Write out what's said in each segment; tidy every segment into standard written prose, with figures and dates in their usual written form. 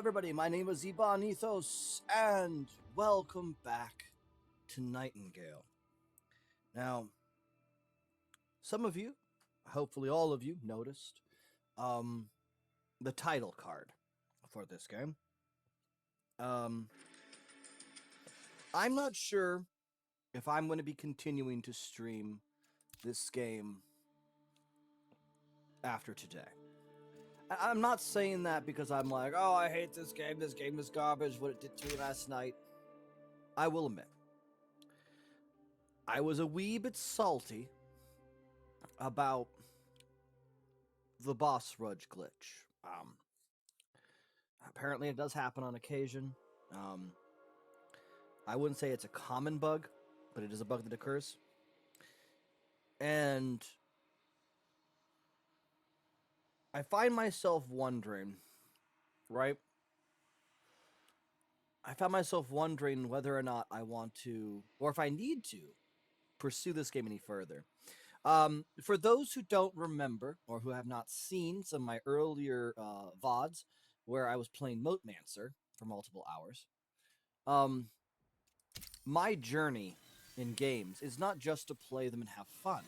everybody, my name is Iban Ethos, and welcome back to Nightingale. Now, some of you, hopefully all of you, noticed um, the title card for this game. I'm not sure if I'm going to be continuing to stream this game after today. I'm not saying that because I'm like, oh, I hate this game is garbage, what it did to me last night. I will admit, I was a wee bit salty about the boss rush glitch. Apparently it does happen on occasion. I wouldn't say it's a common bug, but it is a bug that occurs. And I find myself wondering, right? I found myself wondering whether or not I want to, or if I need to, pursue this game any further. For those who don't remember, or who have not seen some of my earlier VODs, where I was playing Motemancer for multiple hours, my journey in games is not just to play them and have fun.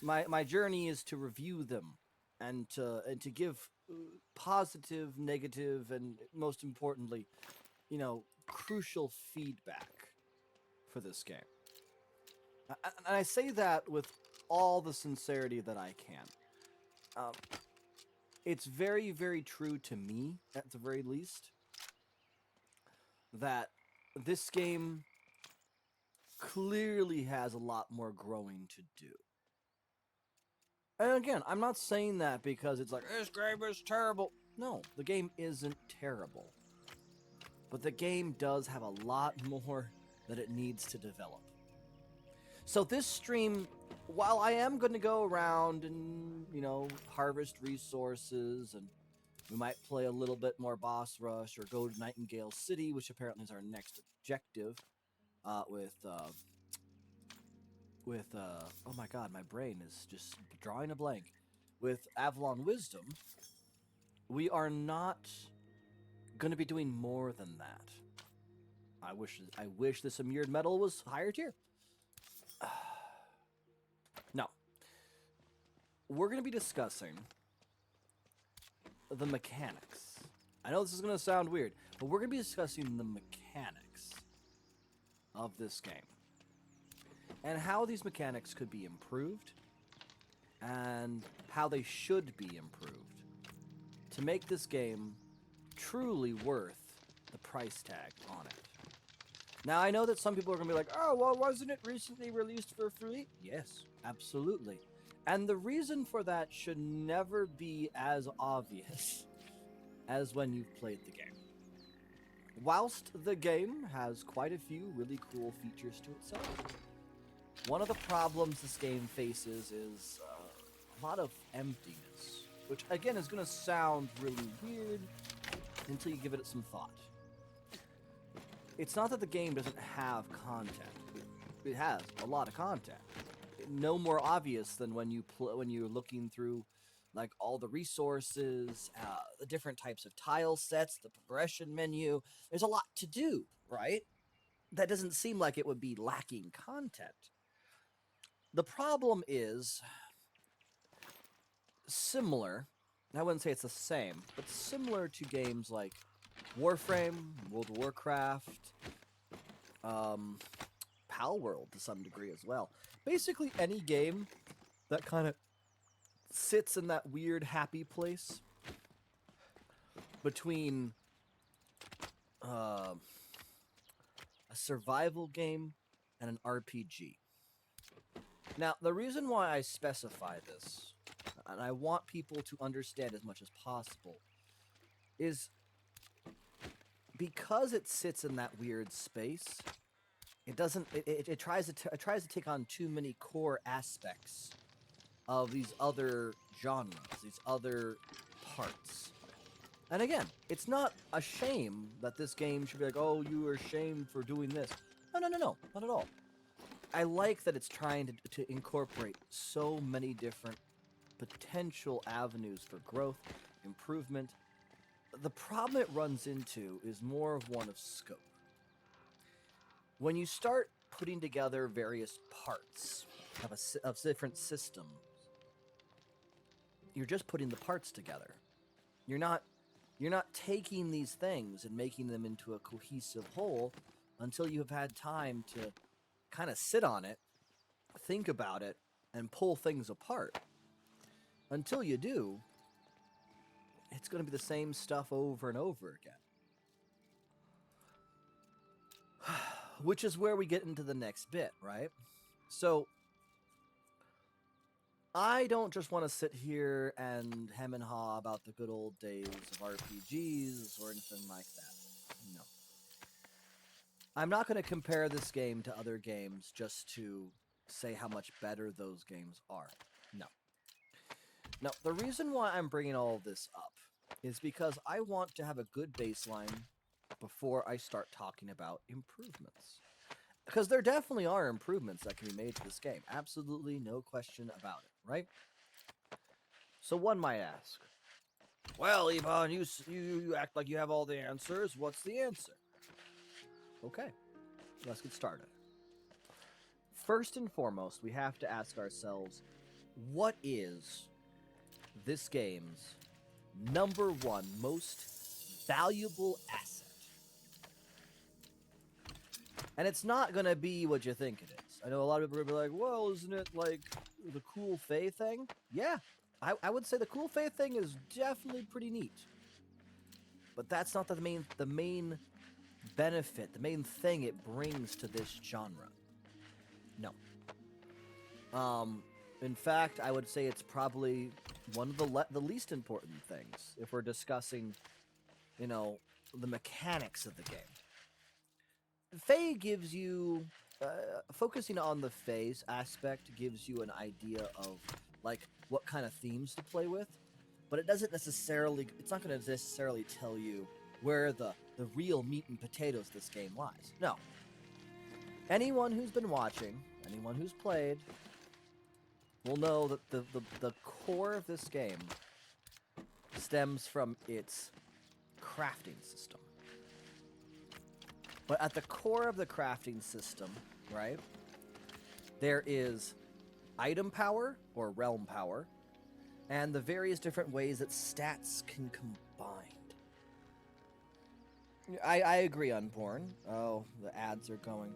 My journey is to review them and to give positive, negative, and most importantly, crucial feedback for this game. And I say that with all the sincerity that I can. It's very, very true to me, at the very least, that this game clearly has a lot more growing to do. And again, I'm not saying that because it's like, this game is terrible. No, the game isn't terrible. But the game does have a lot more that it needs to develop. So this stream, while I am going to go around and, harvest resources, and we might play a little bit more boss rush or go to Nightingale City, which apparently is our next objective, with oh my god, my brain is just drawing a blank. With Avalon Wisdom, we are not going to be doing more than that. I wish this Immured Metal was higher tier. No. We're going to be discussing the mechanics. I know this is going to sound weird, but we're going to be discussing the mechanics of this game. And how these mechanics could be improved, and how they should be improved to make this game truly worth the price tag on it. Now, I know that some people are going to be like, oh, well, wasn't it recently released for free? Yes, absolutely. And the reason for that should never be as obvious as when you've played the game. Whilst the game has quite a few really cool features to itself, one of the problems this game faces is a lot of emptiness, which again is going to sound really weird until you give it some thought. It's not that the game doesn't have content. It has a lot of content. No more obvious than when you're looking through like all the resources, the different types of tile sets, the progression menu. There's a lot to do, right? That doesn't seem like it would be lacking content. The problem is similar, I wouldn't say it's the same, but similar to games like Warframe, World of Warcraft, Palworld to some degree as well. Basically any game that kind of sits in that weird happy place between a survival game and an RPG. Now, the reason why I specify this, and I want people to understand as much as possible, is because it sits in that weird space. It tries to take on too many core aspects of these other genres, these other parts. And again, it's not a shame that this game should be like, oh, you are shamed for doing this. No, not at all. I like that it's trying to incorporate so many different potential avenues for growth, improvement, The problem it runs into is more of one of scope. When you start putting together various parts of different systems, you're just putting the parts together. You're not taking these things and making them into a cohesive whole until you have had time to kind of sit on it, think about it, and pull things apart. Until you do, it's going to be the same stuff over and over again. Which is where we get into the next bit, right? So, I don't just want to sit here and hem and haw about the good old days of RPGs or anything like that. No. I'm not going to compare this game to other games just to say how much better those games are. No. No, the reason why I'm bringing all of this up is because I want to have a good baseline before I start talking about improvements. Because there definitely are improvements that can be made to this game. Absolutely no question about it, right? So one might ask, well, Yvonne, you act like you have all the answers. What's the answer? Okay, let's get started. First and foremost, we have to ask ourselves, what is this game's number one most valuable asset? And it's not going to be what you think it is. I know a lot of people are going to be like, well, isn't it like the cool Fae thing? Yeah, I would say the cool Fae thing is definitely pretty neat. But that's not the main benefit, the main thing it brings to this genre. No. In fact, I would say it's probably one of the least important things if we're discussing, the mechanics of the game. Fae gives you, focusing on the phase aspect gives you an idea of, like, what kind of themes to play with, but it's not going to necessarily tell you where the real meat and potatoes of this game lies. No. Anyone who's been watching, anyone who's played, will know that the core of this game stems from its crafting system. But at the core of the crafting system, right, there is item power, or realm power, and the various different ways that stats can combine. I agree, Unborn. Oh, the ads are going.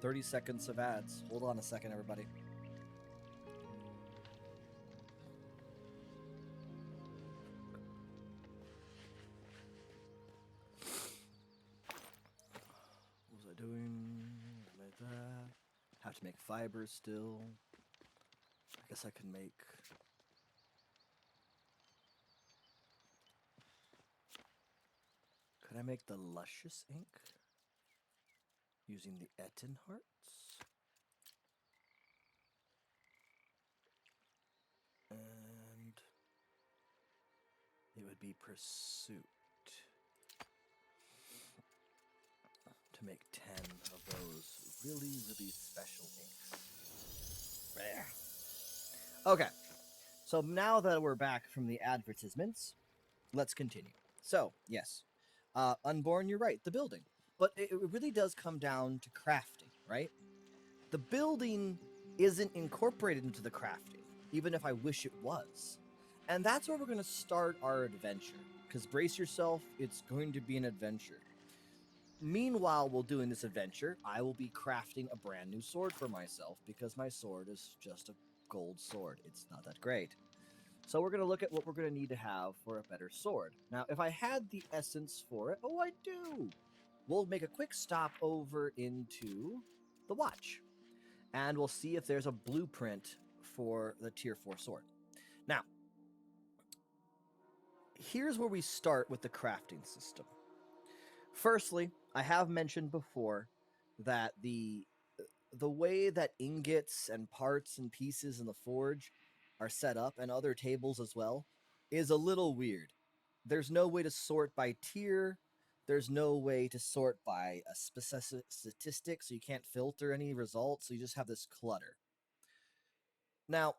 30 seconds of ads. Hold on a second, everybody. What was I doing? Like that. Have to make fibers still. I guess I can make... Could I make the luscious ink? Using the Etten hearts? And it would be pursuit to make 10 of those really, really special inks. There. Okay, so now that we're back from the advertisements, let's continue. So, yes, Unborn, you're right, the building. But it really does come down to crafting, right? The building isn't incorporated into the crafting, even if I wish it was. And that's where we're going to start our adventure. Because brace yourself, it's going to be an adventure. Meanwhile, while doing this adventure, I will be crafting a brand new sword for myself, because my sword is just a gold sword. It's not that great. So we're going to look at what we're going to need to have for a better sword. Now, if I had the essence for it, oh, I do. We'll make a quick stop over into the watch. And we'll see if there's a blueprint for the tier 4 sword. Now, here's where we start with the crafting system. Firstly, I have mentioned before that the way that ingots and parts and pieces in the forge are set up, and other tables as well, is a little weird. There's no way to sort by tier. There's no way to sort by a specific statistic, so you can't filter any results, so you just have this clutter. Now,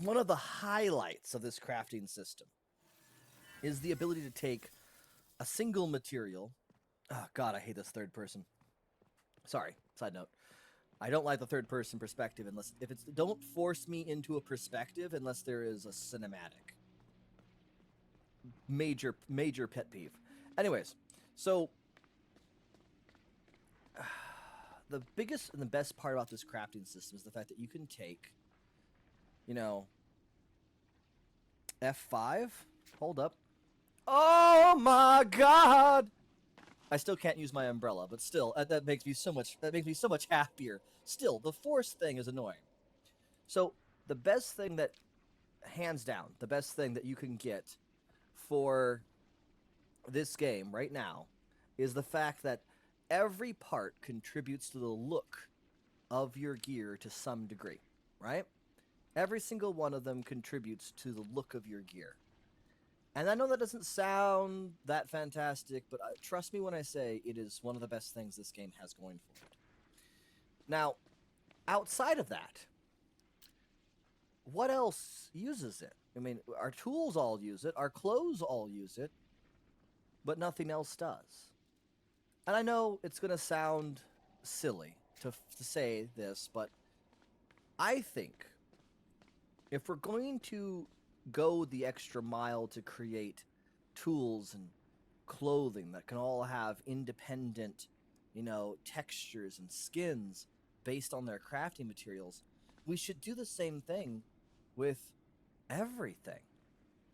one of the highlights of this crafting system is the ability to take a single material. Oh, God, I hate this third person. Sorry, side note. I don't like the third person perspective unless if it's don't force me into a perspective unless there is a cinematic. Major pet peeve. Anyways, so the biggest and the best part about this crafting system is the fact that you can take, you know, F5. Hold up. Oh my God! I still can't use my umbrella, but still, that makes me so much. That makes me so much happier. Still, the force thing is annoying. So the best thing that, hands down, the best thing that you can get for this game right now is the fact that every part contributes to the look of your gear to some degree, right? Every single one of them contributes to the look of your gear. And I know that doesn't sound that fantastic, but trust me when I say it is one of the best things this game has going for it. Now, outside of that, what else uses it? I mean, our tools all use it, our clothes all use it, but nothing else does. And I know it's going to sound silly to say this, but I think if we're going to go the extra mile to create tools and clothing that can all have independent, textures and skins based on their crafting materials, we should do the same thing with everything.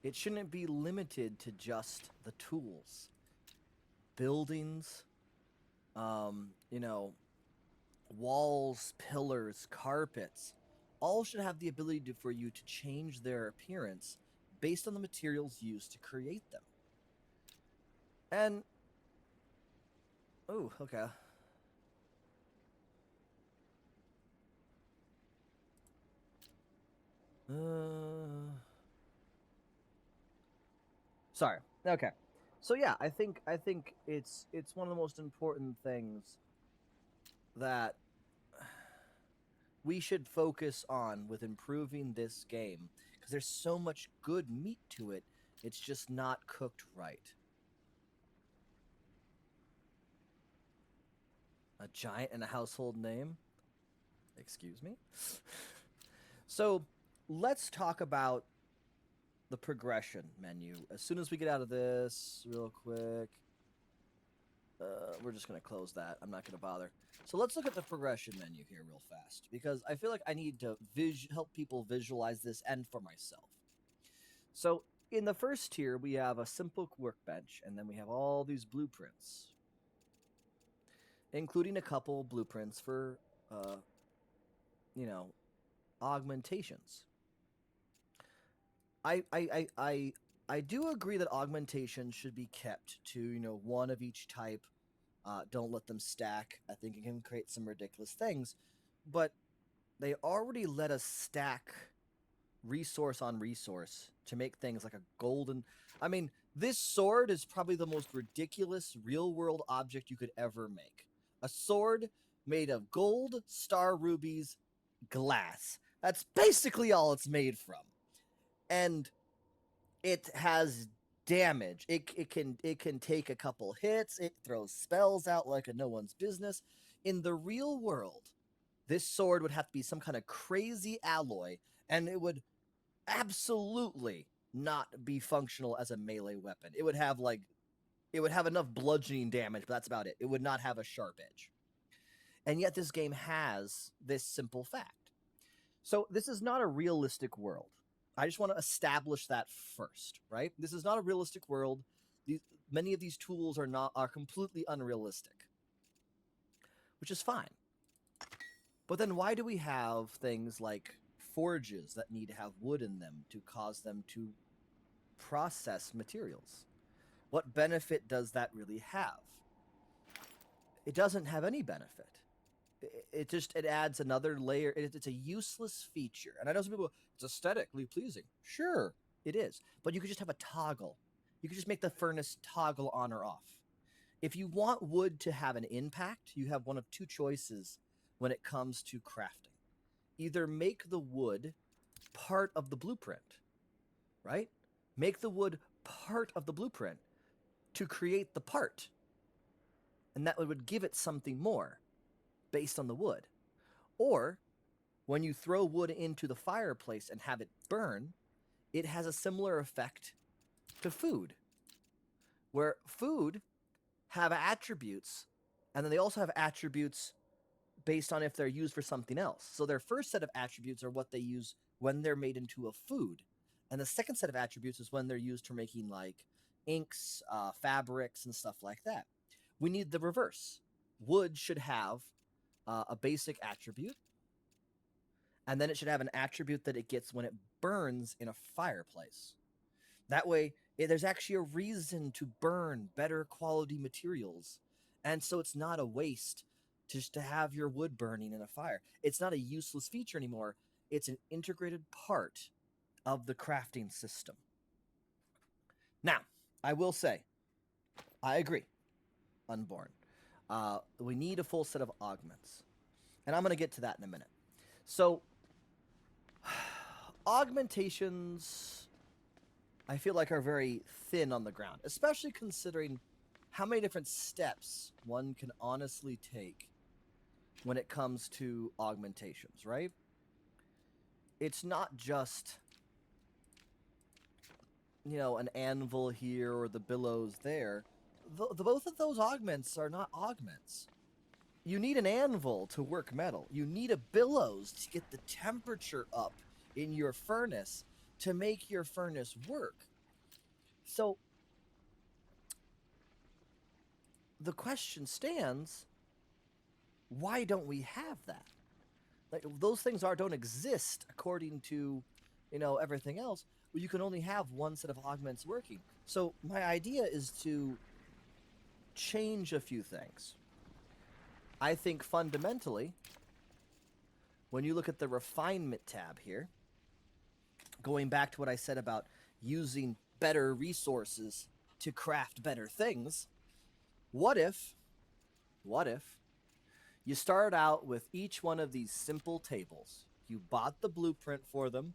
It shouldn't be limited to just the tools. Buildings, um, you know, walls, pillars, carpets, all should have the ability for you to change their appearance based on the materials used to create them. And, oh, okay. Sorry. Okay. So yeah, I think it's one of the most important things that we should focus on with improving this game because there's so much good meat to it. It's just not cooked right. A giant and a household name? Excuse me? So, let's talk about the progression menu. As soon as we get out of this, real quick, we're just going to close that. I'm not going to bother. So let's look at the progression menu here real fast, because I feel like I need to help people visualize this and for myself. So in the first tier, we have a simple workbench, and then we have all these blueprints, including a couple blueprints for, you know, augmentations. I do agree that augmentations should be kept to, one of each type. Don't let them stack. I think it can create some ridiculous things. But they already let us stack resource on resource to make things like a golden. I mean, this sword is probably the most ridiculous real world object you could ever make. A sword made of gold, star rubies, glass. That's basically all it's made from. And it has damage. It can take a couple hits. It throws spells out like a no one's business. In the real world, this sword would have to be some kind of crazy alloy, and it would absolutely not be functional as a melee weapon. It would have enough bludgeoning damage, but that's about it. It would not have a sharp edge. And yet this game has this simple fact. So this is not a realistic world. I just want to establish that first, right? This is not a realistic world. Many of these tools are completely unrealistic, which is fine. But then why do we have things like forges that need to have wood in them to cause them to process materials? What benefit does that really have? It doesn't have any benefit. It adds another layer. It's a useless feature. And I know some people, it's aesthetically pleasing. Sure, it is. But you could just have a toggle. You could just make the furnace toggle on or off. If you want wood to have an impact, you have one of two choices when it comes to crafting. Either make the wood part of the blueprint, right? Make the wood part of the blueprint to create the part. And that would give it something more based on the wood. Or when you throw wood into the fireplace and have it burn, it has a similar effect to food, where food have attributes, and then they also have attributes based on if they're used for something else. So their first set of attributes are what they use when they're made into a food. And the second set of attributes is when they're used for making like inks, fabrics, and stuff like that. We need the reverse. Wood should have a basic attribute, and then it should have an attribute that it gets when it burns in a fireplace. That way, there's actually a reason to burn better quality materials. And so it's not a waste just to have your wood burning in a fire. It's not a useless feature anymore. It's an integrated part of the crafting system. Now, I will say, I agree, Unborn. We need a full set of augments. And I'm going to get to that in a minute. So, augmentations, I feel like, are very thin on the ground, especially considering how many different steps one can honestly take when it comes to augmentations, right? It's not just, you know, an anvil here or the billows there. Both of those augments are not augments. You need an anvil to work metal. You need a billows to get the temperature up in your furnace to make your furnace work. So the question stands, why don't we have that? Like, those things don't exist according to, you know, everything else. Well, you can only have one set of augments working. So my idea is to change a few things. I think fundamentally, when you look at the refinement tab here, going back to what I said about using better resources to craft better things, what if you start out with each one of these simple tables? You bought the blueprint for them,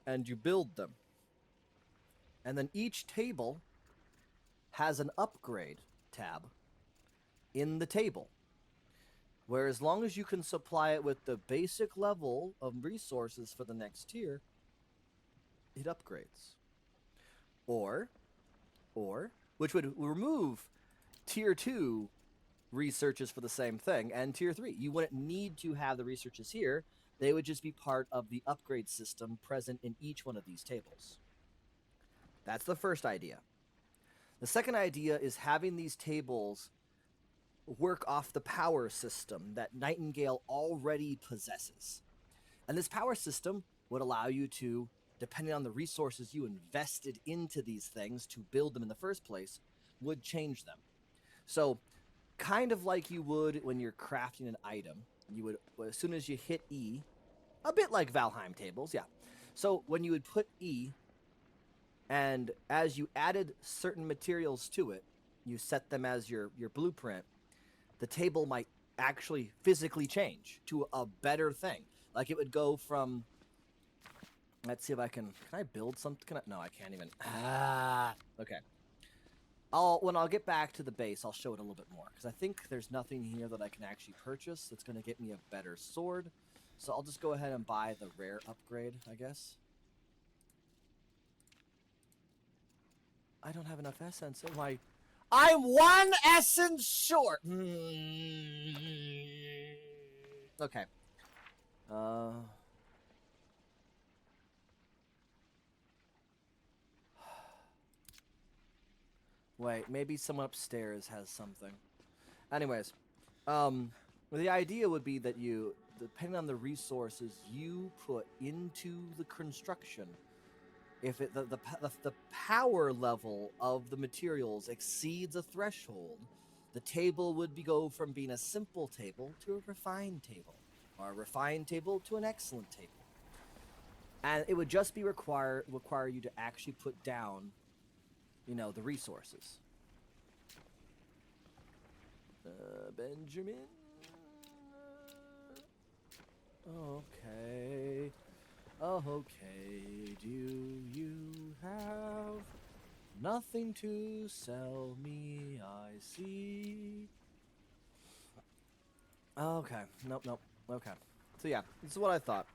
and you build them. And then each table has an upgrade tab in the table, where as long as you can supply it with the basic level of resources for the next tier, it upgrades. Or, which would remove tier 2 researches for the same thing, and tier 3. You wouldn't need to have the researches here. They would just be part of the upgrade system present in each one of these tables. That's the first idea. The second idea is having these tables work off the power system that Nightingale already possesses. And this power system would allow you to, depending on the resources you invested into these things to build them in the first place, would change them. So, kind of like you would when you're crafting an item, you would, as soon as you hit E, a bit like Valheim tables, yeah. So when you would put E, and as you added certain materials to it, you set them as your blueprint, the table might actually physically change to a better thing. Like it would go from, let's see if I can I build something? No, I can't even. Okay. When I'll get back to the base, I'll show it a little bit more, because I think there's nothing here that I can actually purchase that's going to get me a better sword. So I'll just go ahead and buy the rare upgrade, I guess. I don't have enough essence. I'm 1 essence short. Okay. Wait, maybe someone upstairs has something. Anyways, the idea would be that you, depending on the resources you put into the construction, if the power level of the materials exceeds a threshold, the table would go from being a simple table to a refined table, or a refined table to an excellent table. And it would just be require you to actually put down, you know, the resources. Benjamin. Okay. Okay. Do you have Nothing to sell me, I see. Okay. Nope, nope. Okay. So yeah, this is what I thought.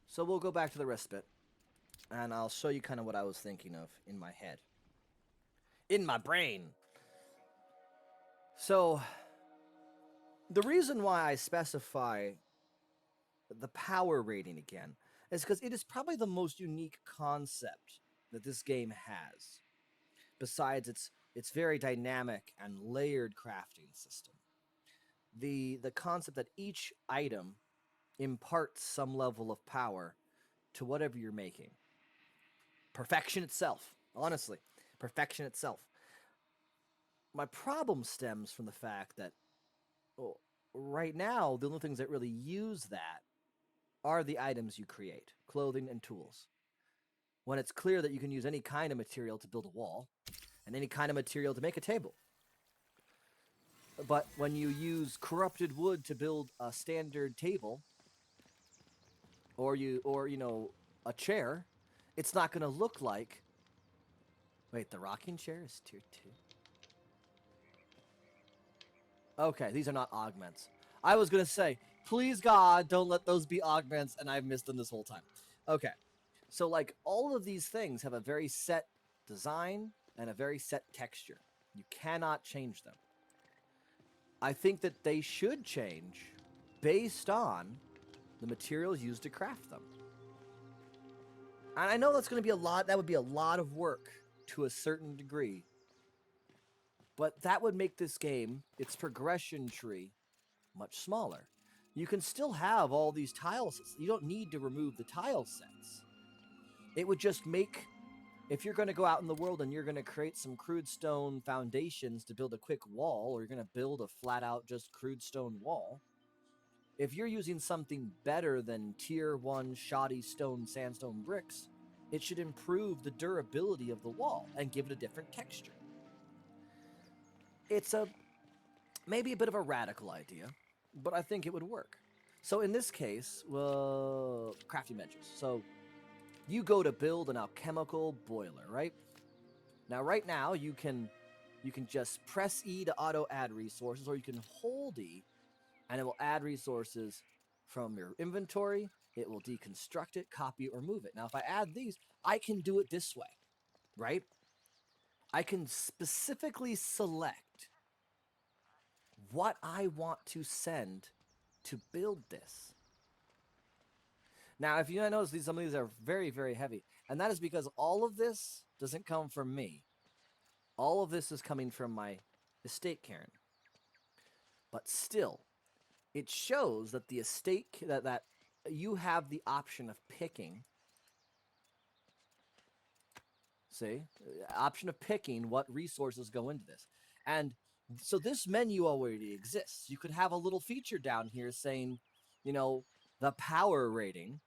So we'll go back to the respite, and I'll show you kind of what I was thinking of in my head. In my brain. So, the reason why I specify the power rating again is because it is probably the most unique concept that this game has. Besides its very dynamic and layered crafting system. The concept that each item imparts some level of power to whatever you're making. Perfection itself, honestly. Perfection itself. My problem stems from the fact that well, right now, the only things that really use that are the items you create, clothing and tools. When it's clear that you can use any kind of material to build a wall, and any kind of material to make a table. But when you use corrupted wood to build a standard table, or a chair, it's not going to look like. Wait, the rocking chair is tier 2. Okay, these are not augments. I was going to say, please God, don't let those be augments, and I've missed them this whole time. Okay, so like all of these things have a very set design and a very set texture. You cannot change them. I think that they should change based on the materials used to craft them. And I know that's going to be a lot, that would be a lot of work to a certain degree. But that would make this game, its progression tree, much smaller. You can still have all these tile sets. You don't need to remove the tile sets. It would just make, if you're going to go out in the world and you're going to create some crude stone foundations to build a quick wall, or you're going to build a flat out just crude stone wall, if you're using something better than tier 1 shoddy stone sandstone bricks, it should improve the durability of the wall and give it a different texture. It's maybe a bit of a radical idea, but I think it would work. So in this case, crafting benches. So you go to build an alchemical boiler, right? Now, right now, you can just press E to auto add resources, or you can hold E, and it will add resources from your inventory. It will deconstruct it, copy it, or move it. Now, if I add these, I can do it this way, right? I can specifically select what I want to send to build this. Now, if you notice, some of these are very, very heavy. And that is because all of this doesn't come from me. All of this is coming from my estate cairn. But still, it shows that the estate, that you have the option of picking. See? Option of picking what resources go into this. And so this menu already exists. You could have a little feature down here saying, the power rating.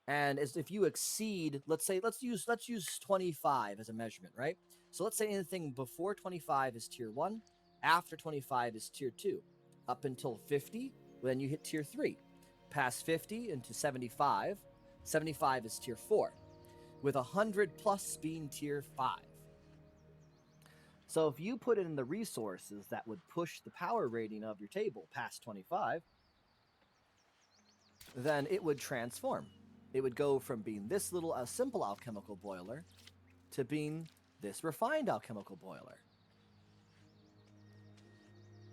And as if you exceed, let's use 25 as a measurement, right? So let's say anything before 25 is tier 1, after 25 is tier 2. Up until 50, then you hit tier 3. Past 50 into 75, 75 is tier 4. With 100 plus being tier 5. So if you put in the resources that would push the power rating of your table past 25, then it would transform. It would go from being this little simple alchemical boiler to being this refined alchemical boiler.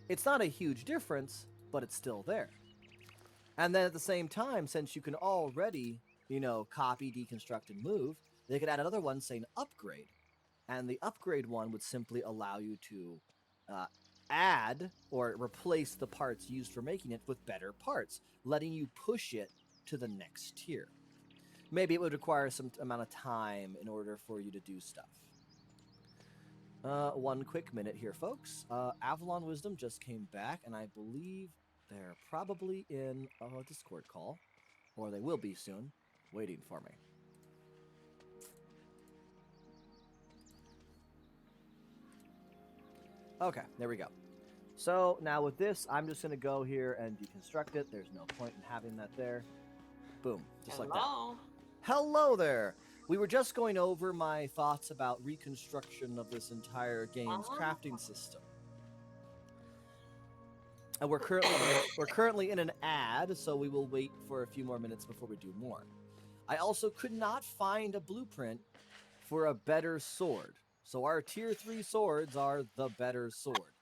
It's not a huge difference, but it's still there. And then at the same time, since you can already, copy, deconstruct, and move, they could add another one saying upgrade. And the upgrade one would simply allow you to add or replace the parts used for making it with better parts, letting you push it to the next tier. Maybe it would require some amount of time in order for you to do stuff. One quick minute here, folks. Avalon Wisdom just came back, and I believe they're probably in a Discord call, or they will be soon, waiting for me. Okay, there we go. So now with this, I'm just going to go here and deconstruct it. There's no point in having that there. Boom, just like that. Hello there. We were just going over my thoughts about reconstruction of this entire game's Uh-huh. crafting system. And we're currently in an ad, so we will wait for a few more minutes before we do more. I also could not find a blueprint for a better sword. So our tier 3 swords are the better sword.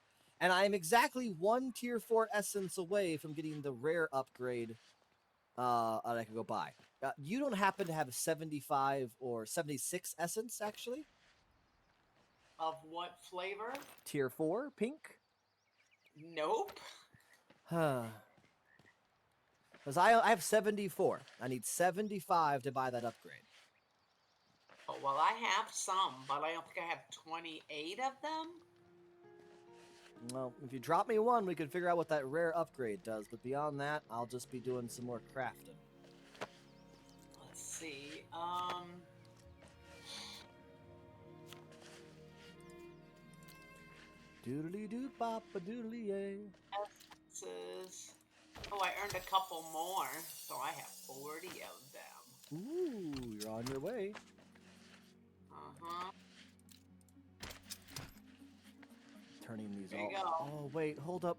And I am exactly one tier 4 essence away from getting the rare upgrade that I could go buy. You don't happen to have 75 or 76 essence, actually? Of what flavor? Tier 4, pink? Nope. Because I have 74. I need 75 to buy that upgrade. Oh, well, I have some, but I don't think I have 28 of them. Well, if you drop me one, we can figure out what that rare upgrade does. But beyond that, I'll just be doing some more crafting. Let's see. Doodly doo papa doodly yay. Essences. Oh, I earned a couple more, so I have 40 of them. Ooh, you're on your way. Uh-huh. Turning these There you all. go. Oh, wait, hold up.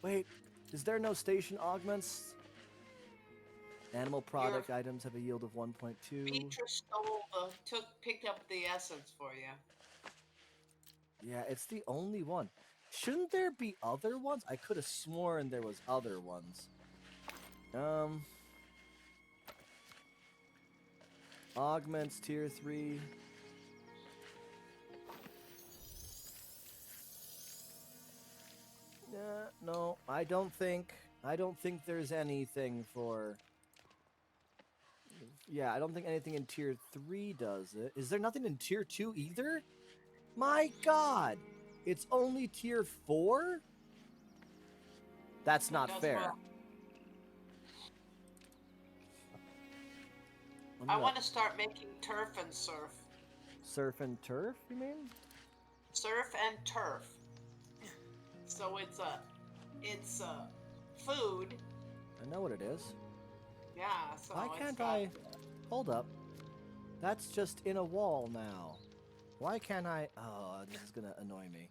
Wait, is there no station augments? Animal product items have a yield of 1.2. Beatrice picked up the essence for you. Yeah, it's the only one. Shouldn't there be other ones? I could have sworn there was other ones. Augments tier 3. No, I don't think there's anything for. Yeah, I don't think anything in tier 3 does it. Is there nothing in tier 2 either? My god! It's only tier 4? That's not fair. I want to start making turf and surf. Surf and turf, you mean? Surf and turf. So it's food. I know what it is. Yeah, so Why can't I... Hold up. That's just in a wall now. Why can't I... Oh, this is gonna annoy me.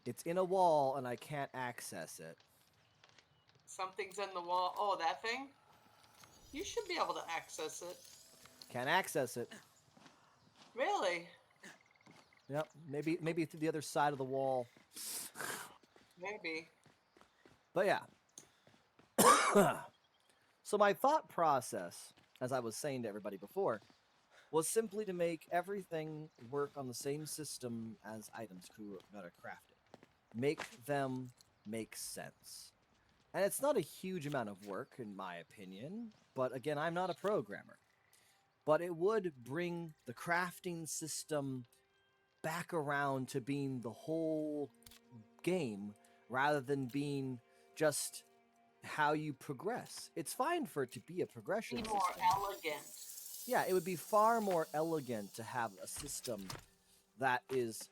It's in a wall and I can't access it. Something's in the wall. Oh, that thing? You should be able to access it. Can't access it. Really? Yep, maybe through the other side of the wall. Maybe. But yeah. So my thought process, as I was saying to everybody before, was simply to make everything work on the same system as items that are crafted. Make them make sense. And it's not a huge amount of work, in my opinion, but again, I'm not a programmer. But it would bring the crafting system back around to being the whole game rather than being just how you progress. It's fine for it to be a progression Be more system. elegant. Yeah, it would be far more elegant to have a system that is,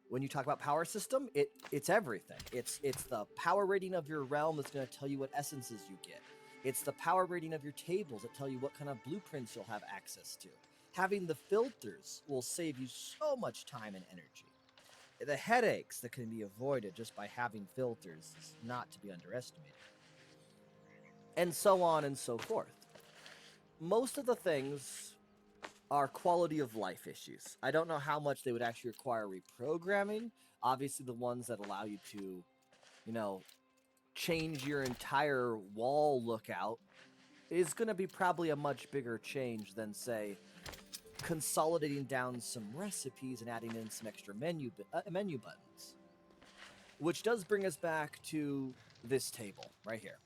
when you talk about power system, it's everything. It's the power rating of your realm that's going to tell you what essences you get. It's the power rating of your tables that tell you what kind of blueprints you'll have access to. Having the filters will save you so much time and energy. The headaches that can be avoided just by having filters is not to be underestimated. And so on and so forth. Most of the things are quality of life issues. I don't know how much they would actually require reprogramming. Obviously, the ones that allow you to, change your entire wall lookout is going to be probably a much bigger change than, say, consolidating down some recipes and adding in some extra menu buttons. Which does bring us back to this table right here.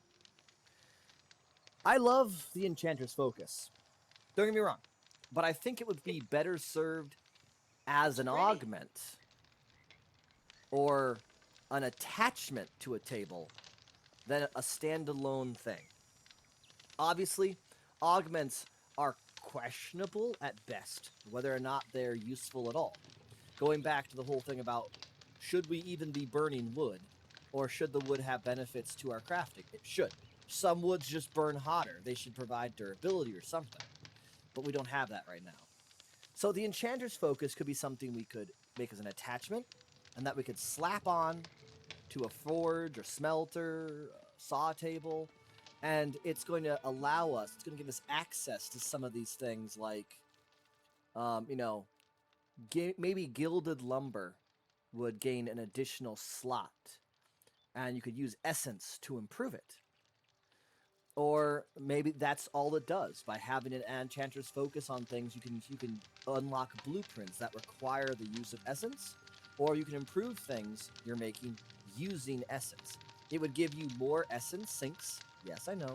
I love the Enchanter's Focus. Don't get me wrong. But I think it would be better served as an augment or an attachment to a table than a standalone thing. Obviously, augments are questionable at best, whether or not they're useful at all. Going back to the whole thing about should we even be burning wood, or should the wood have benefits to our crafting? It should. Some woods just burn hotter. They should provide durability or something. but we don't have that right now. So the Enchanter's Focus could be something we could make as an attachment, and that we could slap on to a forge or smelter, saw table, and it's going to allow us, it's going to give us access to some of these things like, you know, maybe gilded lumber would gain an additional slot, and you could use essence to improve it. Or maybe that's all it does. By having an enchanter's focus on things, you can unlock blueprints that require the use of essence, or you can improve things you're making using essence. It would give you more essence sinks, yes, I know,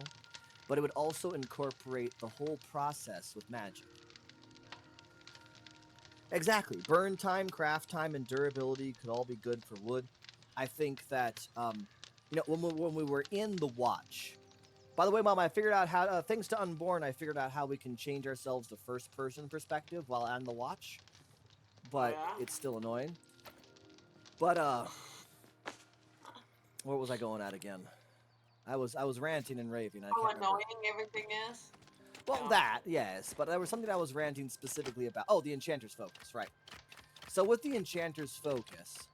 but it would also incorporate the whole process with magic. Exactly. Burn time, craft time, and durability could all be good for wood. I think that, when we were in the watch. By the way, Mom, I figured out how, thanks to Unborn, I figured out how we can change ourselves to first person perspective while on the watch. Oh But yeah. it's still annoying. But, where was I going at again? I was ranting and raving. I How can't remember. annoying everything is. Well, Yeah. that, yes. But there was something I was ranting specifically about. Oh, the Enchanter's Focus, right. So with the Enchanter's Focus,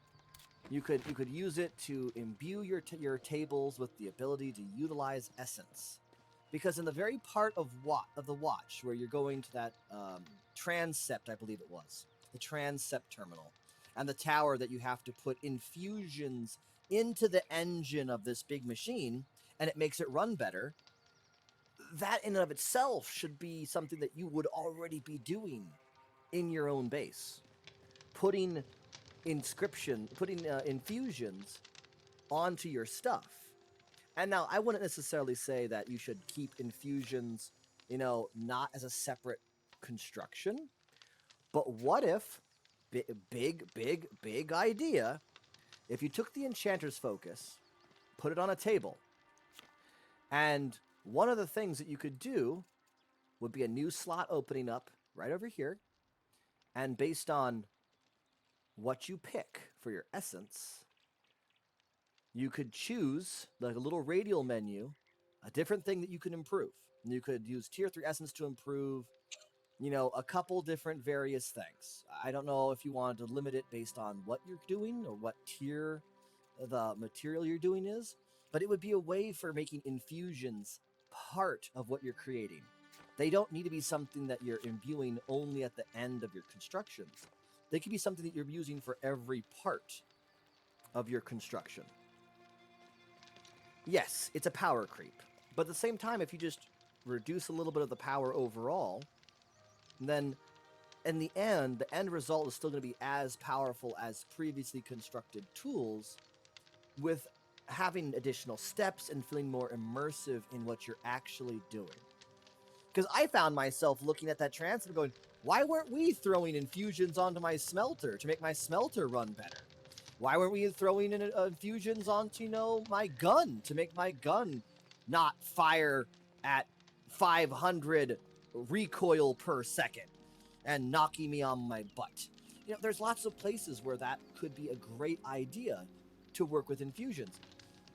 you could use it to imbue your tables with the ability to utilize essence, because in the very part of the watch where you're going to that transept, I believe it was the transept terminal, and the tower that you have to put infusions into the engine of this big machine, and it makes it run better. That in and of itself should be something that you would already be doing in your own base, putting putting infusions onto your stuff. And now I wouldn't necessarily say that you should keep infusions, not as a separate construction. But what if, big idea, if you took the Enchanter's Focus, put it on a table, and one of the things that you could do would be a new slot opening up right over here, and based on what you pick for your essence, you could choose like a little radial menu, a different thing that you can improve. And you could use tier 3 essence to improve, a couple different various things. I don't know if you wanted to limit it based on what you're doing or what tier the material you're doing is, but it would be a way for making infusions part of what you're creating. They don't need to be something that you're imbuing only at the end of your constructions. They could be something that you're using for every part of your construction. Yes, it's a power creep. But at the same time, if you just reduce a little bit of the power overall, then in the end result is still going to be as powerful as previously constructed tools, with having additional steps and feeling more immersive in what you're actually doing. Because I found myself looking at that trance and going, why weren't we throwing infusions onto my smelter to make my smelter run better? Why weren't we throwing in infusions onto, my gun to make my gun not fire at 500 recoil per second and knocking me on my butt? There's lots of places where that could be a great idea to work with infusions.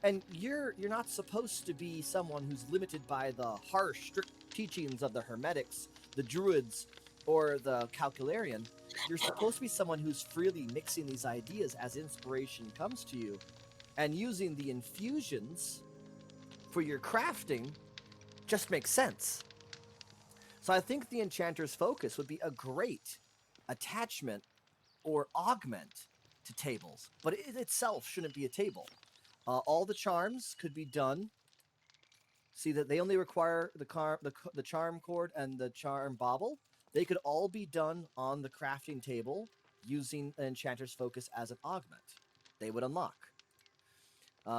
And you're not supposed to be someone who's limited by the harsh, strict teachings of the Hermetics, the Druids, or the Calcularian. You're supposed to be someone who's freely mixing these ideas as inspiration comes to you, and using the infusions for your crafting just makes sense. So I think the Enchanter's Focus would be a great attachment or augment to tables, but it itself shouldn't be a table. All the charms could be done. See that they only require the charm cord and the charm bauble. They could all be done on the crafting table using an Enchanter's Focus as an augment. They would unlock.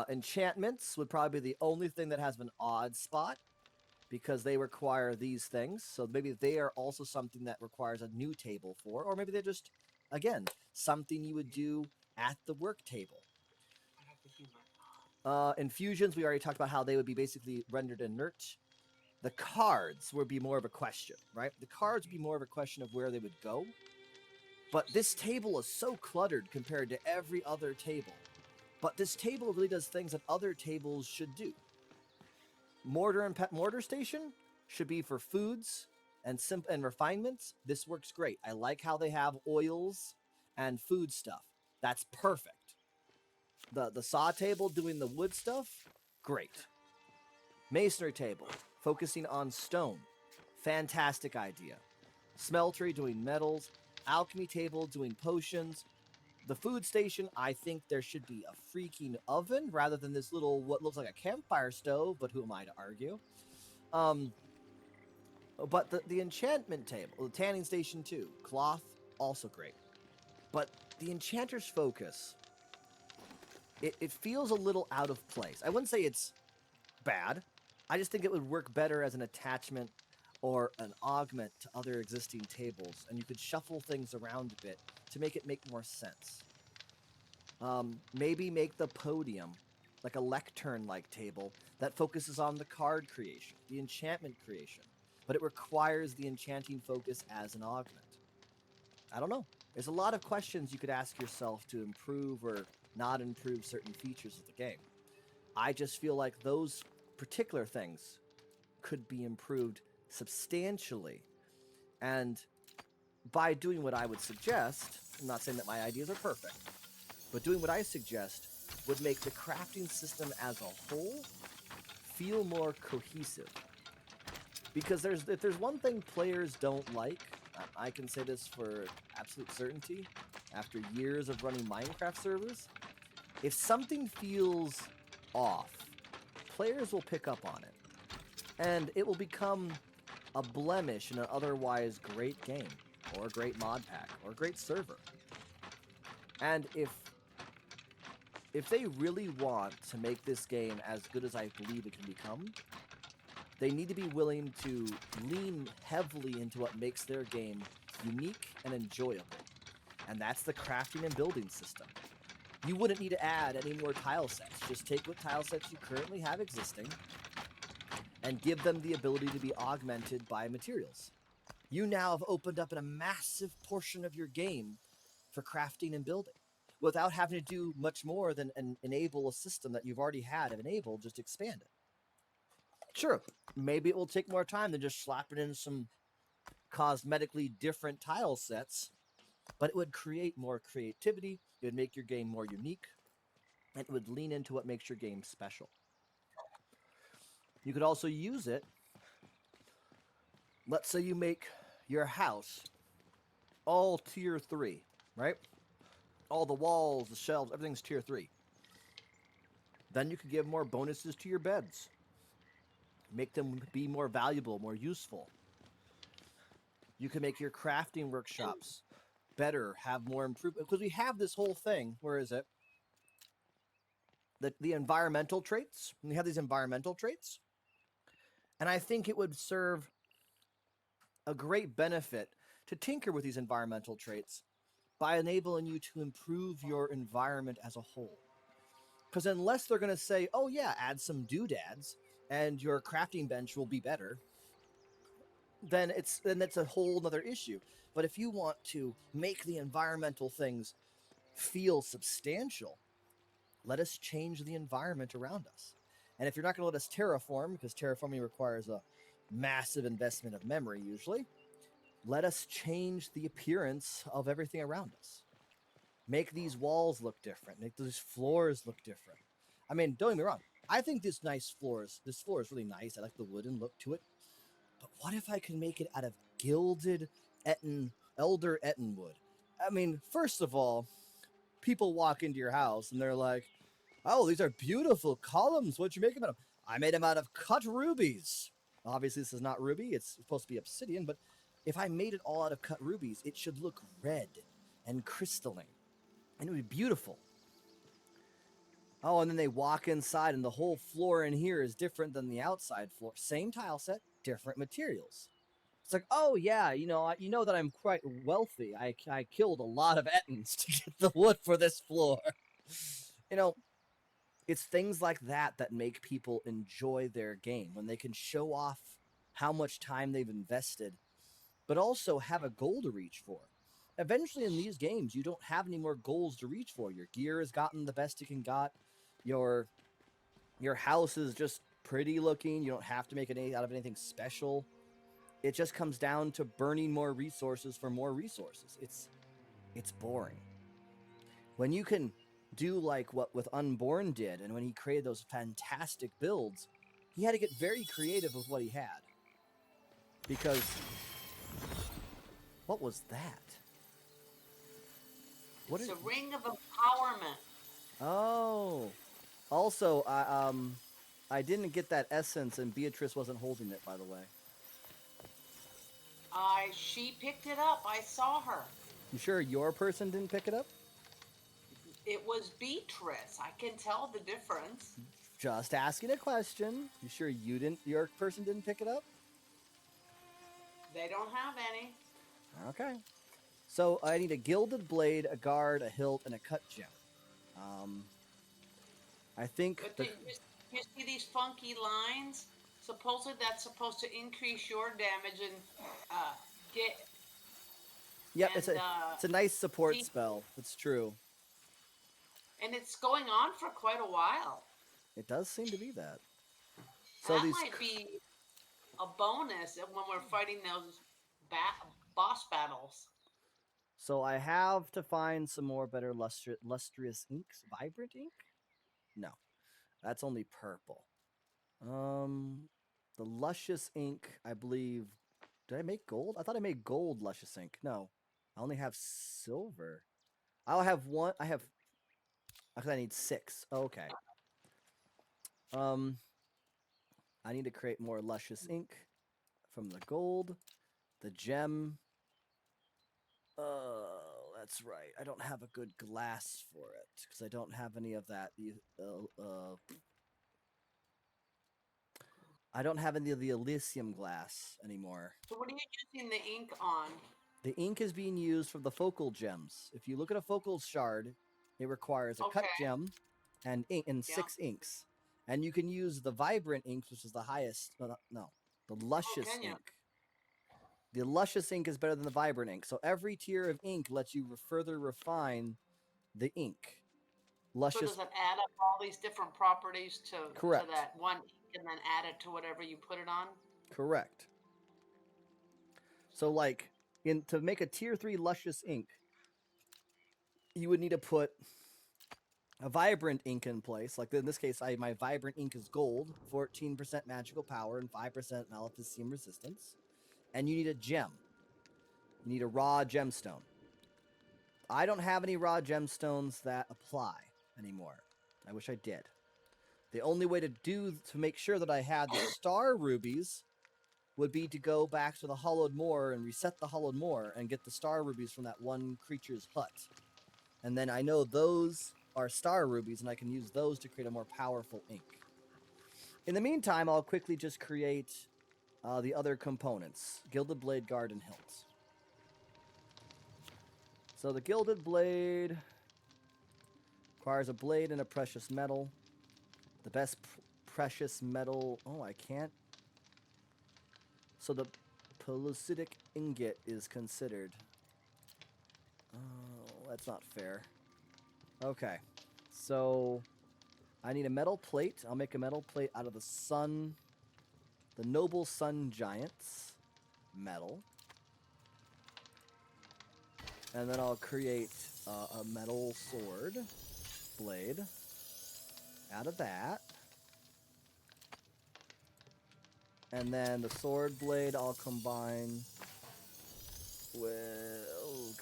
Enchantments would probably be the only thing that has an odd spot, because they require these things. So maybe they are also something that requires a new table for, or maybe they're just, again, something you would do at the work table. I have to hear my. Infusions, we already talked about how they would be basically rendered inert. The cards would be more of a question, right? The cards would be more of a question of where they would go. But this table is so cluttered compared to every other table. But this table really does things that other tables should do. Mortar station should be for foods and refinements, this works great. I like how they have oils and food stuff. That's perfect. The saw table doing the wood stuff, great. Masonry table, focusing on stone, fantastic idea. Smeltery doing metals, alchemy table doing potions. The food station, I think there should be a freaking oven rather than this little what looks like a campfire stove, but who am I to argue? Um, but the enchantment table, the tanning station too, cloth, also great. But the enchanter's focus, it feels a little out of place. I wouldn't say it's bad. I just think it would work better as an attachment or an augment to other existing tables, and you could shuffle things around a bit to make it make more sense. Maybe make the podium like a lectern-like table that focuses on the card creation, the enchantment creation, but it requires the enchanting focus as an augment. I don't know. There's a lot of questions you could ask yourself to improve or not improve certain features of the game. I just feel like those particular things could be improved substantially. And by doing what I would suggest, I'm not saying that my ideas are perfect, but doing what I suggest would make the crafting system as a whole feel more cohesive. Because if there's one thing players don't like, I can say this for absolute certainty, after years of running Minecraft servers, if something feels off, players will pick up on it. And it will become a blemish in an otherwise great game, or a great mod pack, or a great server. And if they really want to make this game as good as I believe it can become, they need to be willing to lean heavily into what makes their game unique and enjoyable. And that's the crafting and building system. You wouldn't need to add any more tile sets. Just take what tile sets you currently have existing and give them the ability to be augmented by materials. You now have opened up a massive portion of your game for crafting and building without having to do much more than enable a system that you've already had of enable, just expand it. Sure, maybe it will take more time than just slapping in some cosmetically different tile sets, but it would create more creativity, it would make your game more unique, and it would lean into what makes your game special. You could also use it. Let's say you make your house all tier 3, right? All the walls, the shelves, everything's tier 3. Then you could give more bonuses to your beds. Make them be more valuable, more useful. You can make your crafting workshops better, have more improvement. Because we have this whole thing, where is it? The environmental traits. We have these environmental traits. And I think it would serve a great benefit to tinker with these environmental traits by enabling you to improve your environment as a whole. Because unless they're going to say, oh yeah, add some doodads and your crafting bench will be better, then that's a whole other issue. But if you want to make the environmental things feel substantial, let us change the environment around us. And if you're not going to let us terraform, because terraforming requires a massive investment of memory usually, let us change the appearance of everything around us. Make these walls look different. Make these floors look different. I mean, don't get me wrong. I think this floor is really nice. I like the wooden look to it. But what if I could make it out of gilded elder Etten wood? I mean, first of all, people walk into your house and they're like, oh, these are beautiful columns. What'd you make them out of? I made them out of cut rubies. Obviously, this is not ruby. It's supposed to be obsidian. But if I made it all out of cut rubies, it should look red and crystalline. And it would be beautiful. Oh, and then they walk inside, and the whole floor in here is different than the outside floor. Same tile set, different materials. It's like, oh yeah, you know that I'm quite wealthy. I killed a lot of Ettins to get the wood for this floor. You know, it's things like that that make people enjoy their game when they can show off how much time they've invested, but also have a goal to reach for. Eventually, in these games, you don't have any more goals to reach for. Your gear has gotten the best it can got. Your house is just pretty looking. You don't have to make it out of anything special. it just comes down to burning more resources for more resources. It's boring. When you can do like what with Unborn did, and when he created those fantastic builds, he had to get very creative with what he had. Because what was that? What It's is? a ring of empowerment. Oh, also, I didn't get that essence, and Beatrice wasn't holding it, by the way. She picked it up. I saw her. You sure your person didn't pick it up? It was Beatrice. I can tell the difference. Just asking a question. You sure your person didn't pick it up? They don't have any. Okay. So I need a gilded blade, a guard, a hilt, and a cut gem. I think But you see these funky lines? Supposedly that's supposed to increase your damage and get yep, and it's a nice support see, spell. It's true. and it's going on for quite a while. It does seem to be that. So That these might be a bonus when we're fighting those boss battles. So I have to find some more better lustrous inks. Vibrant ink? No, that's only purple. The luscious ink, I believe. Did I make gold? I thought I made gold luscious ink. No, I only have silver. I'll have one. I need 6. Okay. Um, I need to create more luscious ink from the gold, the gem. That's right. I don't have a good glass for it because I don't have any of that. I don't have any of the Elysium glass anymore. So what are you using the ink on? The ink is being used from the focal gems. If you look at a focal shard, it requires a cut Okay. gem and ink and Yeah. 6 inks. And you can use the vibrant inks, which is the highest. No, the luscious can you? ink. The luscious ink is better than the vibrant ink. So every tier of ink lets you further refine the ink. So Luscious. does it add up all these different properties to Correct. that one ink and then add it to whatever you put it on? Correct. So like to make a tier 3 luscious ink, you would need to put a vibrant ink in place. Like in this case, my vibrant ink is gold, 14% magical power and 5% maleficent resistance. And you need a gem. You need a raw gemstone. I don't have any raw gemstones that apply anymore. I wish I did. The only way to make sure that I had the star rubies would be to go back to the Hollowed Moor and reset the Hollowed Moor and get the star rubies from that one creature's hut. And then I know those are star rubies, and I can use those to create a more powerful ink. In the meantime, I'll quickly just create the other components. Gilded Blade, Guard, and Hilt. So the Gilded Blade requires a blade and a precious metal. The best precious metal... Oh, I can't... So the pellucidic ingot is considered. Oh, that's not fair. Okay. So I need a metal plate. I'll make a metal plate out of the noble sun giant's metal. And then I'll create a metal sword blade out of that. And then the sword blade I'll combine with,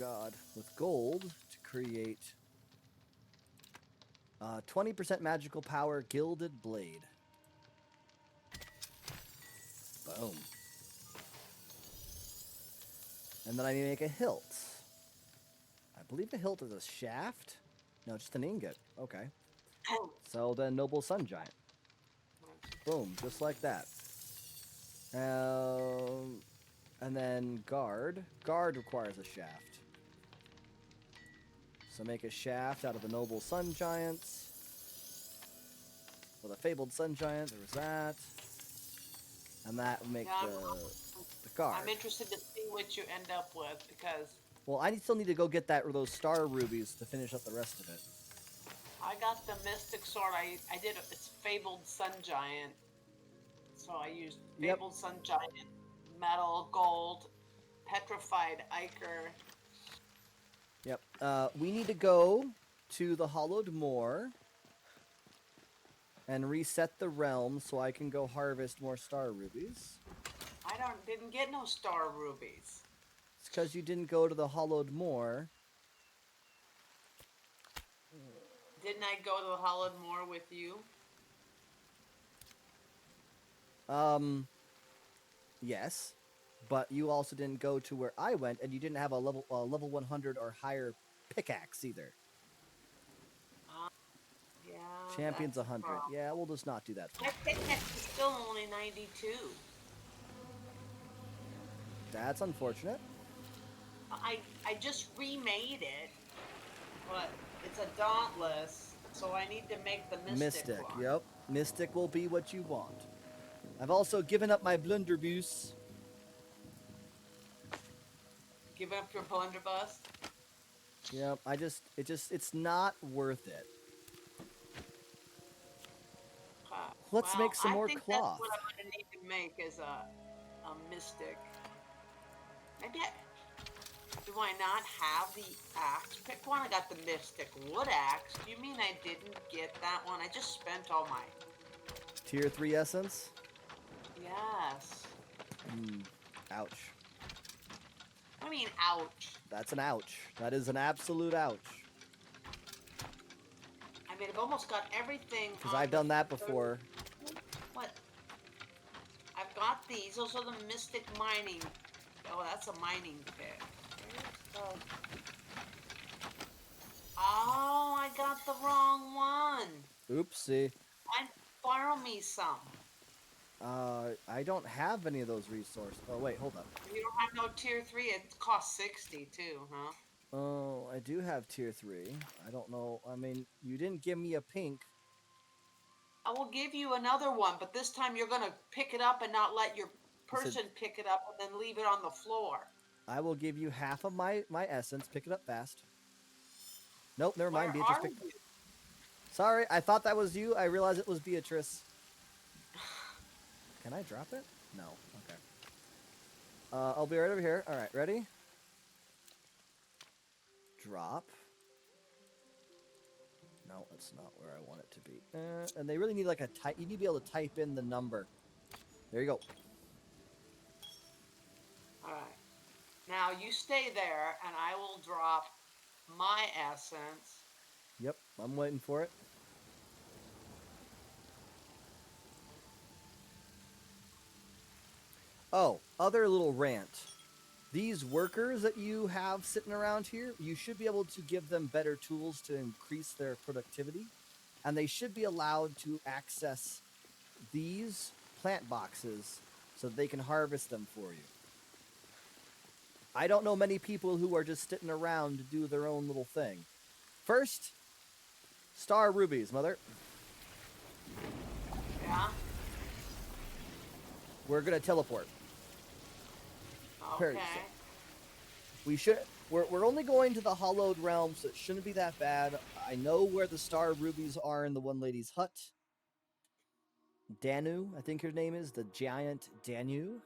with gold to create 20% magical power gilded blade. Boom. And then I need to make a hilt. I believe the hilt is a shaft. No, just an ingot. Okay. So then noble sun giant. Boom, just like that. And then guard. Guard requires a shaft. So make a shaft out of the noble sun giants. With a fabled sun giant, there was that. And that would make the guard. I'm interested to see what you end up with because... Well, I still need to go get those star rubies to finish up the rest of it. I got the mystic sword. I did it's fabled sun giant. So I used fabled sun giant metal, gold, petrified ichor. Yep. We need to go to the Hollowed Moor and reset the realm so I can go harvest more star rubies. I didn't get no star rubies. It's because you didn't go to the Hollowed Moor. Didn't I go to the Hollowed Moor with you? Yes, but you also didn't go to where I went, and you didn't have a level 100 or higher pickaxe either. Yeah. Champion's That's a 100. problem. Yeah, we'll just not do that. My pickaxe is still only 92. That's unfortunate. I just remade it, but it's a dauntless, so I need to make the mystic one. Yep. Mystic will be what you want. I've also given up my blunderbuss. Give up your blunderbuss. Yep. It's not worth it. Let's Well, make some more I think that's cloth. what I'm gonna need to make is a mystic. Maybe do I not have the axe? Pick one. I got the mystic wood axe. Do you mean I didn't get that one? I just spent all my. Tier 3 essence? Yes. Ouch. I mean, ouch. That's an ouch. That is an absolute ouch. I mean, I've almost got everything. Because I've done that before. What? I've got these. Those are the mystic mining. Oh, that's a mining pit. Oh, I got the wrong one. Oopsie. Borrow me some. I don't have any of those resources. Oh, wait, hold up. You don't have no tier 3. It costs 60 too, huh? Oh, I do have tier 3. I don't know. I mean, you didn't give me a pink. I will give you another one, but this time you're going to pick it up and not let your person pick it up and then leave it on the floor. I will give you half of my essence. Pick it up fast. Nope, never Where mind. Beatrice are picked you? it. Sorry, I thought that was you. I realized it was Beatrice. Can I drop it? No. Okay. I'll be right over here. All right, ready? Drop. No, that's not where I want it to be. And they really need like a type. You need to be able to type in the number. There you go. All right. Now you stay there, and I will drop my essence. Yep, I'm waiting for it. Oh, other little rant. These workers that you have sitting around here, you should be able to give them better tools to increase their productivity. And they should be allowed to access these plant boxes so that they can harvest them for you. I don't know many people who are just sitting around to do their own little thing. First, star rubies, mother. Yeah? We're going to teleport. Okay. We're only going to the Hollowed Realm, so it shouldn't be that bad. I know where the star rubies are in the one lady's hut. Danu, I think her name is, the giant Danu.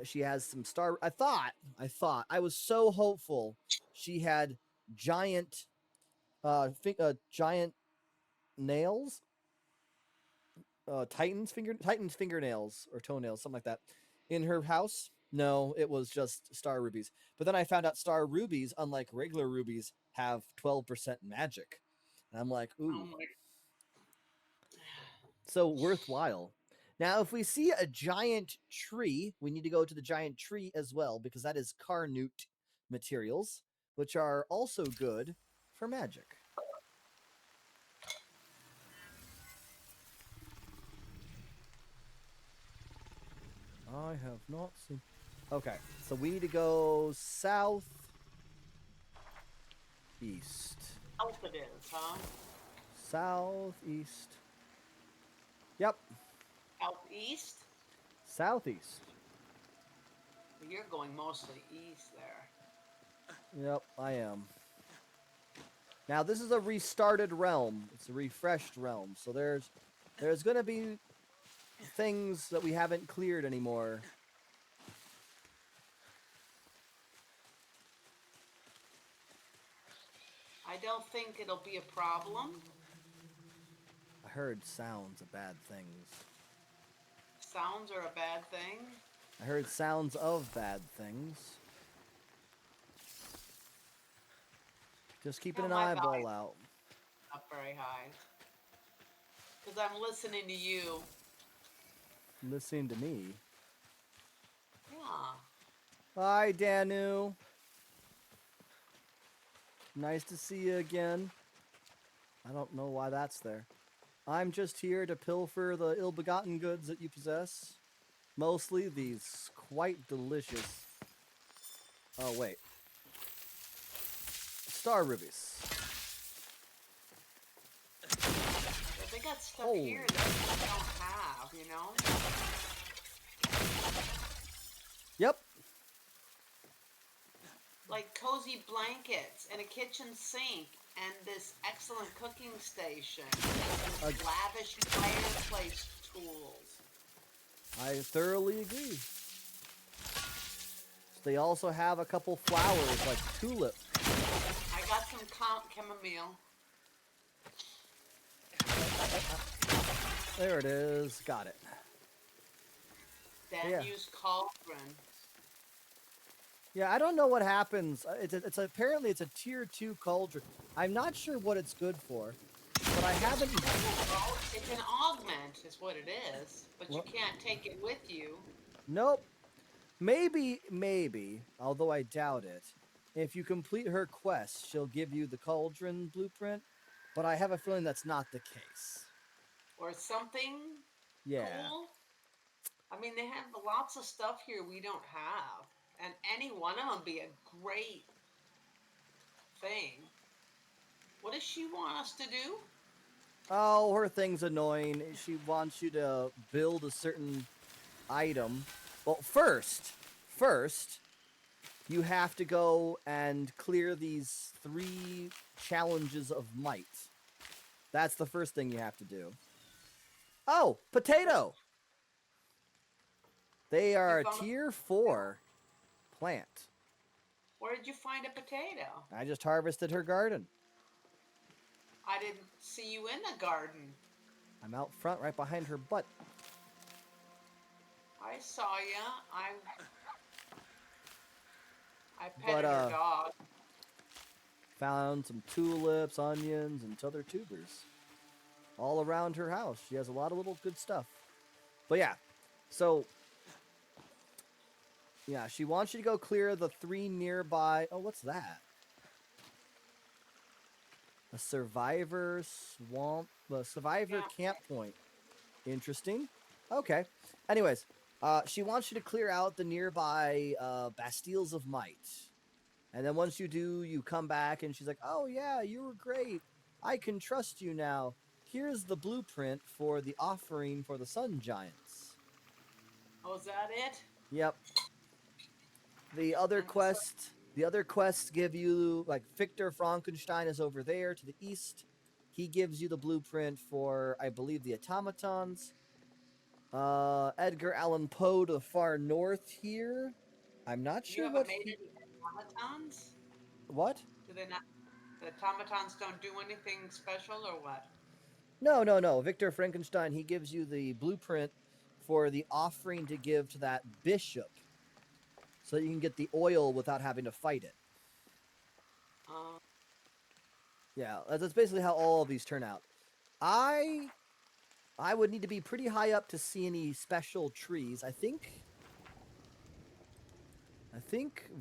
She has some star. I was so hopeful she had giant, giant nails, Titan's fingernails or toenails, something like that, in her house. No, it was just star rubies. But then I found out star rubies, unlike regular rubies, have 12% magic, and I'm like, ooh, Oh my. so worthwhile. Now, if we see a giant tree, we need to go to the giant tree as well, because that is Carnute materials, which are also good for magic. I have not seen... Okay, so we need to go south... east. South it is, huh? Southeast. Yep, Southeast? southeast. You're going mostly east there. Yep, I am. Now, this is a restarted realm. It's a refreshed realm. So there's going to be things that we haven't cleared anymore I don't think it'll be a problem. I heard sounds of bad things. Sounds are a bad thing. I heard sounds of bad things. Just keeping Yeah, an my eyeball volume's out. not very high. Because I'm listening to you. Listening to me. Yeah. Hi, Danu. Nice to see you again. I don't know why that's there. I'm just here to pilfer the ill-begotten goods that you possess. Mostly these quite delicious... Oh, wait. Star rubies. Yeah, they got stuff Holy. here that I don't have, you know? Yep. Like cozy blankets and a kitchen sink and this excellent cooking station and lavish fireplace tools. I thoroughly agree. They also have a couple flowers like tulip. I got some chamomile. There it is. Got it. Then Yeah. use cauldron. Yeah, I don't know what happens. It's apparently it's a tier 2 cauldron. I'm not sure what it's good for, but I haven't. It's an augment, is what it is, but you Well, can't take it with you. nope. Maybe, although I doubt it. If you complete her quest, she'll give you the cauldron blueprint, but I have a feeling that's not the case. Or something Yeah. cool. I mean, they have lots of stuff here we don't have, and any one of them be a great thing. What does she want us to do? Oh, her thing's annoying. She wants you to build a certain item. Well, first, you have to go and clear these 3 challenges of might. That's the first thing you have to do. Oh, potato! They You are a found tier 4 plant. Where did you find a potato? I just harvested her garden. I didn't see you in the garden. I'm out front right behind her butt. I saw ya. I But, petted her dog. found some tulips, onions, and other tubers. All around her house. She has a lot of little good stuff. But yeah, so... Yeah, she wants you to go clear the 3 nearby... Oh, what's that? A survivor swamp... A survivor camp point. Interesting. Okay. Anyways, she wants you to clear out the nearby Bastilles of Might. And then once you do, you come back and she's like, oh yeah, you were great. I can trust you now. Here's the blueprint for the offering for the Sun Giants. Oh, is that it? Yep. The other quests give you, like, Victor Frankenstein is over there to the east. He gives you the blueprint for, I believe, the automatons. Edgar Allan Poe to the far north here. I'm not You sure haven't what made he... any automatons? What? Do they not? The automatons don't do anything special or what? No. Victor Frankenstein, he gives you the blueprint for the offering to give to that bishop so that you can get the oil without having to fight it. Uh, Yeah, that's basically how all of these turn out. I would need to be pretty high up to see any special trees. I think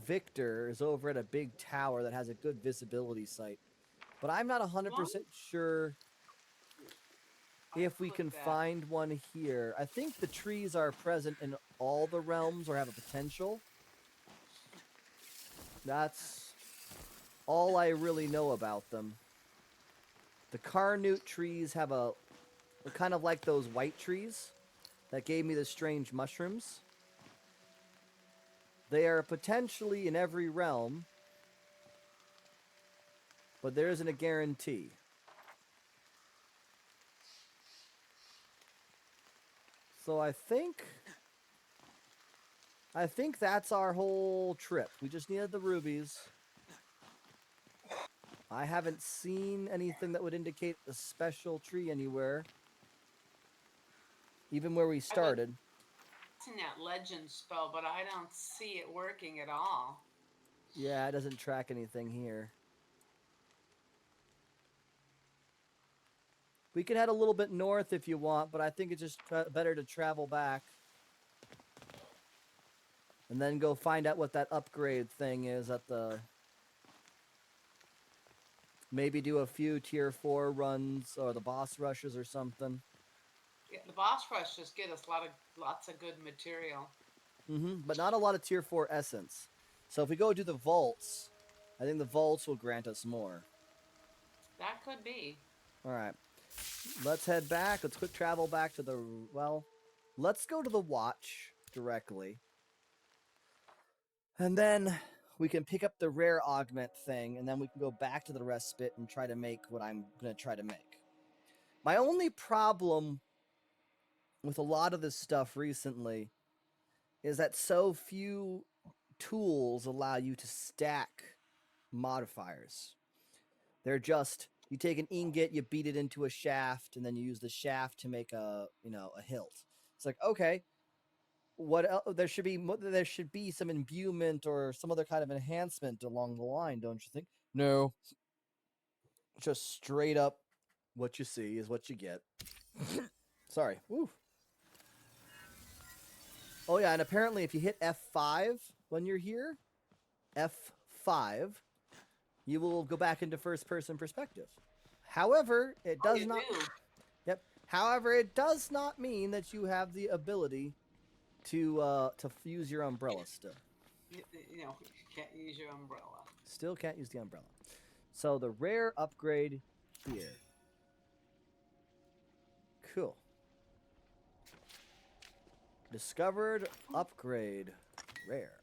Victor is over at a big tower that has a good visibility site. But I'm not 100% sure if we can find one here. I think the trees are present in all the realms or have a potential. That's all I really know about them. The Carnute trees have a kind of like those white trees that gave me the strange mushrooms. They are potentially in every realm, but there isn't a guarantee. So I think that's our whole trip. We just needed the rubies. I haven't seen anything that would indicate a special tree anywhere, even where we I was started. using that legend spell, but I don't see it working at all. Yeah, it doesn't track anything here. We can head a little bit north if you want, but I think it's just better to travel back. And then go find out what that upgrade thing is at the... Maybe do a few tier 4 runs or the boss rushes or something. Yeah, the boss rush just get us lots of good material. But not a lot of tier 4 essence. So if we go do the vaults, I think the vaults will grant us more. That could be. Alright. Let's head back. Let's quick travel back to the... Well, let's go to the watch directly. And then we can pick up the rare augment thing, and then we can go back to the respite and try to make what I'm going to try to make. My only problem with a lot of this stuff recently is that so few tools allow you to stack modifiers. They're just, you take an ingot, you beat it into a shaft, and then you use the shaft to make a hilt. It's like, okay, what else? There should be some imbuement or some other kind of enhancement along the line, don't you think? No, just straight up, what you see is what you get. Sorry. Woo. Oh yeah, and apparently if you hit F5 when you're here, F5, you will go back into first person perspective. However, it Oh, does you not... do. Yep. However, it does not mean that you have the ability to use your umbrella still. You can't use your umbrella. Still can't use the umbrella. So the rare upgrade here. Cool. Discovered upgrade rare.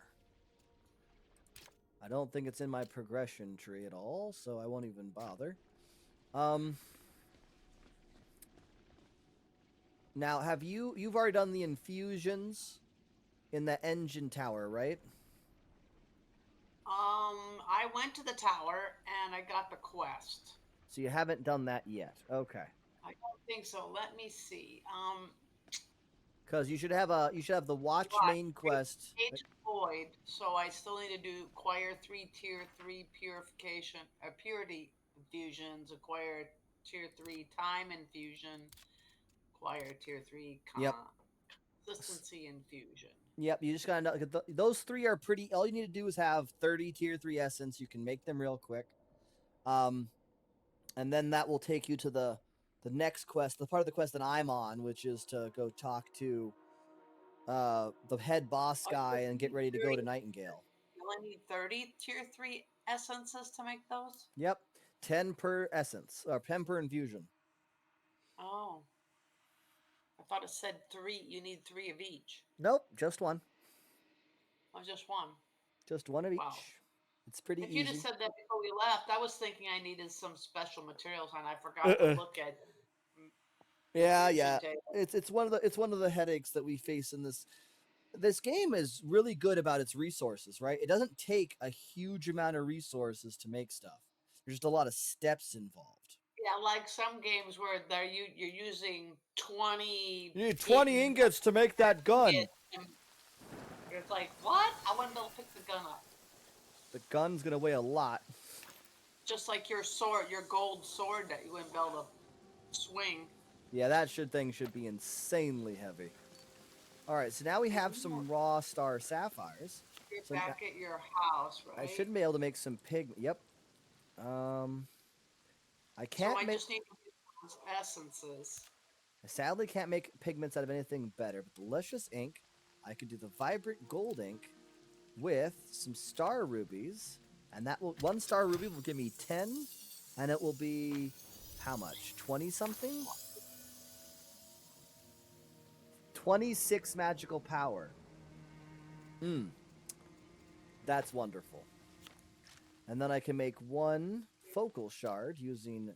I don't think it's in my progression tree at all, so I won't even bother. Now, you've already done the infusions in the engine tower, right? I went to the tower and I got the quest. So you haven't done that yet. Okay. I don't think so. Let me see. Because you should have the watch Right. main quest. Age void. So I still need to do acquire 3 tier 3 purification purity infusions, acquire tier 3 time infusion, acquire tier 3 Yep. consistency infusion. Yep, you just gotta know. Those three are pretty. All you need to do is have 30 tier 3 essence. You can make them real quick. And then that will take you to the next quest, the part of the quest that I'm on, which is to go talk to the head boss Oh, guy and get ready to go to Nightingale. you only need 30 tier 3 essences to make those? Yep, 10 per essence or 10 per infusion. Oh. I thought it said 3. You need 3 of each. Nope, just one. Oh, just one. Just one of each. Wow. It's pretty If you easy. just said that before we left, I was thinking I needed some special materials, and I forgot to look at. Yeah, infusion yeah. table. It's one of the headaches that we face in this game is really good about its resources, right? It doesn't take a huge amount of resources to make stuff. There's just a lot of steps involved. Yeah, like some games where you're using 20 You need 20 ingots to make that gun. It's like, what? I wouldn't be able to pick the gun up. The gun's gonna weigh a lot. Just like your sword, your gold sword that you wouldn't be able to swing. Yeah, that thing should be insanely heavy. All right, so now we have some raw star sapphires. You're So back at your house, right? I should be able to make some pigment. Yep. I can't So I make. just need those essences. I sadly can't make pigments out of anything better, but delicious ink. I could do the vibrant gold ink with some star rubies, and that will 1 star ruby will give me 10, and it will be how much? 20 something? 26 magical power. That's wonderful. And then I can make 1 focal shard using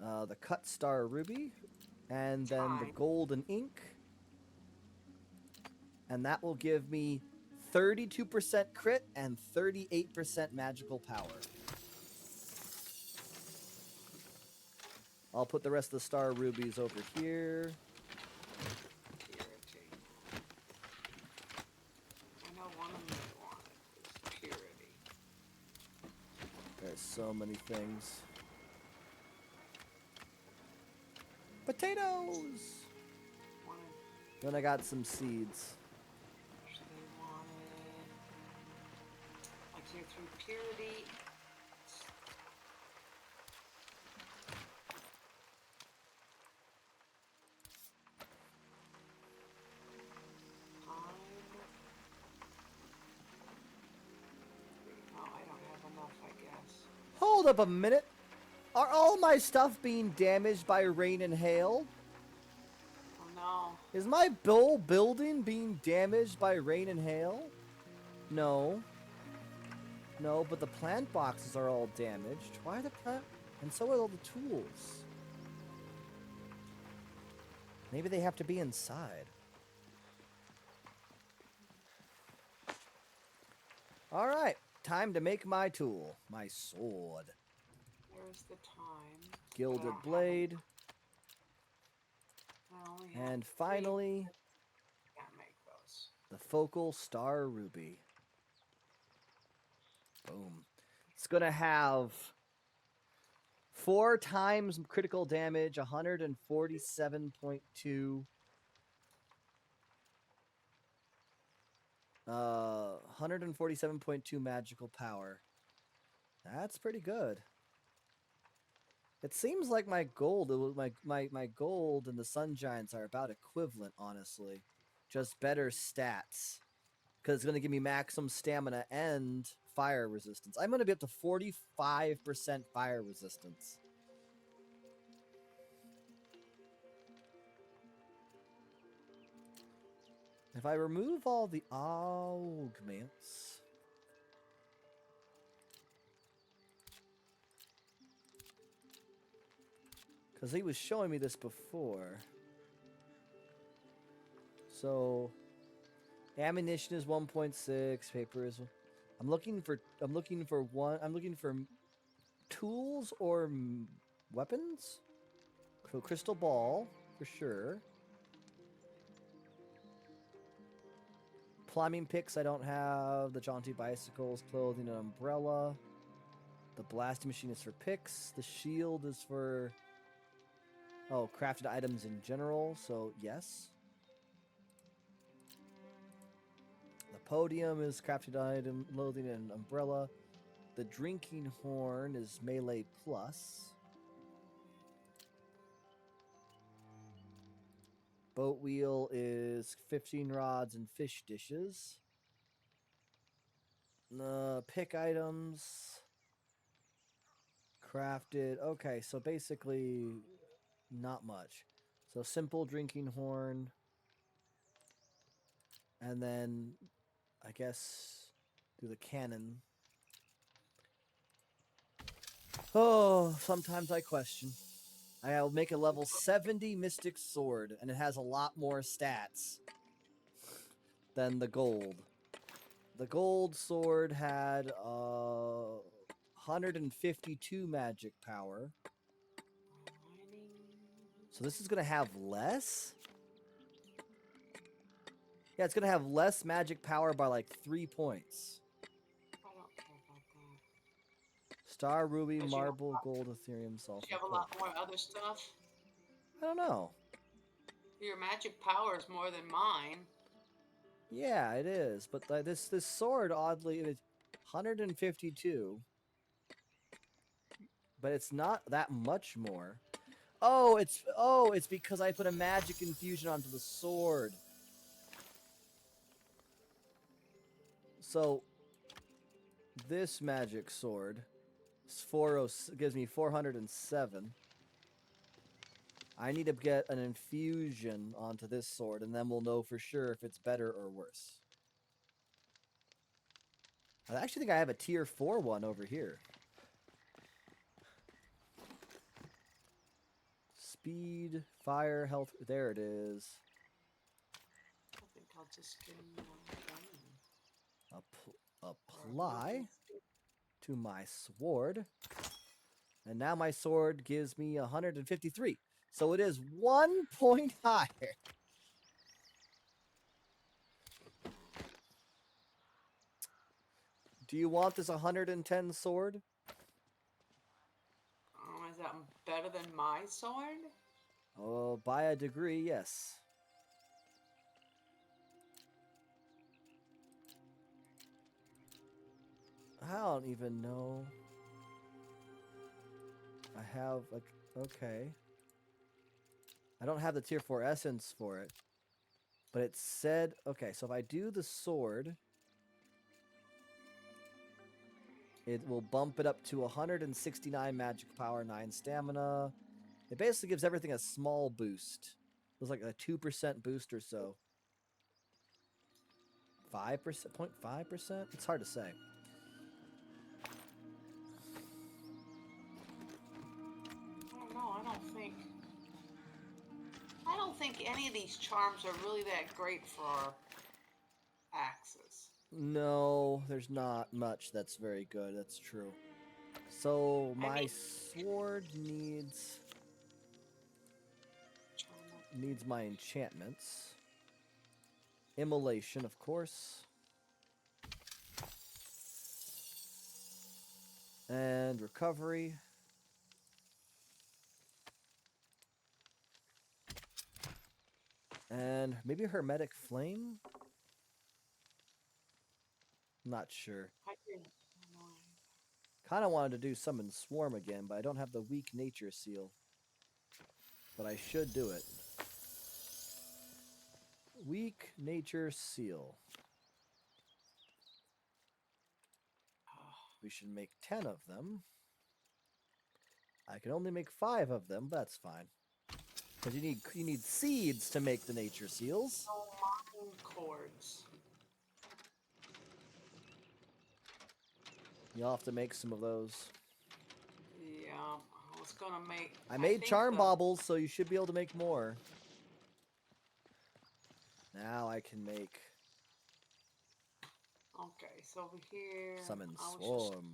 the cut star ruby, and then the golden ink. And that will give me 32% crit and 38% magical power. I'll put the rest of the star rubies over here. Purity. I know one of them I wanted is purity. There's so many things. Potatoes! Wanted, Then I got some seeds. actually wanted. I cleared through purity. Oh, I don't have enough, I guess. Hold up a minute. Are all my stuff being damaged by rain and hail? Oh no. Is my building being damaged by rain and hail? No. No, but the plant boxes are all damaged. Why are the plant... And so are all the tools. Maybe they have to be inside. Alright, time to make my tool. My sword. There's the time. Gilded blade. I only have And 3. finally, Can't make those. the focal star ruby. Boom. It's gonna have 4 times critical damage, 147.2. 147.2 magical power. That's pretty good. It seems like my gold, my gold and the sun giants are about equivalent, honestly. Just better stats. Because it's going to give me maximum stamina and fire resistance. I'm going to be up to 45% fire resistance. If I remove all the augments... Because he was showing me this before. So... Ammunition is 1.6, paper is... I'm looking for tools or weapons? So crystal ball, for sure. Plumbing picks I don't have. The jaunty bicycles, clothing, and umbrella. The blasting machine is for picks. The shield is for... Oh, crafted items in general, so yes. The podium is crafted item, clothing, and umbrella. The drinking horn is melee plus. Boat wheel is 15 rods and fish dishes. Pick items. Crafted. Okay, so basically not much. So simple drinking horn. And then I guess do the cannon. Oh, sometimes I question. I'll make a level 70 Mystic Sword, and it has a lot more stats than the gold. The gold sword had 152 magic power. So this is going to have less? Yeah, it's going to have less magic power by like 3 points. I don't care about that. Star, ruby, Does marble, gold, ethereum, sulfur. you have a lot more other stuff? I don't know. Your magic power is more than mine. Yeah, it is. But this sword, oddly, is 152. But it's not that much more. Oh, it's because I put a magic infusion onto the sword. So this magic sword is gives me 407. I need to get an infusion onto this sword, and then we'll know for sure if it's better or worse. I actually think I have a tier 4 one over here. Speed, fire, health. There it is. I think I'll just get him Apply to my sword. And now my sword gives me 153. So it is 1 point higher. Do you want this 110 sword? Is that better than my sword? Oh, by a degree, yes. I don't even know. I have, like, okay. I don't have the tier 4 essence for it. But it said, okay, so if I do the sword, it will bump it up to 169 magic power, 9 stamina. It basically gives everything a small boost. It was like a 2% boost or so. 5%, 0.5%? It's hard to say. I don't know. I don't think any of these charms are really that great for axes. No, there's not much that's very good. That's true. So I my mean, sword needs my enchantments. Immolation, of course. And recovery. And maybe hermetic flame? Not sure. I didn't. know. Kind of wanted to do summon swarm again, but I don't have the weak nature seal. But I should do it. Weak nature seal. We should make 10 of them. I can only make 5 of them, but that's fine. Because you need seeds to make the nature seals. No mind cords. You'll have to make some of those. Yeah, I was gonna make. I made think charm the baubles, so you should be able to make more. Now I can make Okay, so over here, summon I was just. swarm.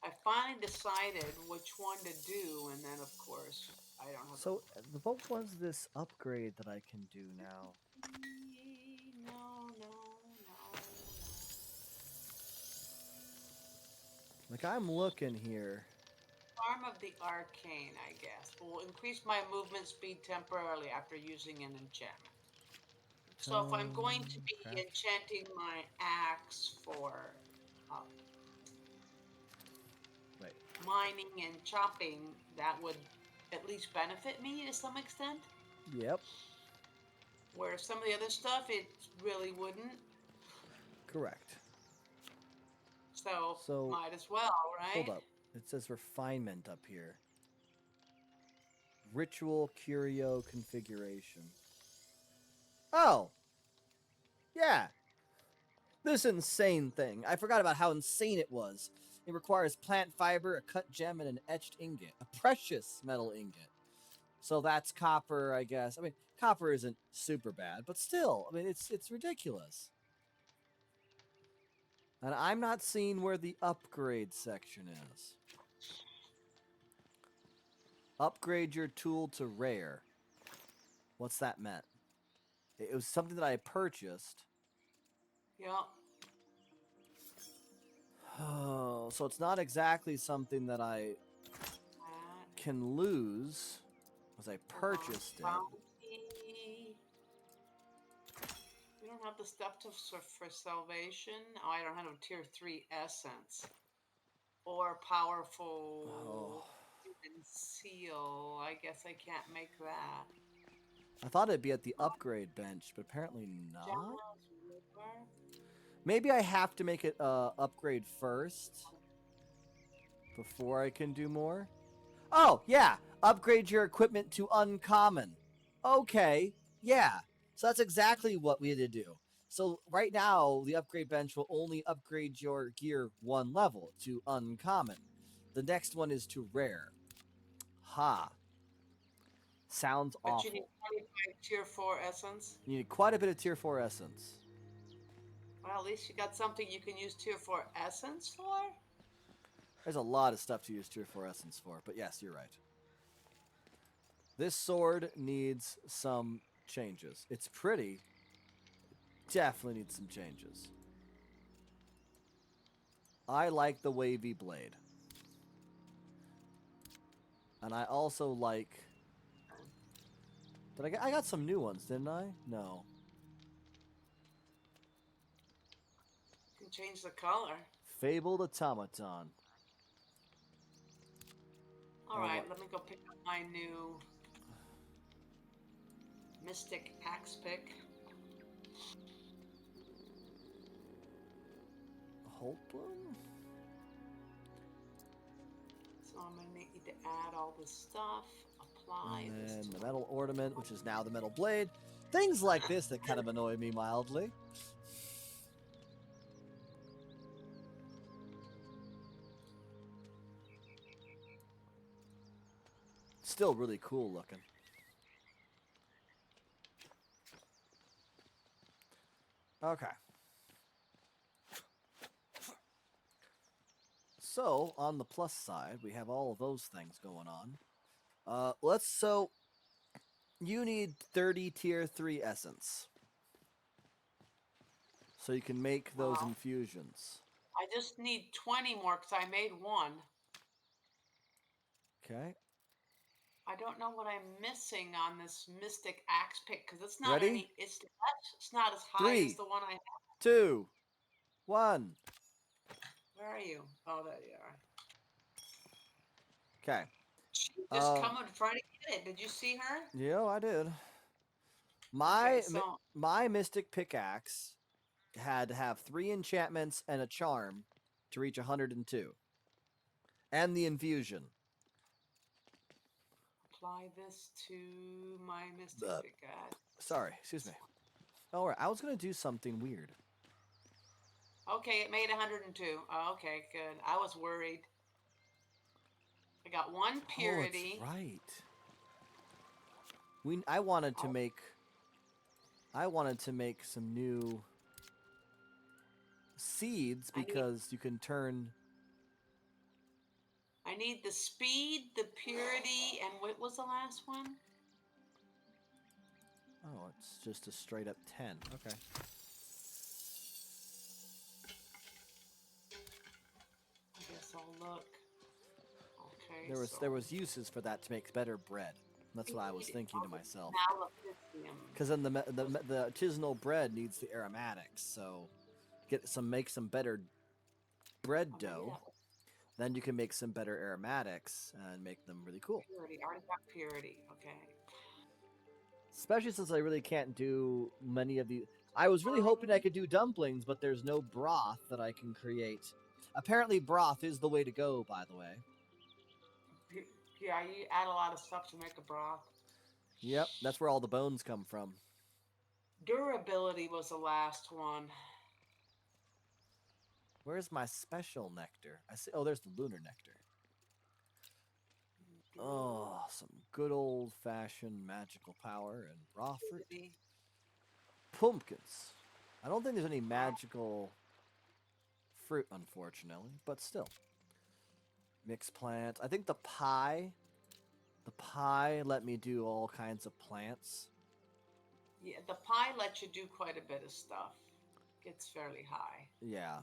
I finally decided which one to do, and then of course I don't have. So what was this upgrade that I can do now? No. Like, I'm looking here. Charm of the Arcane, I guess, will increase my movement speed temporarily after using an enchantment. So if I'm going to be Craft. enchanting my axe for um, Wait. mining and chopping, that would at least benefit me to some extent. Yep. Where some of the other stuff, it really wouldn't. Correct. So So, might as well, hold right? up. It says refinement up here. Ritual curio configuration. Oh! Yeah! This insane thing. I forgot about how insane it was. It requires plant fiber, a cut gem, and an etched ingot. A precious metal ingot. So that's copper, I guess. I mean, copper isn't super bad, but still, I mean, it's ridiculous. And I'm not seeing where the upgrade section is. Upgrade your tool to rare. What's that meant? It was something that I purchased. Yeah. Oh, so it's not exactly something that I That. can lose because I purchased it. Bounty. You don't have the stuff for salvation. Oh, I don't have a tier 3 essence. Or powerful Oh, human seal. I guess I can't make that. I thought it'd be at the upgrade bench, but apparently not. Jazz River. Maybe I have to make it upgrade first before I can do more. Oh, yeah. Upgrade your equipment to uncommon. Okay. Yeah. So that's exactly what we had to do. So right now, the upgrade bench will only upgrade your gear 1 level to uncommon. The next one is to rare. Ha. Sounds But you need awful. 25 tier 4 essence. You need quite a bit of tier 4 essence. Well, at least you got something you can use tier 4 essence for. There's a lot of stuff to use Tier 4 Essence for, but yes, you're right. This sword needs some changes. It's pretty. Definitely needs some changes. I like the wavy blade. And I also like... I got some new ones, didn't I? No. You can change the color. Fabled Automaton. All Or right, what? let me go pick up my new Mystic Axe pick. Holpum? So I'm gonna need to add all this stuff. Apply And this then to the metal ornament, which is now the metal blade. Things like this that kind of annoy me mildly. Still really cool looking. Okay. So, on the plus side, we have all of those things going on. So, you need 30 tier 3 essence. So you can make those Wow. infusions. I just need 20 more because I made one. Okay. I don't know what I'm missing on this Mystic Axe pick because it's not Ready? any. It's not as high as 3, the one I have. 2, 1. Where are you? Oh, there you are. Okay. She just come and try to get it. Did you see her? Yeah, I did. Okay, My so my mystic pickaxe had to have 3 enchantments and a charm to reach 102. And the infusion. apply this to my Mystic Uh, Pickaxe. Sorry, excuse me. All right, I was going to do something weird. Okay, it made 102. Oh, okay, good. I was worried. I got one Oh, that's purity. right. I wanted to Oh, make some new seeds I need because you can turn. I need the speed, the purity, and what was the last one? Oh, it's just a straight up 10. Okay. I guess I'll look. Okay, There was uses for that to make better bread. That's what I was speed thinking to of myself. maleficium. Because then the artisanal bread needs the aromatics, so make some better bread Oh, maybe dough. that was Then you can make some better aromatics and make them really cool. purity. I already got purity. Okay. Especially since I really can't do many of the. I was really hoping I could do dumplings, but there's no broth that I can create. Apparently, broth is the way to go. By the way. Yeah, you add a lot of stuff to make a broth. Yep, that's where all the bones come from. Durability was the last one. Where's my special nectar? I see. Oh, there's the lunar nectar. Oh, some good old fashioned magical power and raw fruit. Purity. Pumpkins. I don't think there's any magical fruit, unfortunately, but still. Mixed plants. I think the pie let me do all kinds of plants. Yeah, the pie lets you do quite a bit of stuff. It's fairly high. Yeah.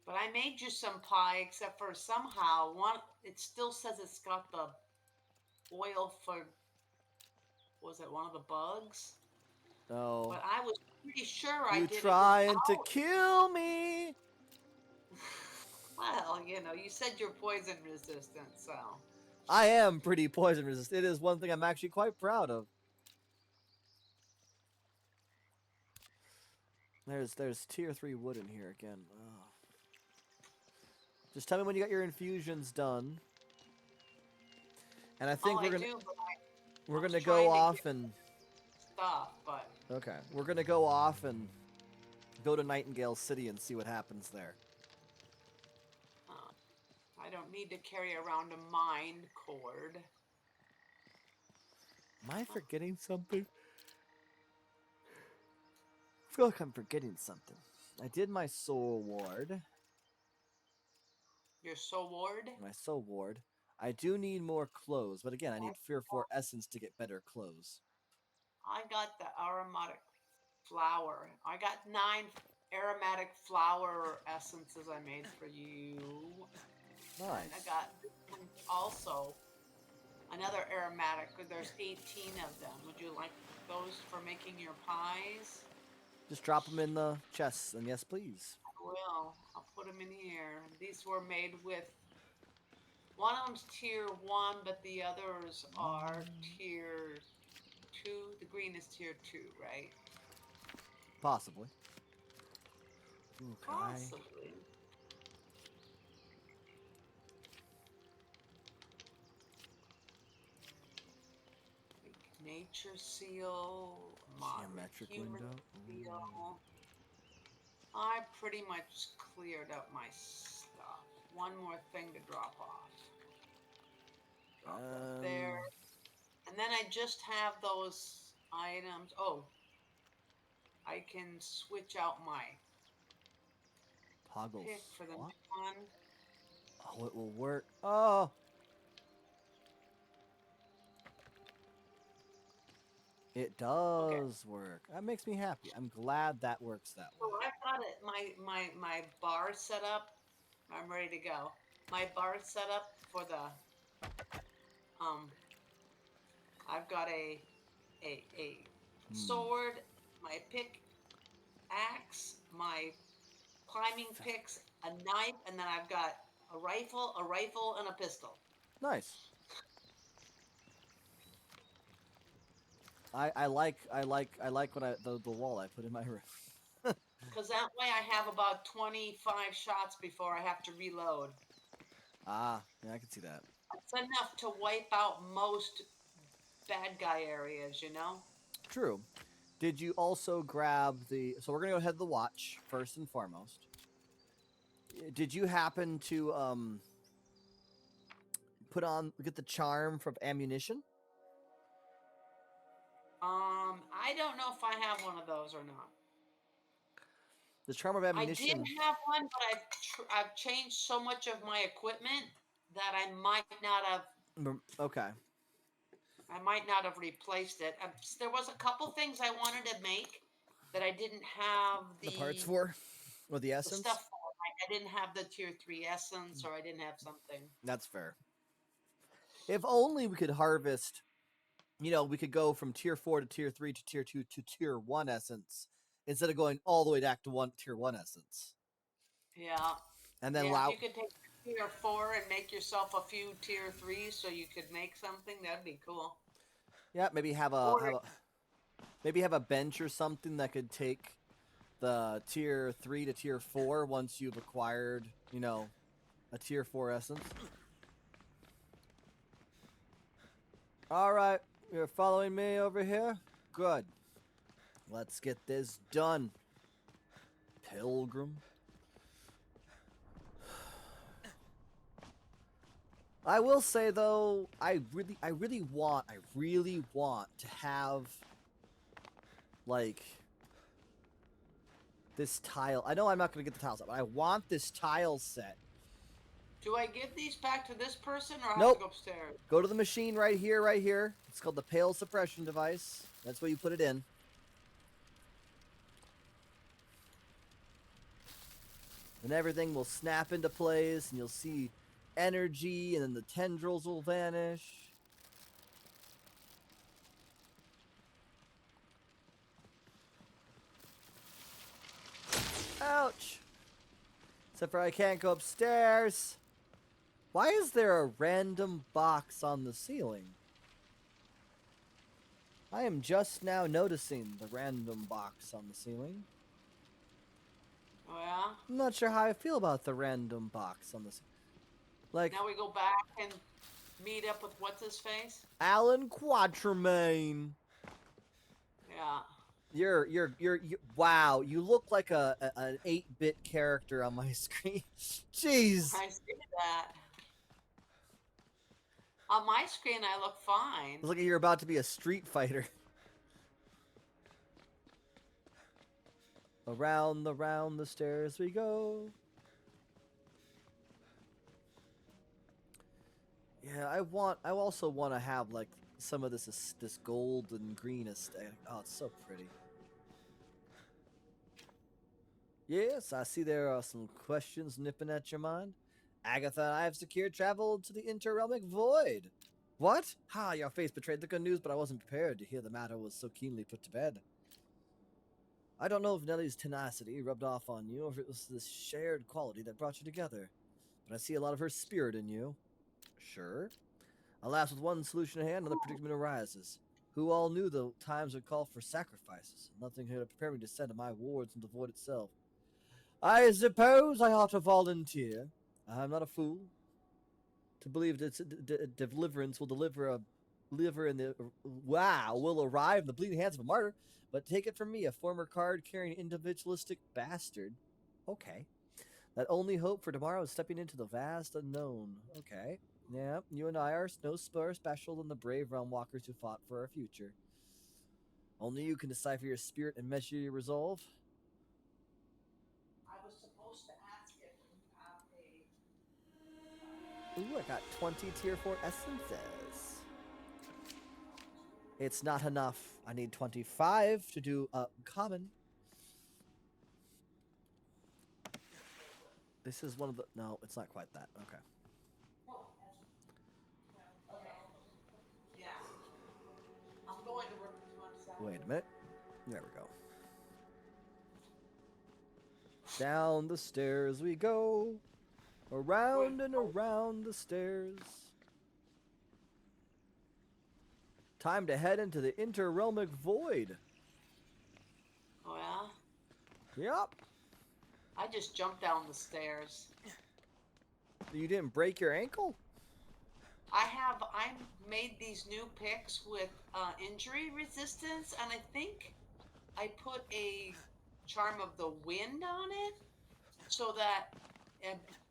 But I made you some pie, except for somehow one. It still says it's got the oil for. Was it one of the bugs? Oh. But I was pretty sure I You did it trying to without. kill me? Well, you said you're poison resistant, so. I am pretty poison resistant. It is one thing I'm actually quite proud of. There's tier 3 wood in here again. Oh. Just tell me when you got your infusions done. And I think I do, but we're I was gonna go trying to off get and stuff, but okay. We're gonna go off and go to Nightingale City and see what happens there. I don't need to carry around a mind cord. Am I forgetting something? I feel like I'm forgetting something. I did my soul ward. Your sword. My soul ward. I do need more clothes, but again, I need 3 or 4 essence to get better clothes. I got the aromatic flower. I got 9 aromatic flower essences I made for you. And I Nice. got this one also another aromatic. There's 18 of them. Would you like those for making your pies? Just drop them in the chests, and yes, please. I will. I'll put them in here. These were made with one of them's tier 1, but the others are tier 2. The green is tier 2, right? Possibly. Ooh, can I? Possibly. Like nature seal, moderate Geometric human window. Ooh. seal. I pretty much cleared up my stuff. One more thing to drop off. Drop that there. Um, And then I just have those items. Oh, I can switch out my toggle pick for the swap. next one. Oh, it will work. Oh, it Okay. does work. That makes me happy. I'm glad that works that So way. I've got it. My bar set up. I'm ready to go. My bar set up for the um. I've got a Hmm. sword, my pick axe, my climbing picks, a knife, and then I've got a rifle, and a pistol. Nice. I like what the wall I put in my room. Because that way I have about 25 shots before I have to reload. Ah, yeah, I can see that. It's enough to wipe out most bad guy areas, you know? True. Did you also grab the? So we're gonna go ahead to the watch first and foremost. Did you happen to get the charm from ammunition? I don't know if I have one of those or not. The charm of I did ammunition. have one, but I've changed so much of my equipment that Okay. I might not have replaced it. There was a couple things I wanted to make that I didn't have The parts for, or the the essence. stuff for. Like I didn't have the tier 3 essence, or I didn't have something. That's fair. If only we could harvest. We could go from tier 4 to tier 3 to tier 2 to tier 1 essence instead of going all the way back to one tier 1 essence, Yeah, and then yeah. If allow. you could take tier 4 and make yourself a few tier 3s, so you could make something, that'd be cool. Yeah, maybe have a Or bench or something that could take the tier 3 to tier 4 once you've acquired, a tier 4 essence. All right, you're following me over here? Good. Let's get this done. Pilgrim. I will say though, I really want to have like this tile. I know I'm not gonna get the tile set, but I want this tile set. do I give these back to this person, or I have to Nope. go upstairs? Go to the machine right here, right here. It's called the Pale Suppression Device. That's where you put it in. And everything will snap into place, and you'll see energy, and then the tendrils will vanish. Ouch! Except for I can't go upstairs. Why is there a random box on the ceiling? I am just now noticing the random box on the ceiling. Oh yeah. I'm not sure how I feel about the random box on the ceiling. Like, Now we go back and meet up with what's his face. Alan Quatermain. Yeah. Wow, you look like an 8-bit character on my screen. Jeez. I see that. On my screen, I look fine. Looks like you're about to be a Street Fighter. Around the stairs we go. Yeah, I also want to have like some of this gold and green aesthetic. Oh, it's so pretty. Yes, I see there are some questions nipping at your mind. Agatha and I have secured travel to the interrealmic void. What? Ha, your face betrayed the good news, but I wasn't prepared to hear the matter was so keenly put to bed. I don't know if Nellie's tenacity rubbed off on you, or if it was this shared quality that brought you together, but I see a lot of her spirit in you. Sure. Alas, with one solution at hand, another predicament arises. Who all knew the times would call for sacrifices? Nothing here to prepare me to send my wards into the void itself. I suppose I ought to volunteer. I'm not a fool to believe that deliverance will deliver in the will arrive in the bleeding hands of a martyr. But take it from me, a former card-carrying individualistic bastard. Okay. That only hope for tomorrow is stepping into the vast unknown. Okay. Yeah, you and I are no special than the brave realm walkers who fought for our future. Only you can decipher your spirit and measure your resolve. I was supposed to ask if you have Ooh, I got 20 tier 4 essences. It's not enough. I need 25 to do common. This is one of the... No, it's not quite that. Okay. yeah. I'm going to work with you on Saturday. Wait a minute. There we go. Down the stairs we go. Around and around the stairs. Time to head into the interrealmic void. Oh yeah? Yep. I just jumped down the stairs. You didn't break your ankle? I made these new picks with injury resistance, and I think I put a charm of the wind on it so that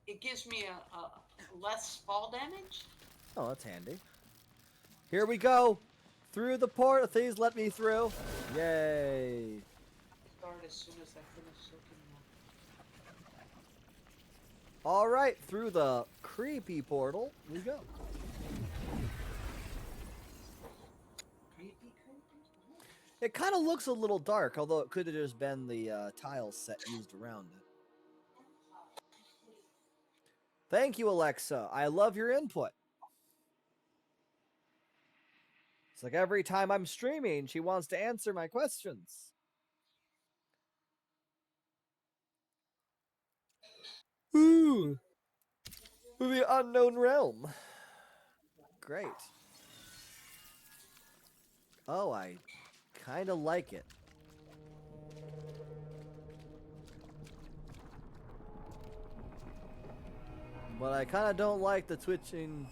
it gives me a less fall damage. Oh, that's handy. Here we go. Through the port. Please let me through. Yay. Start as soon as I finish looking at. All right, through the creepy portal we go. Creepy. It kind of looks a little dark, although it could have just been the tile set used around it. Thank you, Alexa. I love your input. It's like every time I'm streaming, she wants to answer my questions. Ooh. The unknown realm. Great. Oh, I kind of like it. But I kind of don't like the twitching.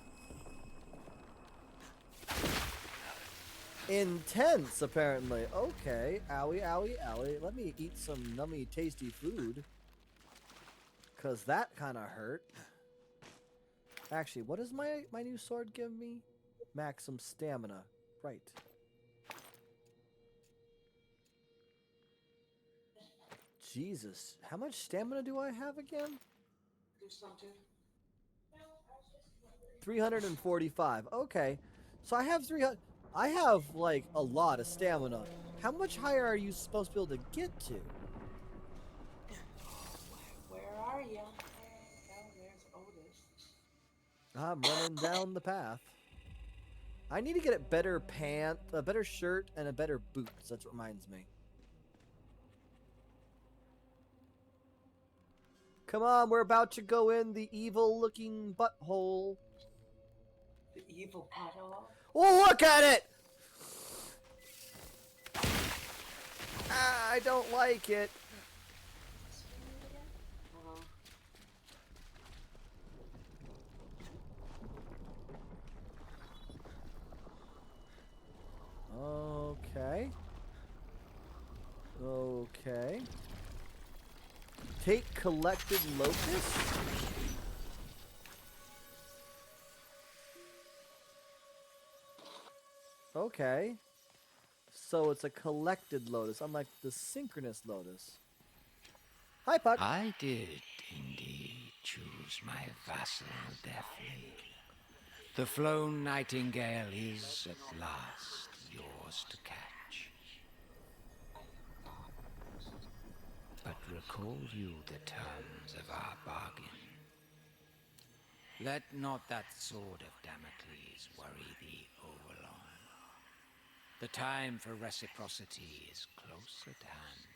Intense, apparently. Okay. Owie, owie, owie. Let me eat some nummy, tasty food. Because that kind of hurt. Actually, what does my new sword give me? Maximum stamina. Right. Jesus. How much stamina do I have again? Do something. 345. Okay. So I have 300. I have, like, a lot of stamina. How much higher are you supposed to be able to get to? Where are you? Oh, there's Otis. I'm running down the path. I need to get a better a better shirt, and a better boots. That's what reminds me. Come on, we're about to go in the evil-looking butthole. The evil butthole? Oh, look at it! Ah, I don't like it. Okay. Okay. Take collected locust. Okay. So it's a collected lotus, unlike the synchronous lotus. Hi, Puck. I did indeed choose my vassal deftly. The flown nightingale is at last yours to catch. But recall you the terms of our bargain. Let not that sword of Damocles worry thee overlong. The time for reciprocity is close at hand.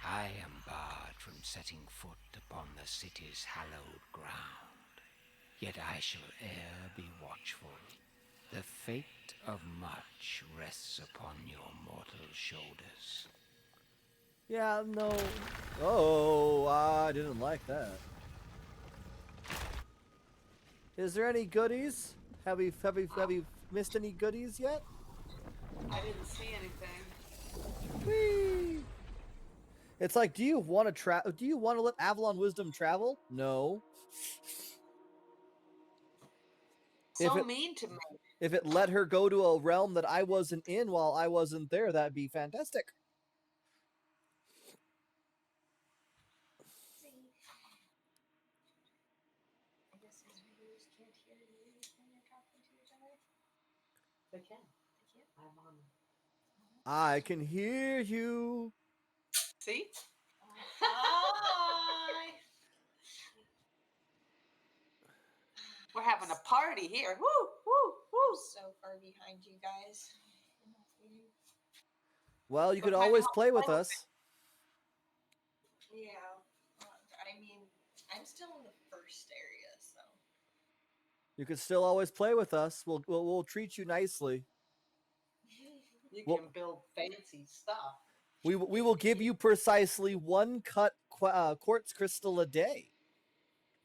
I am barred from setting foot upon the city's hallowed ground, yet I shall e'er be watchful. The fate of much rests upon your mortal shoulders. Yeah, no. Oh, I didn't like that. Is there any goodies? Have we missed any goodies yet? I didn't see anything. Whee! It's like, do you want to Do you want to let Avalon Wisdom travel? No. If So it mean to me. if it let her go to a realm that I wasn't in while I wasn't there, that'd be fantastic. See, I guess his viewers can't hear you when you're talking to each other. They can. They can't. I'm on. I can hear you. See? Hi. We're having a party here. Woo, woo, woo. So far behind you guys. Well, you What could time you always want play to with play with us. Yeah. I mean, I'm still in the first area, so. You could still always play with us. We'll treat you nicely. You Well, can build fancy stuff. we will give you precisely one quartz crystal a day.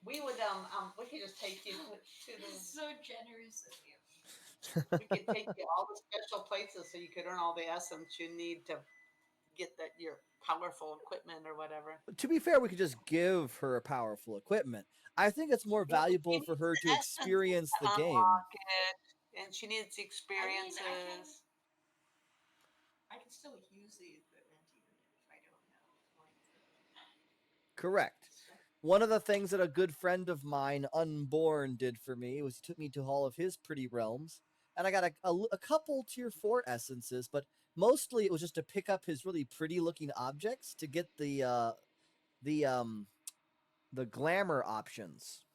We could just take you to the. So generous of you. We could take you all the special places so you could earn all the essence you need to get that your powerful equipment or whatever. To be fair, we could just give her powerful equipment. I think it's more Yeah, but she valuable for needs her the to essences experience to the game. unlock it, and she needs the experiences. I can still use the equipment even if I don't have my equipment. Correct. One of the things that a good friend of mine, Unborn, did for me was he took me to all of his pretty realms, and I got a couple tier 4 essences, but mostly it was just to pick up his really pretty looking objects to get the um the glamour options.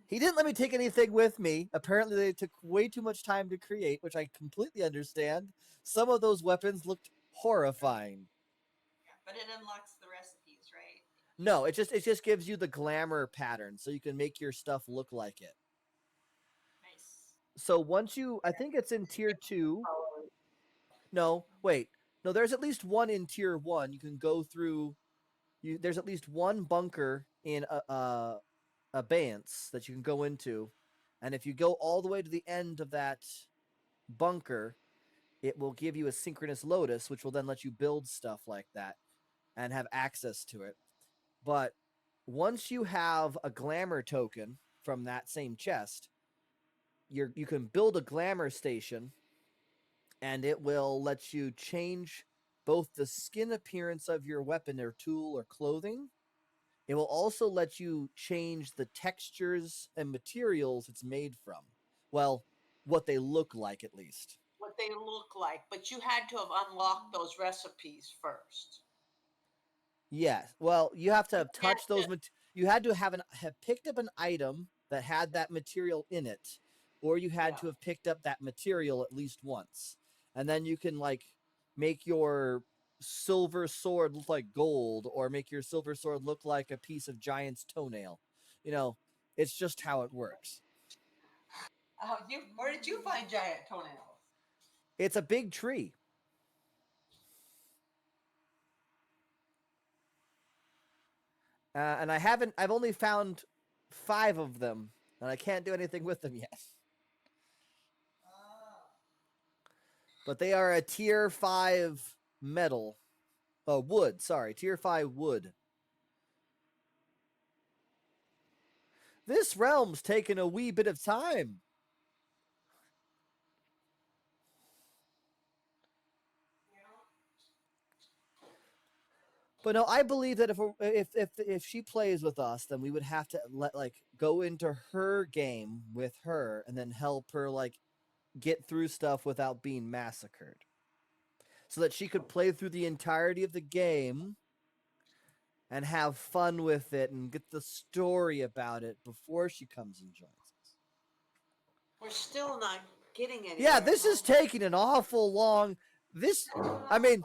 He didn't let me take anything with me. Apparently, they took way too much time to create, which I completely understand. Some of those weapons looked horrifying. Yeah, but it unlocks the recipes, right? No, it just gives you the glamour pattern, so you can make your stuff look like it. Nice. So once you, I think it's in tier 2. No, wait, no, there's at least one in tier 1. You can go through. There's at least one bunker in abeyance that you can go into, and if you go all the way to the end of that bunker, it will give you a synchronous lotus, which will then let you build stuff like that and have access to it. But once you have a glamour token from that same chest, you can build a glamour station, and it will let you change both the skin appearance of your weapon or tool or clothing. It will also let you change the textures and materials it's made from. Well, what they look like, at least. What they look like, but you had to have unlocked those recipes first. Yes. Well, you have to You have can't touched those. just. You had to have picked up an item that had that material in it, or you had Yeah. to have picked up that material at least once, and then you can like make your silver sword look like gold, or make your silver sword look like a piece of giant's toenail. You know, it's just how it works. Where did you find giant toenails? It's a big tree. And I've only found 5 of them, and I can't do anything with them yet. But they are a tier 5 metal. Oh, wood, sorry. Tier 5 wood. This realm's taken a wee bit of time. But no, I believe that if she plays with us, then we would have to go into her game with her and then help her get through stuff without being massacred, so that she could play through the entirety of the game and have fun with it and get the story about it before she comes and joins us. We're still not getting anywhere. Yeah, this is huh? taking an awful long. I mean,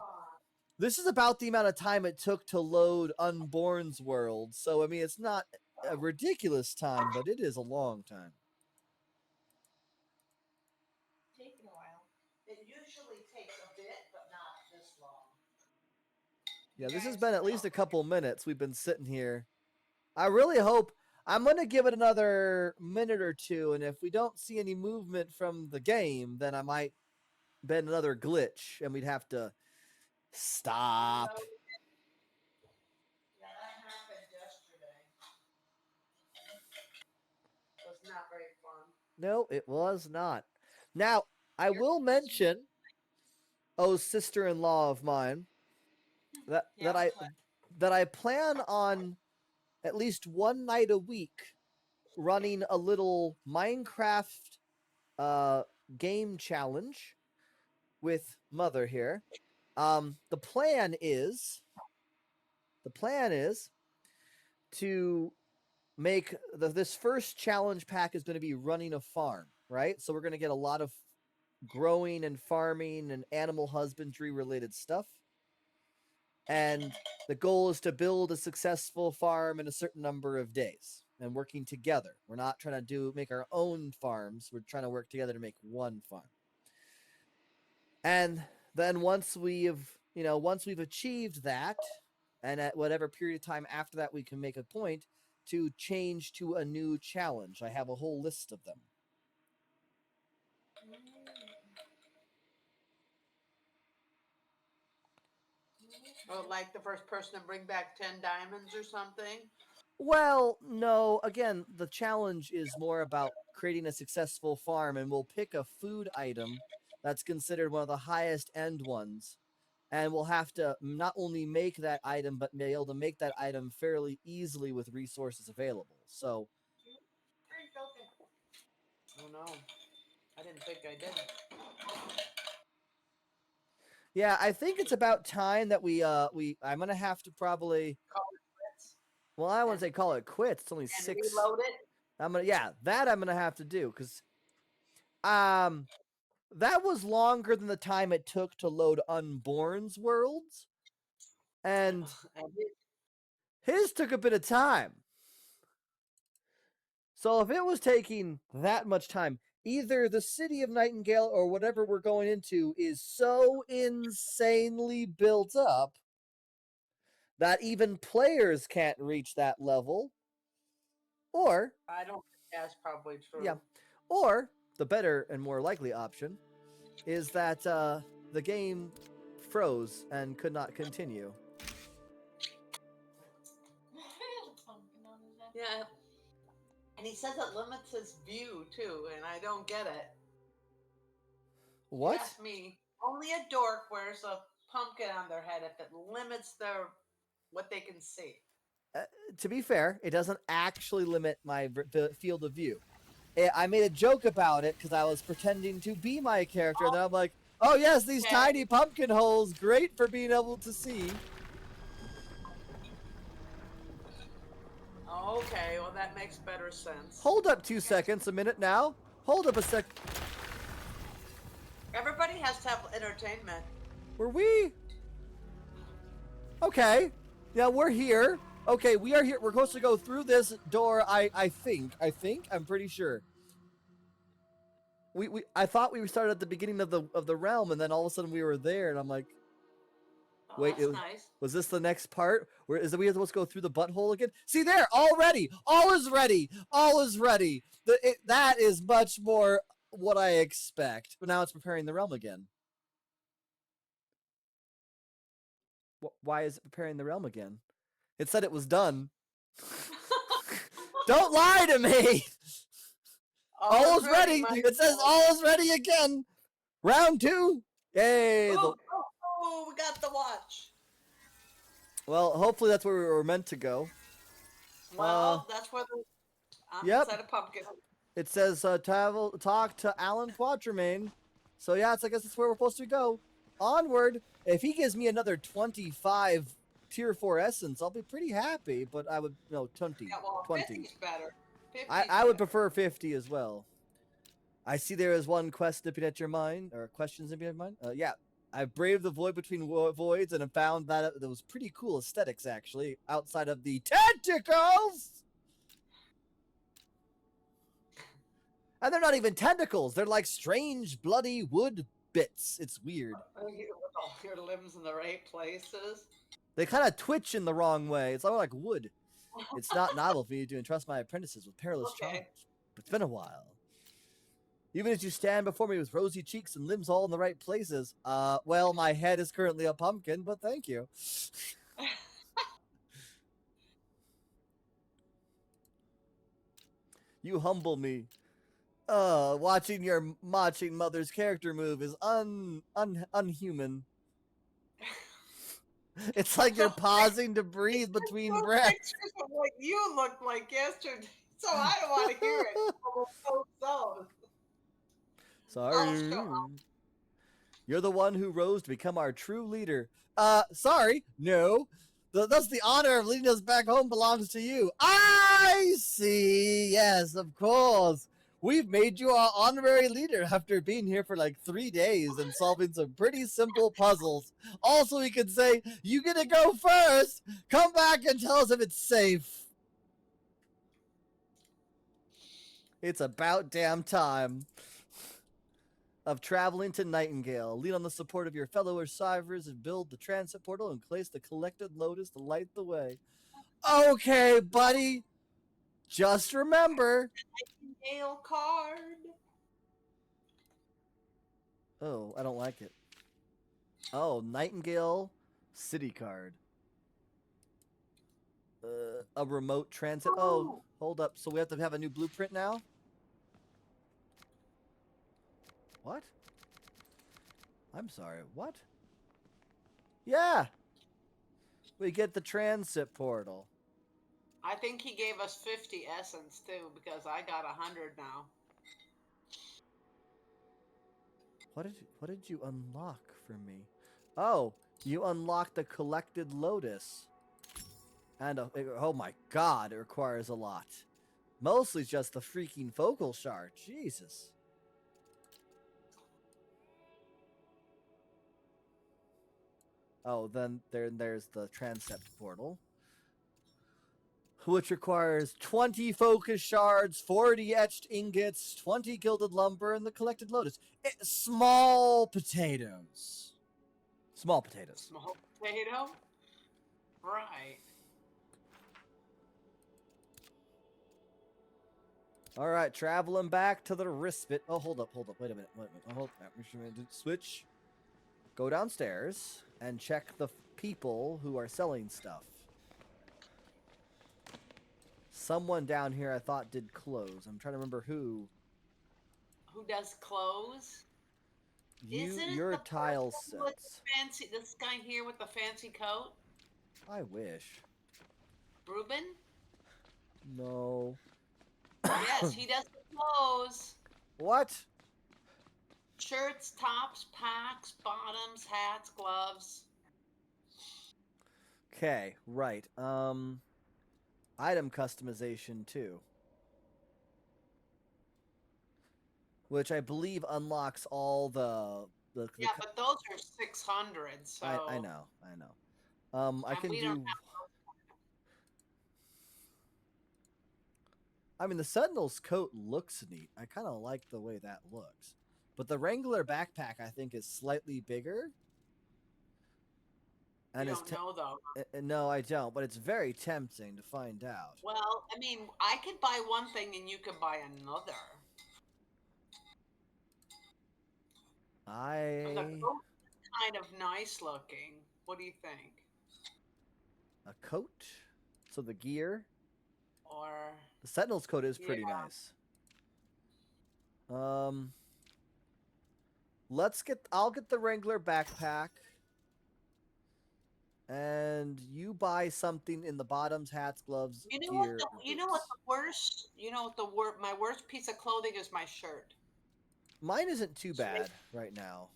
this is about the amount of time it took to load Unborn's world. So, I mean, it's not a ridiculous time, but it is a long time. Taking a while. It usually takes a bit, but not this long. Yeah, this has Guys, been at least a couple minutes we've been sitting here. I really hope. I'm going to give it another minute or two, and if we don't see any movement from the game, then I might been another glitch, and we'd have to stop. Yeah, that happened yesterday. It was not very fun. No, it was not. Now, I will mention, oh sister-in-law of mine, that Yeah. I plan on at least one night a week running a little Minecraft uh, game challenge with Mother here. The plan is to make this first challenge pack is going to be running a farm, right? So we're going to get a lot of growing and farming and animal husbandry related stuff. And the goal is to build a successful farm in a certain number of days and working together. We're not trying to make our own farms. We're trying to work together to make one farm. And then once we've achieved that, and at whatever period of time after that, we can make a point to change to a new challenge. I have a whole list of them. Or like the first person to bring back 10 diamonds or something. Well, no, again, the challenge is more about creating a successful farm, and we'll pick a food item that's considered one of the highest end ones. And we'll have to not only make that item, but be able to make that item fairly easily with resources available. So, Oh no, I didn't think I did. yeah, I think it's about time that I'm gonna have to probably. Call it quits Well, I wouldn't say call it quits. It's only and 6. reload it. I'm gonna have to do because that was longer than the time it took to load Unborn's worlds, and And his took a bit of time. So if it was taking that much time, either the city of Nightingale or whatever we're going into is so insanely built up that even players can't reach that level, or I don't think that's probably true. yeah, or the better and more likely option is that the game froze and could not continue. Yeah. And he says it limits his view too, and I don't get it. What? Ask me. Only a dork wears a pumpkin on their head if it limits their what they can see. To be fair, it doesn't actually limit my field of view. I made a joke about it because I was pretending to be my character, and then I'm like, oh yes, these Okay. tiny pumpkin holes, great for being able to see. Okay, well that makes better sense. Hold up 2 seconds, a minute now. Hold up a sec. Everybody has to have entertainment. Were we? Okay. Yeah, we're here. Okay, we are here. We're supposed to go through this door. I think. I'm pretty sure. I thought we started at the beginning of the realm, and then all of a sudden we were there, and I'm like, Oh, wait, that's nice. was this the next part? Where is it? We supposed to go through the butthole again? See there, already, all is ready. That is much more what I expect. But now it's preparing the realm again. Why is it preparing the realm again? It said it was done. Don't lie to me. All is ready. It says all is ready again. Round 2. Yay. Oh, we got the watch. Well, hopefully that's where we were meant to go. Well, that's where the I'm Yep. inside a pumpkin. It says talk to Alan Quatermain. So yeah, I guess that's where we're supposed to go. Onward. If he gives me another 25 tier 4 essence, I'll be pretty happy. But I would no 20. Yeah, well, 20. 50's better. 50's I would better. prefer 50 as well. I see there is one quest nipping at your mind, or questions nipping at your mind. Yeah. I've braved the void between voids and have found that it was pretty cool aesthetics, actually, outside of the tentacles! And they're not even tentacles. They're like strange, bloody wood bits. It's weird. With all your limbs in the right places. They kind of twitch in the wrong way. It's all like wood. It's not novel for me to entrust my apprentices with perilous Okay. charms. But it's been a while. Even as you stand before me with rosy cheeks and limbs all in the right places, well, my head is currently a pumpkin, but thank you. You humble me. Watching your matching mother's character move is unhuman. It's like you're pausing to breathe between Those breaths. pictures of what you looked like yesterday, so I don't want to hear it. We'll post those. Sorry. show. You're the one who rose to become our true leader. Sorry. No. Thus the honor of leading us back home belongs to you. I see. Yes, of course. We've made you our honorary leader after being here for like 3 days and solving some pretty simple puzzles. Also, we could say, you get to go first. Come back and tell us if it's safe. It's about damn time of traveling to Nightingale. Lean on the support of your fellow survivors and build the transit portal and place the collected lotus to light the way. Okay, buddy. Just remember. Nail card. Oh, I don't like it. Oh, Nightingale city card. A remote transit. Oh, hold up. So we have to have a new blueprint now? What? I'm sorry, what? Yeah! We get the transit portal. I think he gave us 50 essence too, because I got 100 now. What did you unlock for me? Oh, you unlocked the collected lotus. And oh my god, it requires a lot. Mostly just the freaking focal shard. Jesus. Oh, then there's the transept portal, which requires 20 focus shards, 40 etched ingots, 20 gilded lumber, and the collected lotus. Small potatoes. Small potatoes. Small potato? Right. All right, traveling back to the respite. Oh, hold up. Wait a minute. Oh, hold up. Switch. Go downstairs and check the people who are selling stuff. Someone down here I thought did clothes. I'm trying to remember who. Who does clothes? Isn't it Your the tile person with sets. the fancy? This guy here with the fancy coat, I wish. Ruben? No. Yes, he does the clothes. What? Shirts, tops, packs, bottoms, hats, gloves. Okay, right. Item customization too. Which I believe unlocks all the Yeah, but those are 600. So I know. I can we do. don't have I mean, the Sentinel's coat looks neat. I kind of like the way that looks. But the Wrangler backpack, I think, is slightly bigger. And you don't know though. no, I don't. But it's very tempting to find out. Well, I mean, I could buy one thing and you could buy another. The coat is kind of nice looking. What do you think? A coat? So the gear? Or The Sentinel's coat is pretty Yeah. nice. I'll get the Wrangler backpack. And you buy something in the bottoms, hats, gloves, You know what? gear, or You know what boots. the worst? You know what my worst piece of clothing is my shirt. Mine isn't too So bad right now.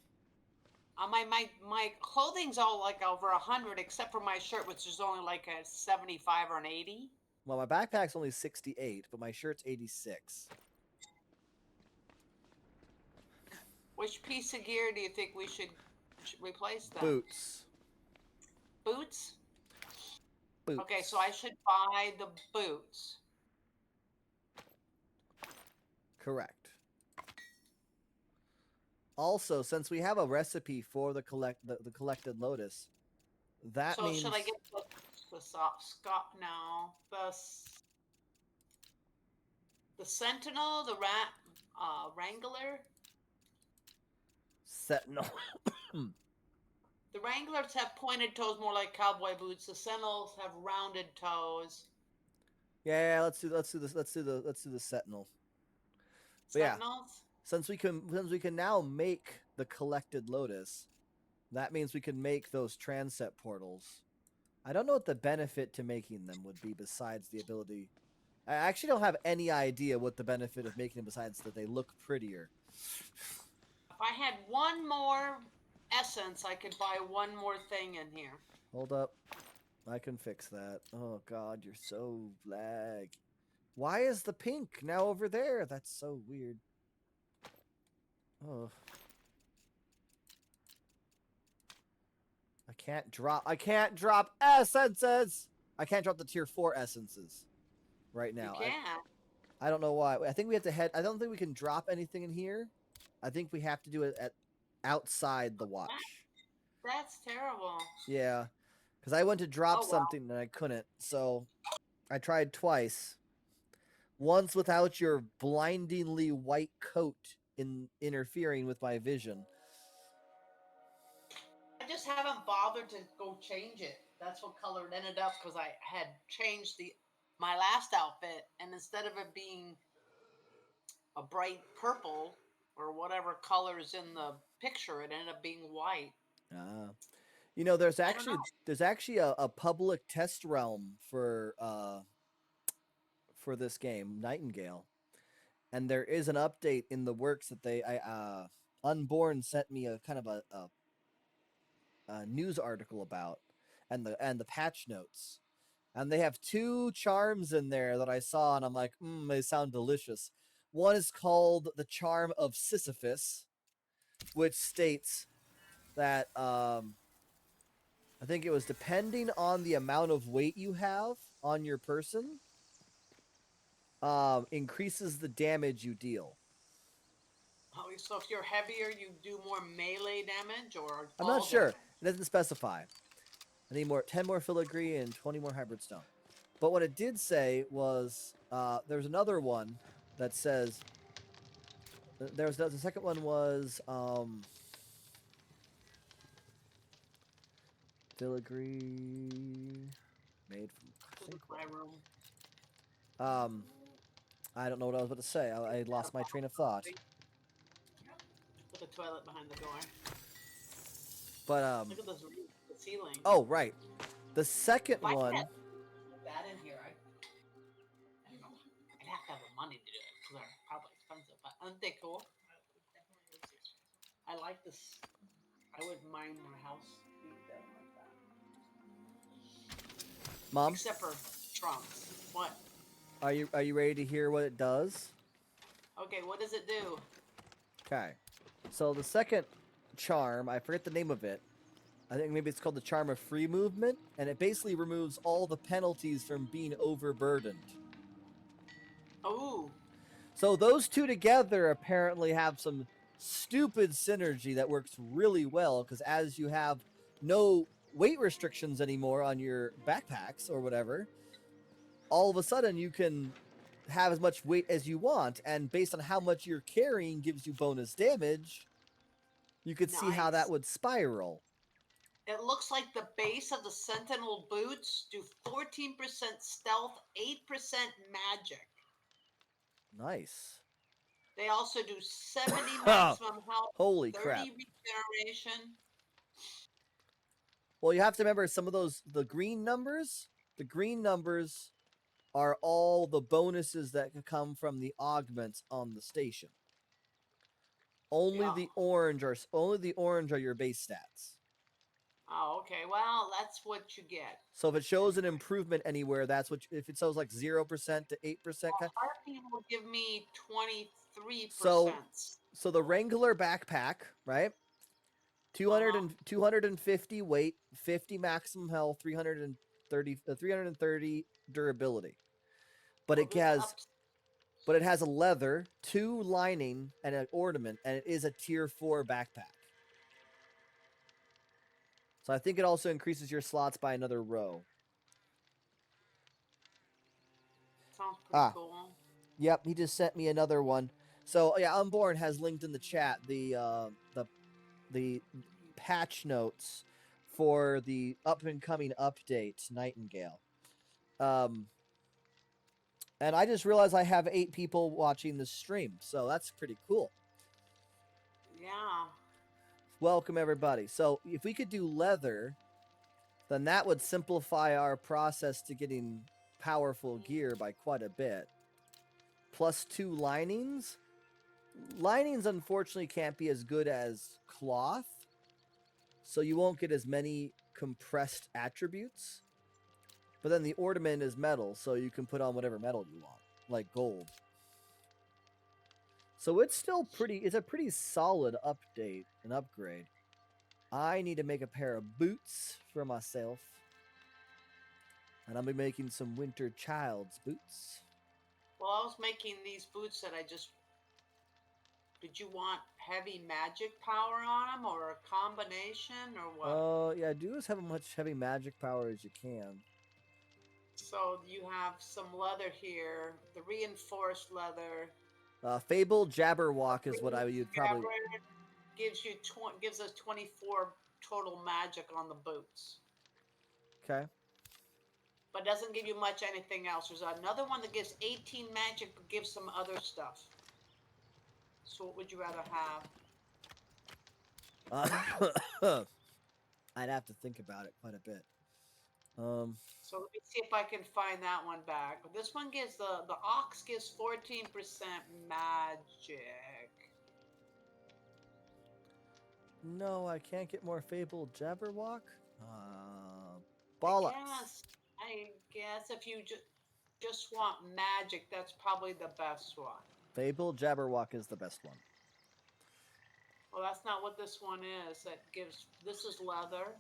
my clothing's all like over 100, except for my shirt, which is only like a 75 or an 80. Well, my backpack's only 68, but my shirt's 86. Which piece of gear do you think we should replace then? Boots. Boots. Okay, so I Boots. should buy the boots. Correct. Also, since we have a recipe for the collected lotus, that So should I means get the Scott? No, the Sentinel, the Wrangler. set no. The Wranglers have pointed toes, more like cowboy boots. The Sentinels have rounded toes. Yeah, let's do the sentinel. But yeah, Sentinels. since we can now make the collected lotus, that means we can make those transet portals. I don't know what the benefit to making them would be besides the ability. I actually don't have any idea what the benefit of making them besides that they look prettier. If I had one more essence, I could buy one more thing in here. Hold up. I can fix that. Oh god, you're so lag. Why is the pink now over there? That's so weird. Oh. I can't drop essences. I can't drop the tier 4 essences right You now. can. I don't know why. I think we have to head. I don't think we can drop anything in here. I think we have to do it at outside the watch. That's terrible. Yeah, because I went to drop Oh well. something and I couldn't. So I tried twice. Once without your blindingly white coat interfering with my vision. I just haven't bothered to go change it. That's what color it ended up because I had changed the my last outfit, and instead of it being a bright purple or whatever color is in the picture, it ended up being white. Ah. There's I don't know. actually there's actually a public test realm for this game, Nightingale. And there is an update in the works that Unborn sent me a kind of a news article about, and the patch notes, and they have two charms in there that I saw, and I'm like, they sound delicious. One is called the charm of Sisyphus, which states that I think it was depending on the amount of weight you have on your person, increases the damage you deal. Oh, so if you're heavier, you do more melee damage or I'm not all sure. damage. It doesn't specify. I need 10 more filigree and 20 more hybrid stone. But what it did say was there's another one that says the second one was filigree made from This is zinc my ore. room. I don't know what I was about to say. I lost my train of thought. Put the toilet behind the door. But Look at this roof, the ceiling. oh right, the second If I one. had that in here, I don't know. I'd have to have the money to do it because they're probably expensive. But aren't they cool? I like this. I wouldn't mind my house being done like that. Mom, Except for trunks. What? are you ready to hear what it does? Okay, what does it do? Okay. So the second charm, I forget the name of it. I think maybe it's called the charm of free movement, and it basically removes all the penalties from being overburdened. Oh, So those two together apparently have some stupid synergy that works really well, because as you have no weight restrictions anymore on your backpacks or whatever, all of a sudden you can have as much weight as you want, and based on how much you're carrying gives you bonus damage. You could see how that nice. would spiral. It looks like the base of the Sentinel boots do 14% stealth, 8% magic. Nice. They also do 70 maximum health, Holy crap. 30 regeneration. Well, you have to remember some of those the green numbers. The green numbers are all the bonuses that can come from the augments on the station. Yeah. Only the orange are your base stats. Oh, okay. Well, that's what you get. So if it shows an improvement anywhere, that's what. If it shows like 0% to 8%, Well, harping will give me 23%. so the Wrangler backpack, right? 250 weight, 50 maximum health, 330 durability. But Well, it this has ups. but it has a leather, 2 lining, and an ornament, and it is a tier 4 backpack. So I think it also increases your slots by another row. Sounds pretty Ah, cool. yep, he just sent me another one. So yeah, Unborn has linked in the chat the patch notes for the up and coming update Nightingale. And I just realized I have 8 people watching the stream, so that's pretty cool. Yeah. Welcome everybody. So if we could do leather, then that would simplify our process to getting powerful gear by quite a bit. Plus 2 linings. Linings unfortunately can't be as good as cloth, so you won't get as many compressed attributes. But then the ornament is metal, so you can put on whatever metal you want, like gold. So it's a pretty solid update and upgrade. I need to make a pair of boots for myself. And I'll be making some winter child's boots. Well, I was making these boots that I just. Did you want heavy magic power on them, or a combination, or what? Yeah, do as much heavy magic power as you can. So you have some leather here, the reinforced leather. Fable Jabberwock is what I would probably. Fabric gives us 24 total magic on the boots, Okay. but doesn't give you much anything else. There's another one that gives 18 magic, but gives some other stuff. So what would you rather have? I'd have to think about it quite a bit. So let me see if I can find that one back. But this one gives the ox gives 14% magic. No, I can't get more Fable Jabberwock. I Bollocks. guess if you just want magic, that's probably the best one. Fable Jabberwock is the best one. Well, that's not what this one is. This is leather.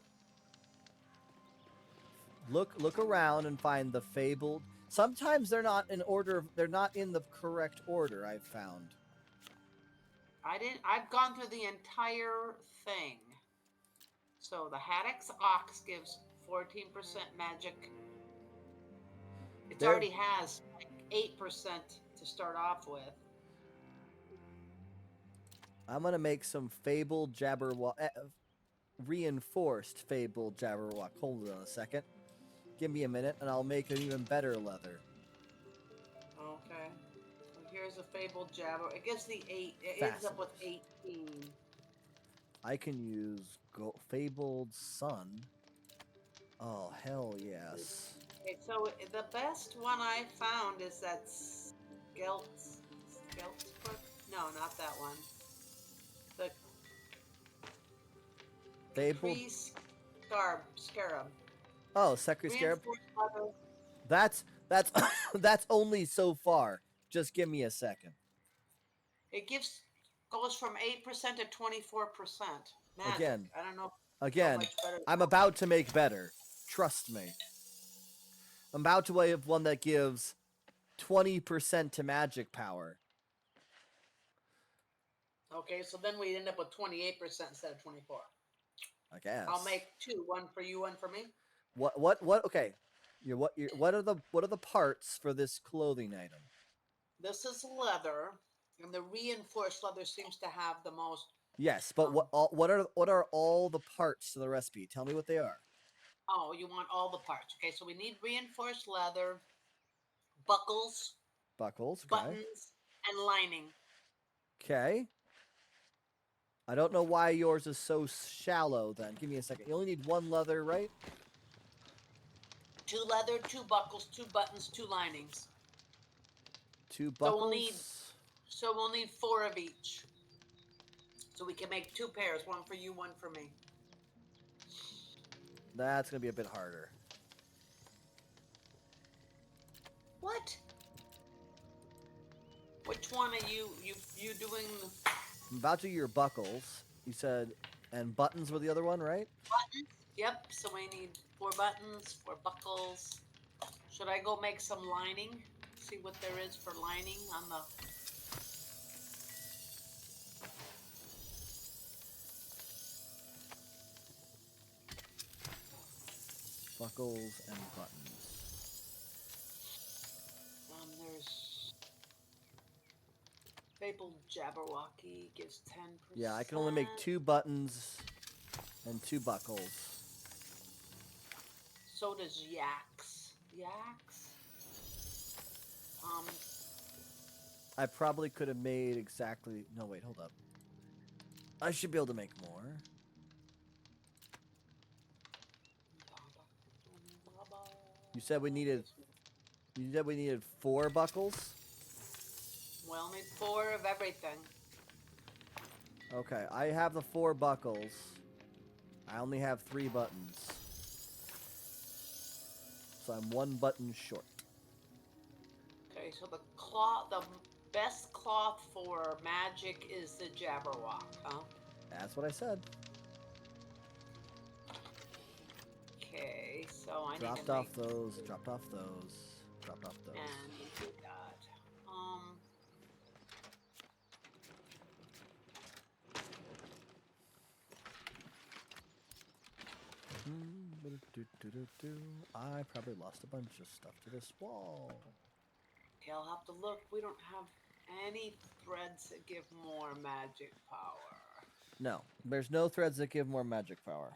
Look around and find the fabled. Sometimes they're not in order. They're not in the correct order. I've found. I've gone through the entire thing. So the Haddock's ox gives 14% magic. It already has like 8% to start off with. I'm gonna make some Fable Jabberwock, reinforced Fable Jabberwock. Hold on a second. Give me a minute, and I'll make an even better leather. Okay. So here's a fabled jabber. It gives the 8. It ends up with Fasteners. 18. I can use Fabled Sun. Oh hell yes. Okay, so the best one I found is that Skeltsfoot? No, not that one. The Fabled. Scarab. Oh, Secretary Scarab. Reinforced leather. That's that's only so far. Just give me a second. It goes from 8% to 24%. Magic. Again. I don't know Again, much better. I'm about to make better. Trust me. I'm about to have one that gives 20% to magic power. Okay, so then we end up with 28% instead of 24. I guess. I'll make 2, one for you, one for me. What okay. What are the parts for this clothing item? This is leather, and the reinforced leather seems to have the most. Yes, but what are all the parts to the recipe? Tell me what they are. Oh, you want all the parts. Okay, so we need reinforced leather, buckles, Buckles, okay. buttons, and lining. Okay. I don't know why yours is so shallow then. Give me a second. You only need one leather, right? 2 leather, 2 buckles, 2 buttons, 2 linings. Two So we'll need buckles. so we'll need 4 of each. So we can make 2 pairs, one for you, one for me. That's going to be a bit harder. What? Which one are you doing? I'm about to do your buckles. You said, and buttons were the other one, right? Buttons? Yep. So we need 4 buttons, 4 buckles. Should I go make some lining? See what there is for lining on the. Buckles and buttons. There's Fabled Jabberwocky gives 10%. Yeah, I can only make 2 buttons and 2 buckles. So does Yaks. Yaks? I probably could have made exactly... No, wait, hold up. I should be able to make more. You said we needed... You said we needed 4 buckles? We'll need 4 of everything. Okay, I have the 4 buckles. I only have 3 buttons. So I'm 1 button short. Okay, so the best cloth for magic is the Jabberwock, huh? That's what I said. Okay, so I Dropped need to off make, those, dropped off those, dropped off those. and we do that. I probably lost a bunch of stuff to this wall. Okay, I'll have to look. We don't have any threads that give more magic power. No, there's no threads that give more magic power.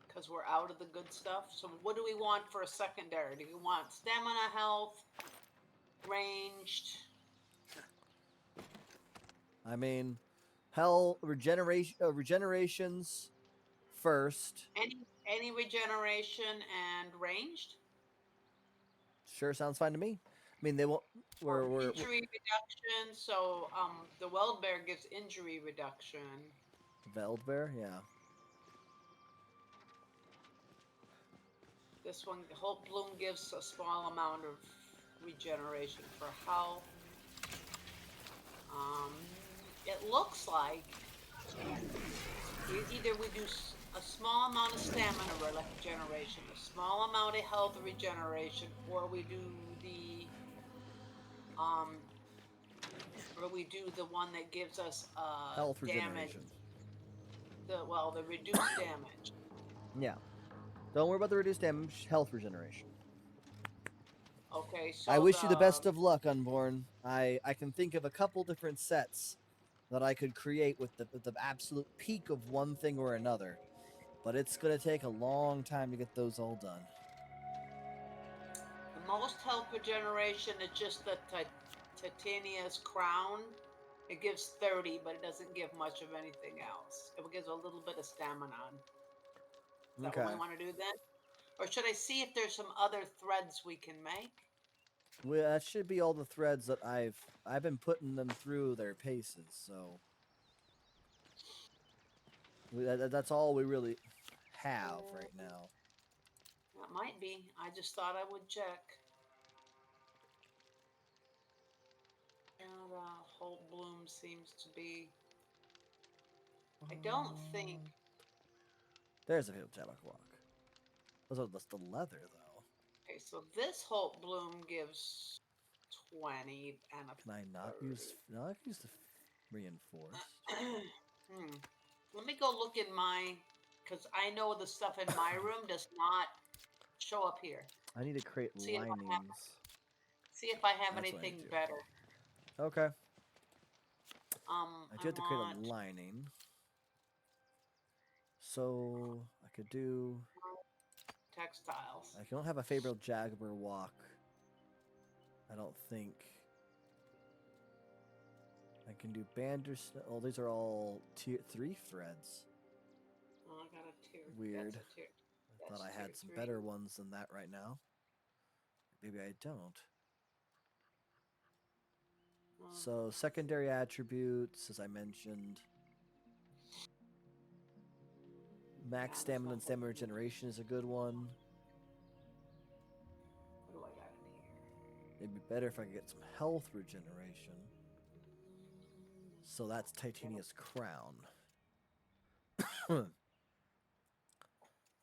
Because we're out of the good stuff. So what do we want for a secondary? Do you want stamina, health, ranged? I mean, hell, regenerations first. Any regeneration and ranged? Sure, sounds fine to me. I mean, they won't. We're Injury reduction. So the Weld Bear gives injury reduction. Veldbear, yeah. This one, Hope Bloom gives a small amount of regeneration for health. It looks like either we do a small amount of stamina regeneration, a small amount of health regeneration, or we do the the one that gives us Health damage. regeneration. The reduced damage. Yeah. Don't worry about the reduced damage. Health regeneration. Okay, so I wish you the best of luck, Unborn. I can think of a couple different sets that I could create with the absolute peak of one thing or another. But it's going to take a long time to get those all done. The most health regeneration is just the Titania's crown. It gives 30, but it doesn't give much of anything else. It gives a little bit of stamina. Is that what we want to do then? Or should I see if there's some other threads we can make? Well, that should be all the threads that I've been putting them through their paces, so that's all we really have right now. That might be. I just thought I would check. And Hope Bloom seems to be. I don't think. There's a Jabberwock. That's the leather, though. Okay, so this Hope Bloom gives 20 and a. Can I not 30. use? No, I can use the reinforced. Let me go look in my, because I know the stuff in my room does not show up here. I need to create linings. See if I have That's what I anything need to do. better. Okay. I do have to create want a lining. So I could do. textiles. I don't have a favorite Jabberwock. I don't think. I can do Bandersnatch. Oh, these are all tier 3 threads. Oh, I got a tier. Weird. That's a tier. I thought I That's had tier some 3. better ones than that right now. Maybe I don't. So secondary attributes, as I mentioned, max stamina and stamina regeneration is a good one. What do I got in here? It'd be better if I could get some health regeneration. So that's Titania's Crown.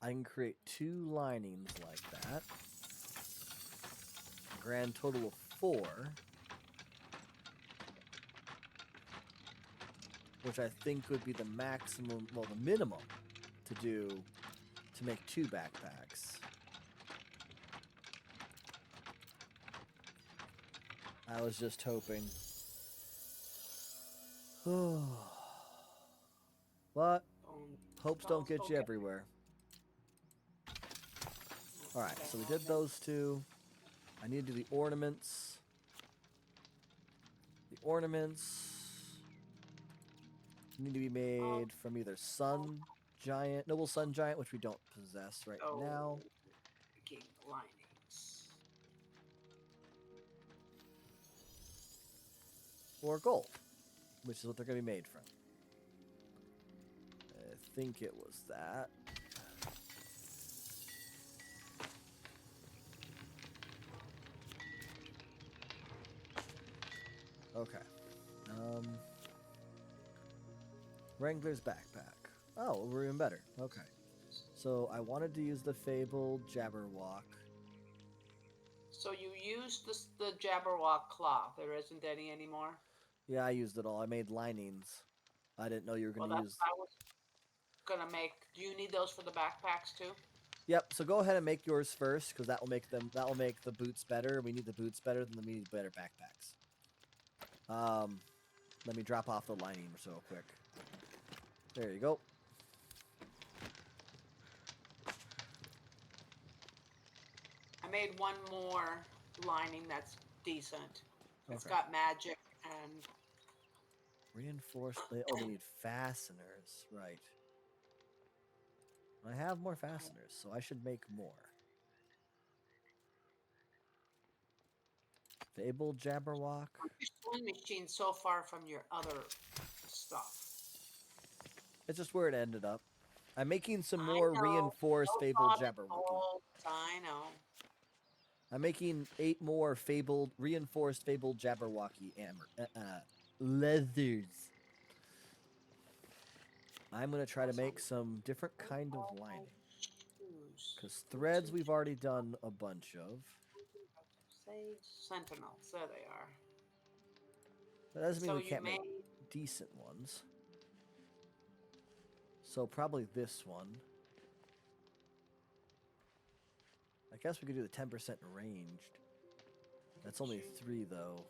I can create 2 linings like that. A grand total of 4. Which I think would be the maximum, well, the minimum to make 2 backpacks. I was just hoping. But hopes don't get you everywhere. Alright, so we did those 2. I need to do the ornaments. The ornaments need to be made from either Sun Giant, Noble Sun Giant, which we don't possess right now. King linings. Or gold, which is what they're going to be made from. I think it was that. Okay. Wrangler's backpack. Oh, we're even better. Okay. So I wanted to use the fabled Jabberwock. So you used the Jabberwock cloth. There isn't any anymore? Yeah, I used it all. I made linings. I didn't know you were going to use... I was going to make... Do you need those for the backpacks too? Yep, so go ahead and make yours first, because that will make the boots better. We need the boots better than we need better backpacks. Let me drop off the lining so quick. There you go. I made one more lining that's decent. It's Okay. got magic and... Reinforced... Oh, they need fasteners. Right. I have more fasteners, so I should make more. Fabled Jabberwock. Your sewing machine so far from your other stuff. It's just where it ended up. I'm making some more reinforced Fabled Jabberwocky. I know. I'm making 8 more reinforced Fabled Jabberwocky leathers. I'm going to try to make some different kind of lining. Because threads we've already done a bunch of. Sage Sentinels, there they are. That doesn't mean we can't make decent ones. So probably this one. I guess we could do the 10% ranged. That's only 3 though.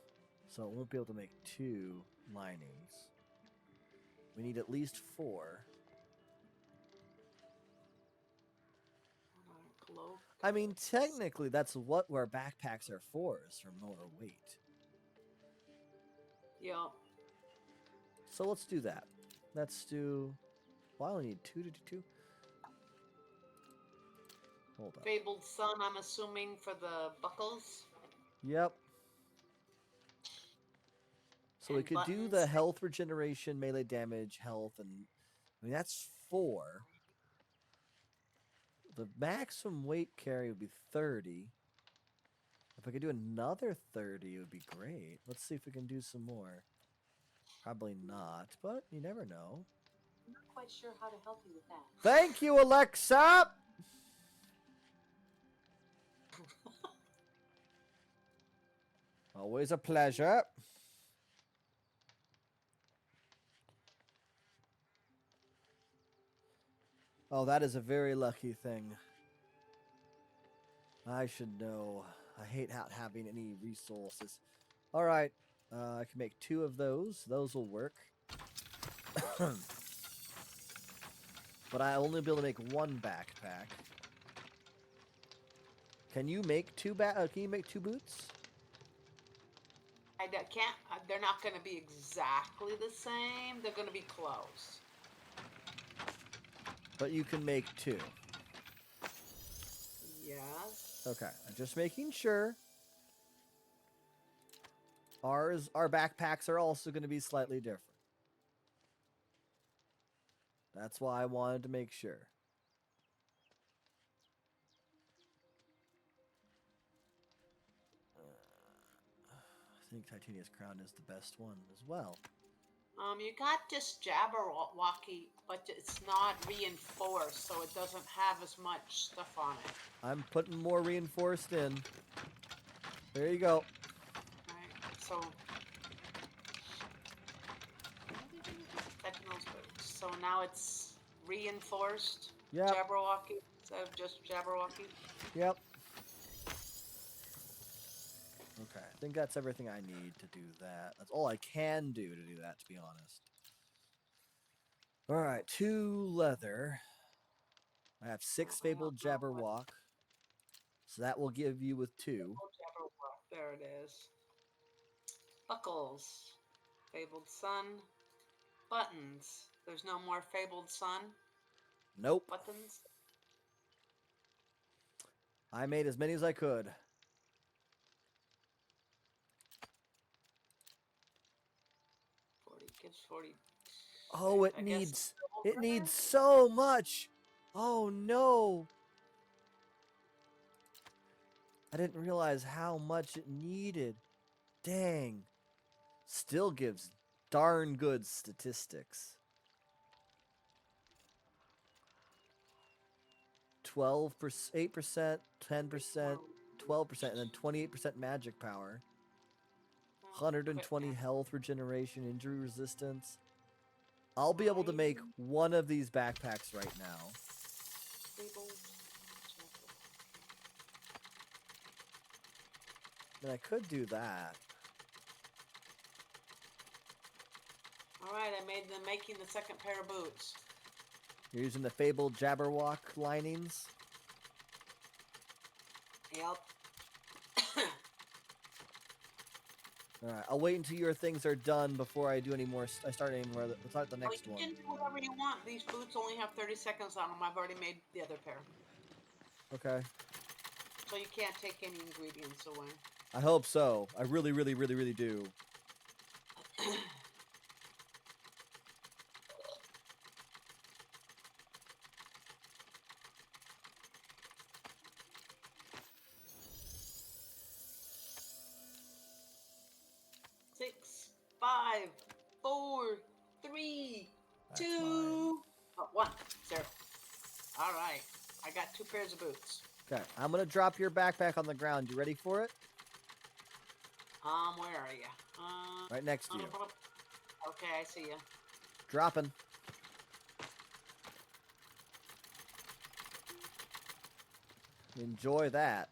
So it won't be able to make 2 linings. We need at least 4. I mean, technically, that's what our backpacks are for, is for more weight. Yeah. So let's do that. Let's do... Well, I only need 2 to do 2. Hold on. Fabled Sun, I'm assuming, for the buckles? Yep. So we could do the health regeneration, melee damage, health, and... I mean, that's 4. The maximum weight carry would be 30. If I could do another 30, it would be great. Let's see if we can do some more. Probably not, but you never know. I'm not quite sure how to help you with that. Thank you, Alexa! Always a pleasure. Oh, that is a very lucky thing. I should know. I hate not having any resources. Alright, I can make 2 of those. Those will work. But I only be able to make 1 backpack. Can you make 2 can you make 2 boots? Can't. They're not going to be exactly the same. They're going to be close. But you can make 2. Yes. Okay, I'm just making sure. Our backpacks are also going to be slightly different. That's why I wanted to make sure. I think Titania's Crown is the best one as well. You got this Jabberwocky, but it's not reinforced, so it doesn't have as much stuff on it. I'm putting more reinforced in. There you go. Right. So. So now it's reinforced Yep. Jabberwocky instead of just Jabberwocky. Yep. Okay, I think that's everything I need to do that. That's all I can do to do that, to be honest. All right, 2 leather. I have 6 fabled Jabberwock. So that will give you with 2. Jabberwock. There it is. Buckles. Fabled Sun. Buttons. There's no more Fabled Sun. Nope. Buttons. I made as many as I could. 40 gives 40. Oh, it I needs guess it needs so much. Oh no. I didn't realize how much it needed. Dang. Still gives darn good statistics. 12%, 8%, 10%, 12%, and then 28% magic power. 120 health regeneration, injury resistance. I'll be able to make one of these backpacks right now. And I could do that. Alright, I made them making the second pair of boots. You're using the fabled Jabberwock linings. Yep. Alright, I'll wait until your things are done before I do any more. I start any more. Let's start the next You one. can do whatever you want. These boots only have 30 seconds on them. I've already made the other pair. Okay. So you can't take any ingredients away. I hope so. I really, really, really, really do. Six, 5, 4, 3, That's 2, 1, 0. All right. I got 2 pairs of boots. Okay, I'm gonna drop your backpack on the ground. You ready for it? Where are you? Right next to you. Okay, I see you. Dropping. Enjoy that.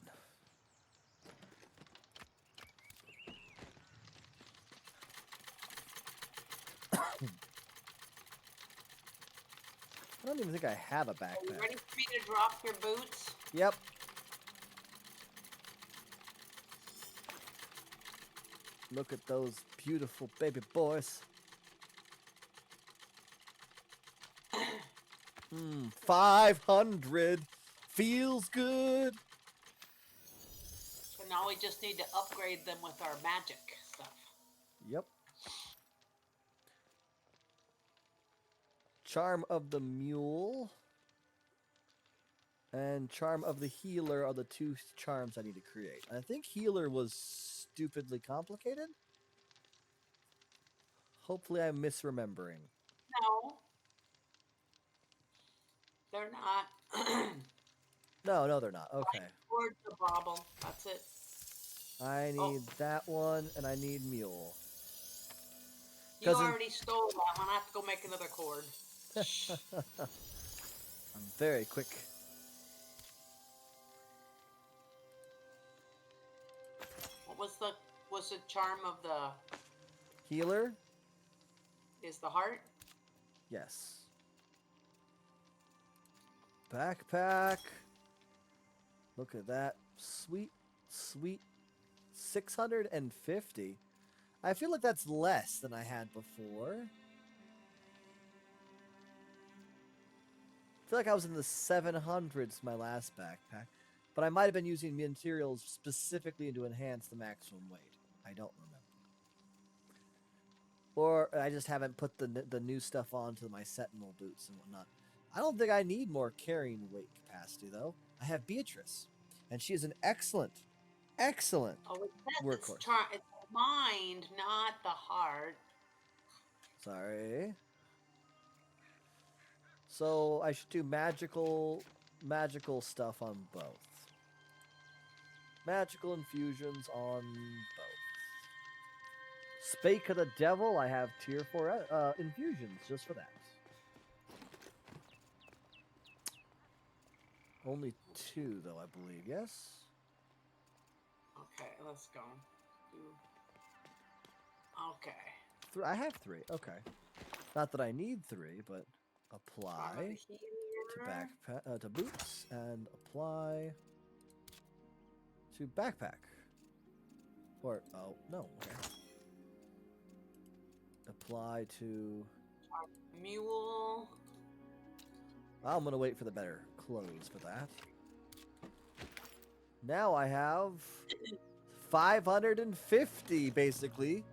I don't even think I have a Are you backpack. ready for me to drop your boots? Yep. Look at those beautiful baby boys. 500. Feels good. So now we just need to upgrade them with our magic stuff. Yep. Charm of the Mule and Charm of the Healer are the 2 charms I need to create. I think Healer was stupidly complicated. Hopefully I'm misremembering. No. They're not. No, they're not. Okay. Towards the bobble. That's it. I need that one, and I need Mule. You already stole that one. I have to go make another cord. I'm very quick. What was the charm of the Healer? is the heart? Yes. Backpack. Look at that. Sweet, sweet. 650. I feel like that's less than I had before. I feel like I was in the 700s my last backpack, but I might have been using materials specifically to enhance the maximum weight. I don't remember. Or I just haven't put the new stuff onto my Sentinel boots and whatnot. I don't think I need more carrying weight capacity, though. I have Beatrice, and she is an excellent Oh, it says it's workhorse. it's the mind, not the heart. Sorry. So I should do magical stuff on both. Magical infusions on both. Spake of the Devil, I have tier 4 infusions just for that. Only 2, though, I believe. Yes? Okay, let's go. Okay. I have 3. Okay. Not that I need 3, but apply to backpack to boots and apply to backpack. Or oh no, okay. Apply to Mule. I'm gonna wait for the better clothes for that. Now I have 550 basically.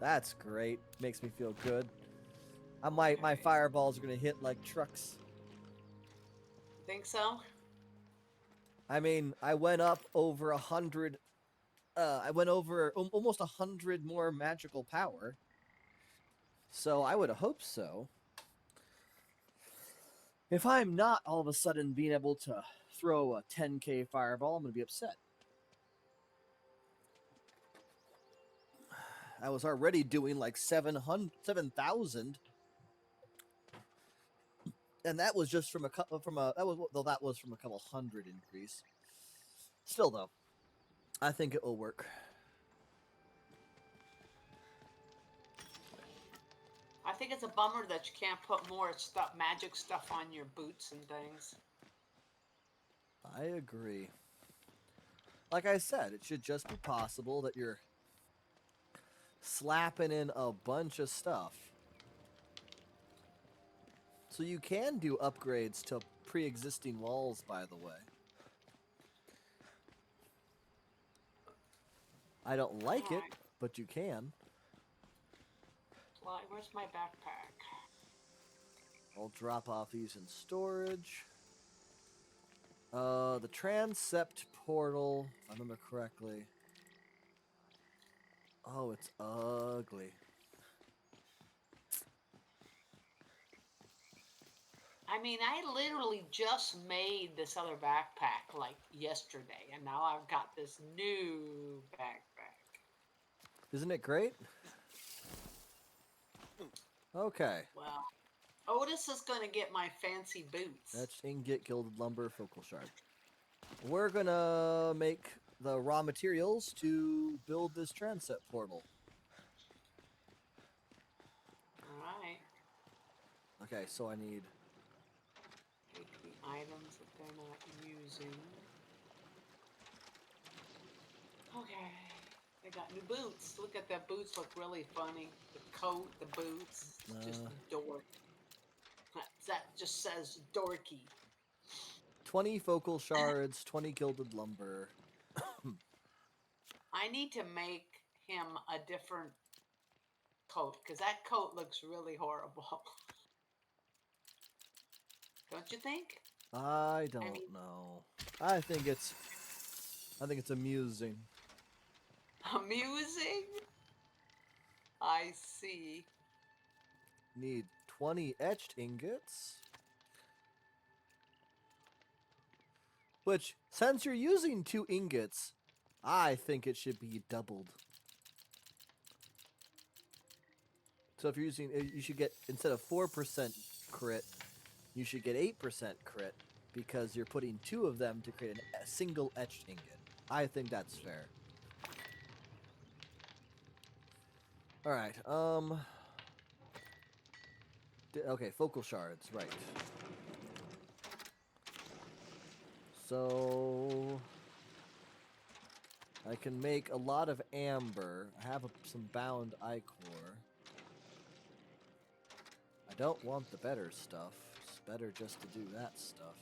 That's great. Makes me feel good. My fireballs are gonna hit like trucks. Think so? I mean, I went up over 100. I went over almost 100 more magical power. So I would hope so. If I'm not all of a sudden being able to throw a 10k fireball, I'm gonna be upset. I was already doing like 7,000, and that was just from a couple that was from a couple hundred increase. Still though, I think it will work. I think it's a bummer that you can't put more stuff, magic stuff on your boots and things. I agree. Like I said, it should just be possible that you're slapping in a bunch of stuff. So you can do upgrades to pre-existing walls, by the way. I don't like it, but you can. Where's my backpack? I'll drop off these in storage. The transept portal, if I remember correctly. Oh, it's ugly. I mean, I literally just made this other backpack like yesterday, and now I've got this new backpack. Isn't it great? Okay. Well, Otis is going to get my fancy boots. Etched ingot, gilded lumber, focal shard. We're gonna make the raw materials to build this transept portal. Alright. Okay, so I need... Take the items that they're not using. Okay. They got new boots. Look at their boots, look really funny. The coat, the boots, just dork. That just says dorky. 20 focal shards, 20 gilded lumber. I need to make him a different coat, because that coat looks really horrible. Don't you think? I don't know. I think it's amusing. Amusing? I see. Need 20 etched ingots. Which, since you're using 2 ingots, I think it should be doubled. So if you're using, you should get, instead of 4% crit, you should get 8% crit, because you're putting 2 of them to create a single etched ingot. I think that's fair. Alright, okay, focal shards, right. So... I can make a lot of amber. I have some bound ichor. I don't want the better stuff. It's better just to do that stuff.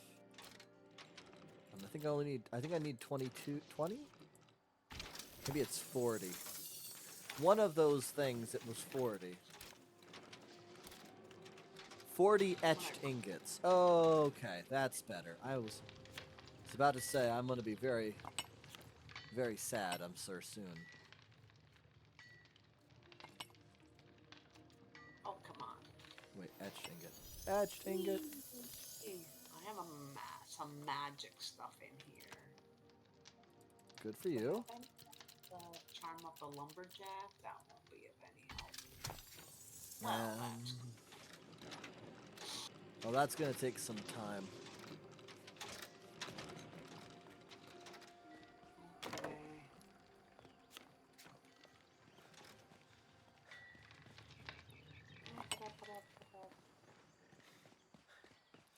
And I think I only need. I think I need 22, 20. Maybe it's 40. One of those things. It was 40. 40 etched ingots. Okay, that's better. I was about to say I'm gonna be very, very sad. I'm sure soon. Oh, come on. Wait, etched ingot. Etched ingot. I have some magic stuff in here. Good for you. Charm up the lumberjack. That won't be of any help. Well, Well, that's gonna take some time. okay.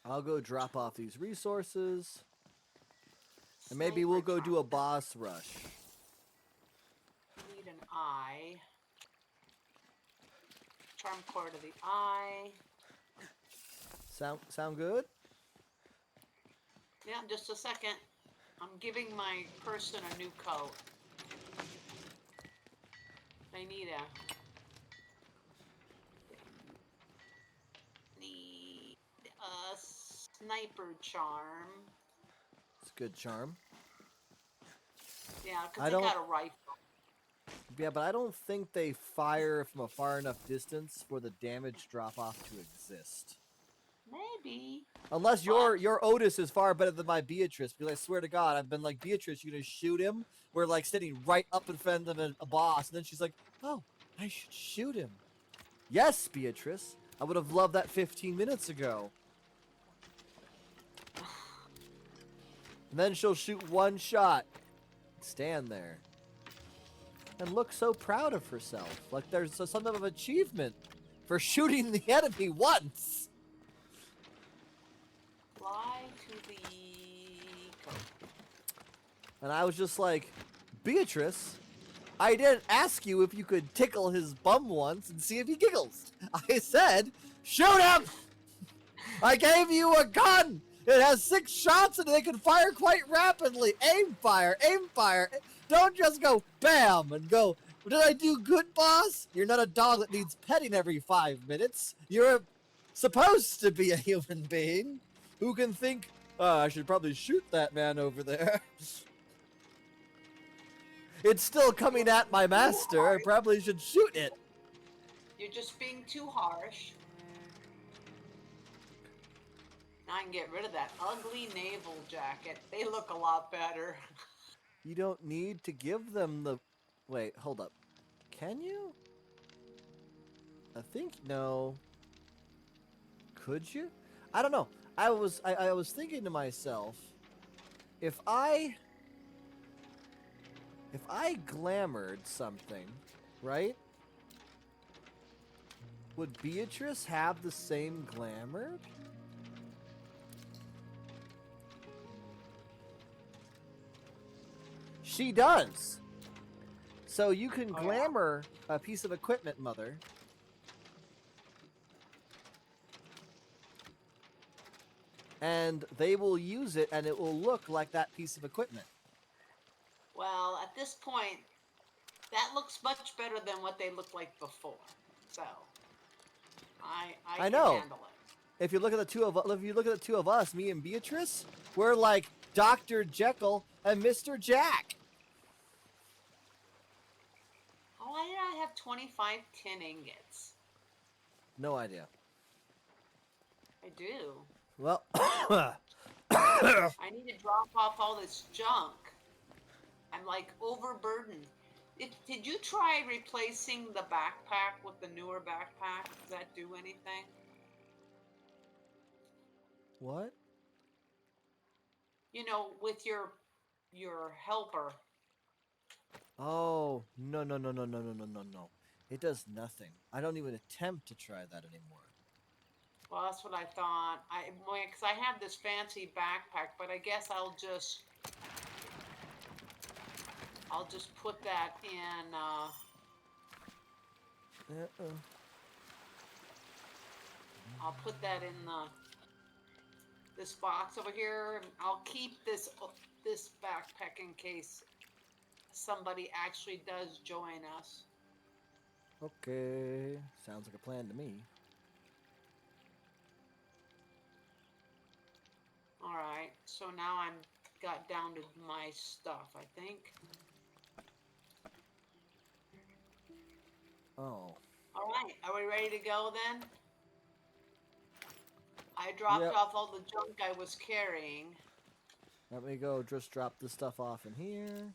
I'll go drop off these resources. And maybe we'll go do a boss rush. Need an eye. Charm core to the eye. Sound good? Yeah, just a second. I'm giving my person a new coat. They need a sniper charm. It's a good charm. Yeah, because they got a rifle. Yeah, but I don't think they fire from a far enough distance for the damage drop-off to exist. Maybe. Unless your Otis is far better than my Beatrice, because I swear to God, I've been like, Beatrice, you gonna shoot him? We're like sitting right up in front of a boss, and then she's like, oh, I should shoot him. Yes, Beatrice. I would have loved that 15 minutes ago. And then she'll shoot one shot. Stand there. And look so proud of herself. Like there's some type of achievement for shooting the enemy once. Fly to the coast. And I was just like, Beatrice, I didn't ask you if you could tickle his bum once and see if he giggles. I said, shoot him! I gave you a gun! It has 6 shots and they can fire quite rapidly. Aim fire, aim fire. Don't just go bam and go, did I do good, boss? You're not a dog that needs petting every 5 minutes. You're supposed to be a human being who can think, oh, I should probably shoot that man over there. It's still coming at my master. I probably should shoot it. You're just being too harsh. Now I can get rid of that ugly naval jacket. They look a lot better. You don't need to give them the... Wait, hold up. Can you? I think no. Could you? I don't know. I was thinking to myself, if I glamoured something, right? Would Beatrice have the same glamour? She does. So you can glamour a piece of equipment, Mother. And they will use it and it will look like that piece of equipment. Well, at this point, that looks much better than what they looked like before. So, I can know. handle it. If you look at the two of us, me and Beatrice, we're like Dr. Jekyll and Mr. Jack. Why did I have 25 tin ingots? No idea. I do. Well, I need to drop off all this junk. I'm like overburdened. Did you try replacing the backpack with the newer backpack? Does that do anything? what? You know, with your helper. Oh, no. It does nothing. I don't even attempt to try that anymore. Well, that's what I thought. Because I have this fancy backpack, but I guess I'll just I'll just put that in. Uh-uh. I'll put that in this box over here. And I'll keep this backpack in case somebody actually does join us. Okay. Sounds like a plan to me. All right. So now I'm got down to my stuff, I think. Oh. All right. Are we ready to go then? I dropped Yep. off all the junk I was carrying. Let me go just drop this stuff off in here.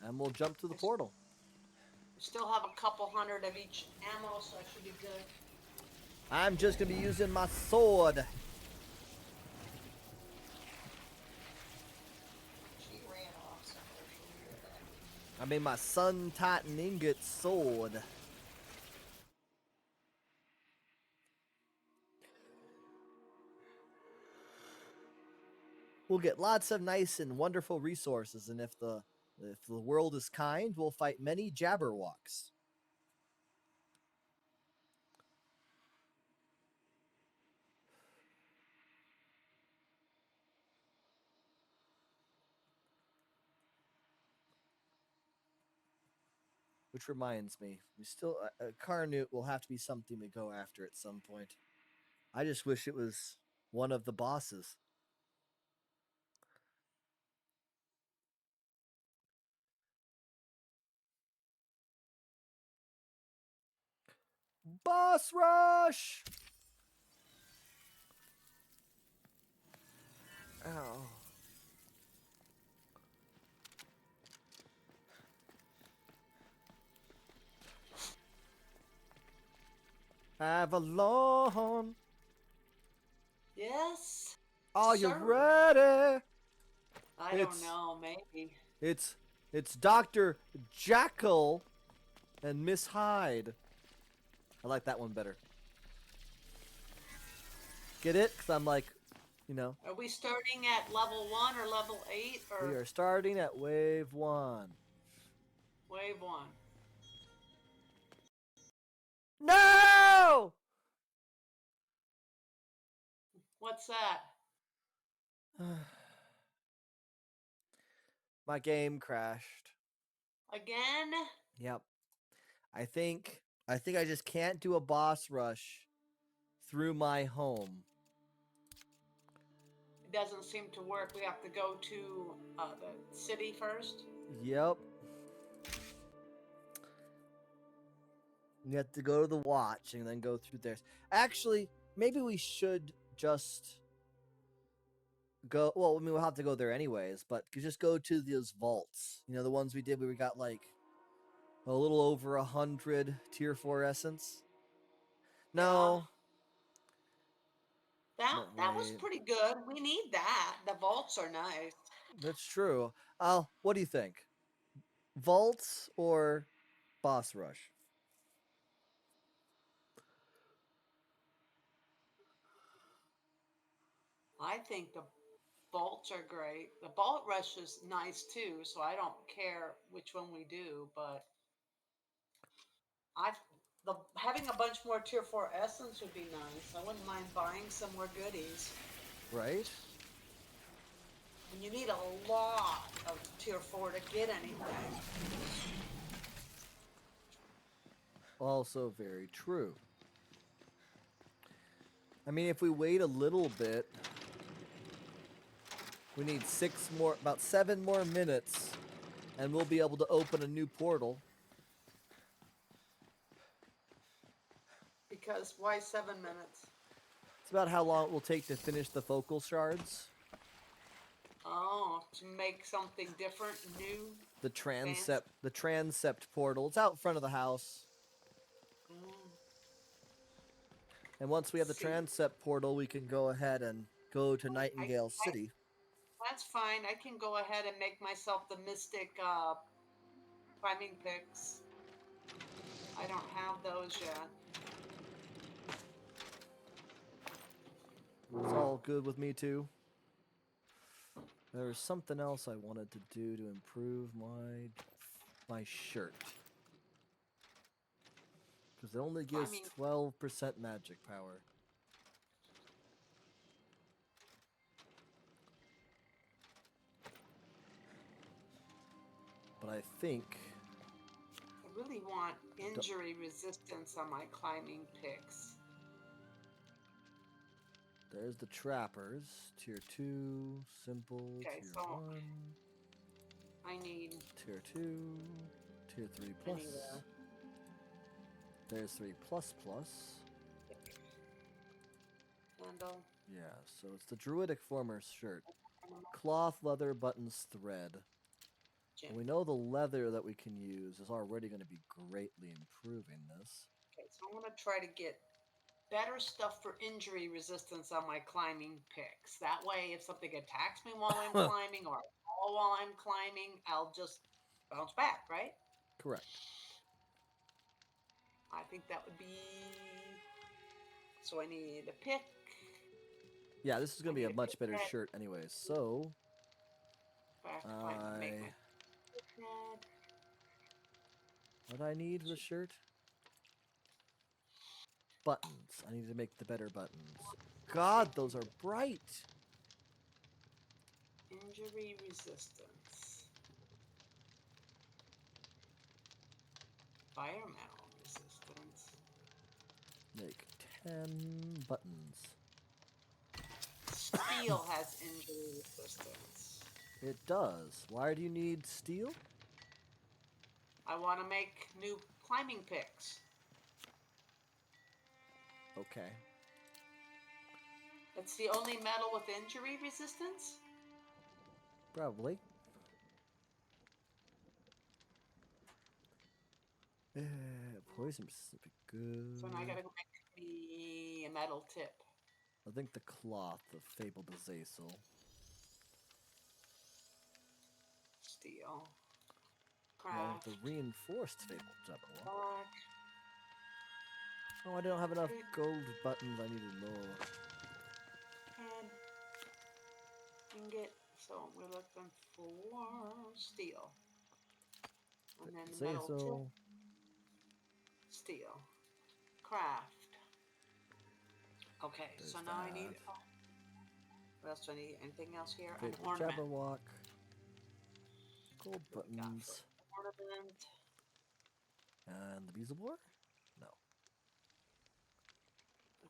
And we'll jump to the portal. Still have a couple hundred of each ammo, so I should be good. I'm just going to be using my sword. She ran off somewhere. She knew that. I mean, my Sun Titan Ingot sword. We'll get lots of nice and wonderful resources, and if the world is kind, we'll fight many Jabberwocks. Which reminds me, we still Carnute will have to be something we go after at some point. I just wish it was one of the bosses. Boss rush! Ow. Avalon, Yes. are you Sir. ready? I It's- don't know. Maybe. It's Dr. Jackal and Miss Hyde. I like that one better. Get it? Because I'm like, you know, Are we starting at level 1 or level 8 or we are starting at wave 1. wave 1? No! What's that? My game crashed. Again? Yep. I think I just can't do a boss rush through my home. It doesn't seem to work. We have to go to the city first. Yep. You have to go to the watch and then go through theirs. Actually, maybe we should just go. Well, I mean, we'll have to go there anyways, but just go to those vaults. You know, the ones we did where we got like a little over 100 tier 4 essence. No. That was Wait. pretty good. We need that. The vaults are nice. That's true. What do you think? Vaults or boss rush? I think the vaults are great. The vault rush is nice too, so I don't care which one we do, but I the having a bunch more tier 4 essence would be nice. I wouldn't mind buying some more goodies. Right? And you need a lot of tier 4 to get anything. Also very true. I mean, if we wait a little bit, we need about 7 more minutes, and we'll be able to open a new portal. Because why 7 minutes? It's about how long it will take to finish the focal shards. Oh, to make something different, new. The transept portal. It's out front of the house. Mm. And once we have the See. transept portal, we can go ahead and go to Nightingale City. That's fine. I can go ahead and make myself the mystic climbing picks. I don't have those yet. It's all good with me too. There was something else I wanted to do to improve my shirt. Because it only gives mean- 12% magic power. But I think I really want injury resistance on my climbing picks. there's the trappers. Tier 2, simple, Okay, tier so 1, I need tier 2, tier 3 plus. need a There's 3 plus plus. handle. Yeah, so it's the druidic former shirt. Cloth, leather, buttons, thread. Gem. And we know the leather that we can use is already going to be greatly improving this. Okay, so I'm gonna try to get better stuff for injury resistance on my climbing picks. That way, if something attacks me while I'm climbing or I fall while I'm climbing, I'll just bounce back, right? Correct. I think that would be. So I need a pick. Yeah, this is going to be need a a much better pickaxe. shirt anyways. So, Back if I make my I... pickaxe. What do I need for the shirt? Buttons. I need to make the better buttons. God, those are bright! Injury resistance. Fire metal resistance. Make 10 buttons. Steel has injury resistance. It does. Why do you need steel? I want to make new climbing picks. Okay. It's the only metal with injury resistance? Probably. Poison resistance would be good. So now I gotta go make me a metal tip. I think the cloth of fabled Azazel. Steel. Along with Craft. the reinforced fabled Jabberwock. Black. Oh, I don't have enough gold buttons. I needed more. Head. Ingot. So we're looking for steel. And then the metal tip. Azazel. Steel. Craft. Okay, There's so now I need. that. Oh, what else do I need? Anything else here? An Fabled ornament. Jabberwock. Gold What do we got buttons. for ornament. And the Beelzebub? No.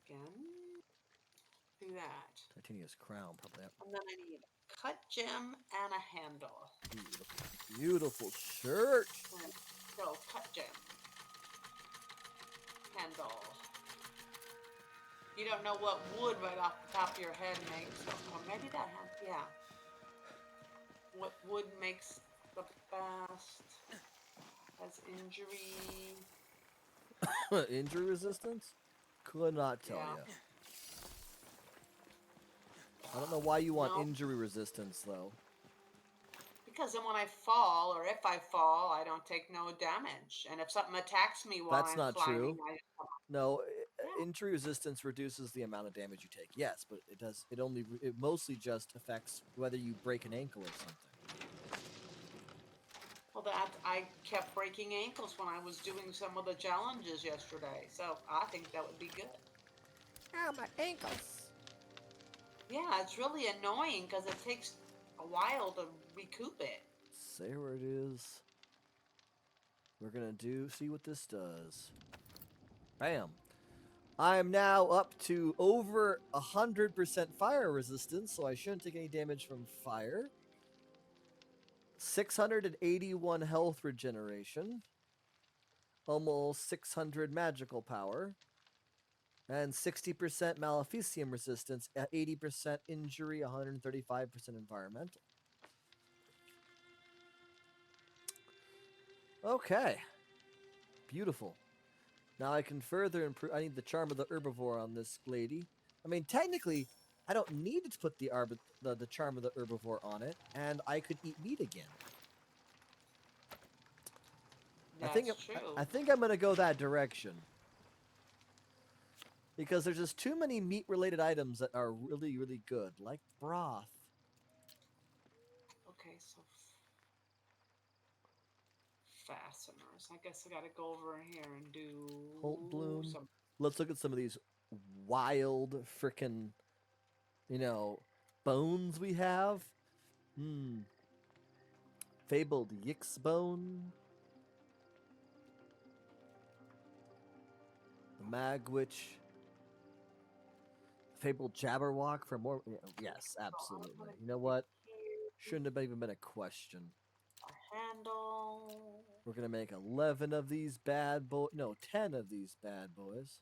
Again. Do that. Titania's crown, probably. And then I need a cut gem and a handle. Beautiful. Beautiful shirt. And no, cut gem. Handle. You don't know what wood right off the top of your head makes. Or maybe that has, yeah. What wood makes the best? Has injury. Injury resistance? Could not tell Yeah. you. I don't know why you want No. injury resistance, though. Because then when I fall, or if I fall, I don't take no damage. And if something attacks me while That's I'm not climbing, true. I No, Yeah. injury resistance reduces the amount of damage you take. Yes, but it does. It mostly just affects whether you break an ankle or something. well, that I kept breaking ankles when I was doing some of the challenges yesterday. So I think that would be good. Ow, my ankles! Yeah, it's really annoying because it takes a while to recoup it. Say where it is. We're gonna see what this does. Bam. I am now up to over 100% fire resistance, so I shouldn't take any damage from fire. 681 health regeneration. Almost 600 magical power. And 60% maleficium resistance, 80% injury, 135% environmental. Okay. Beautiful. Now I can further improve. I need the charm of the herbivore on this lady. I mean, technically, I don't need to put the charm of the herbivore on it, and I could eat meat again. That's true. I think I'm gonna go that direction because there's just too many meat-related items that are really, really good, like broth. I guess I gotta go over here and do Holt Bloom. some. Let's look at some of these wild frickin', bones we have. Hmm. Fabled Yix bone. The Magwitch. Fabled Jabberwock for more. Yes, absolutely. You know what? Shouldn't have even been a question. A handle. We're gonna make 11 of these bad boys. No, 10 of these bad boys.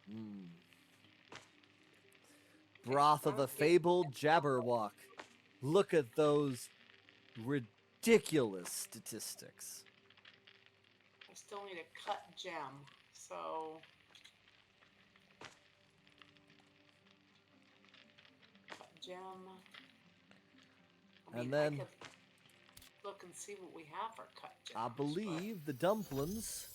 Hmm. Broth of the fabled Jabberwock. Look at those ridiculous statistics. I still need a cut gem, so cut gem. I mean, And then I could look and see what we have for cut gems. I believe the dumplings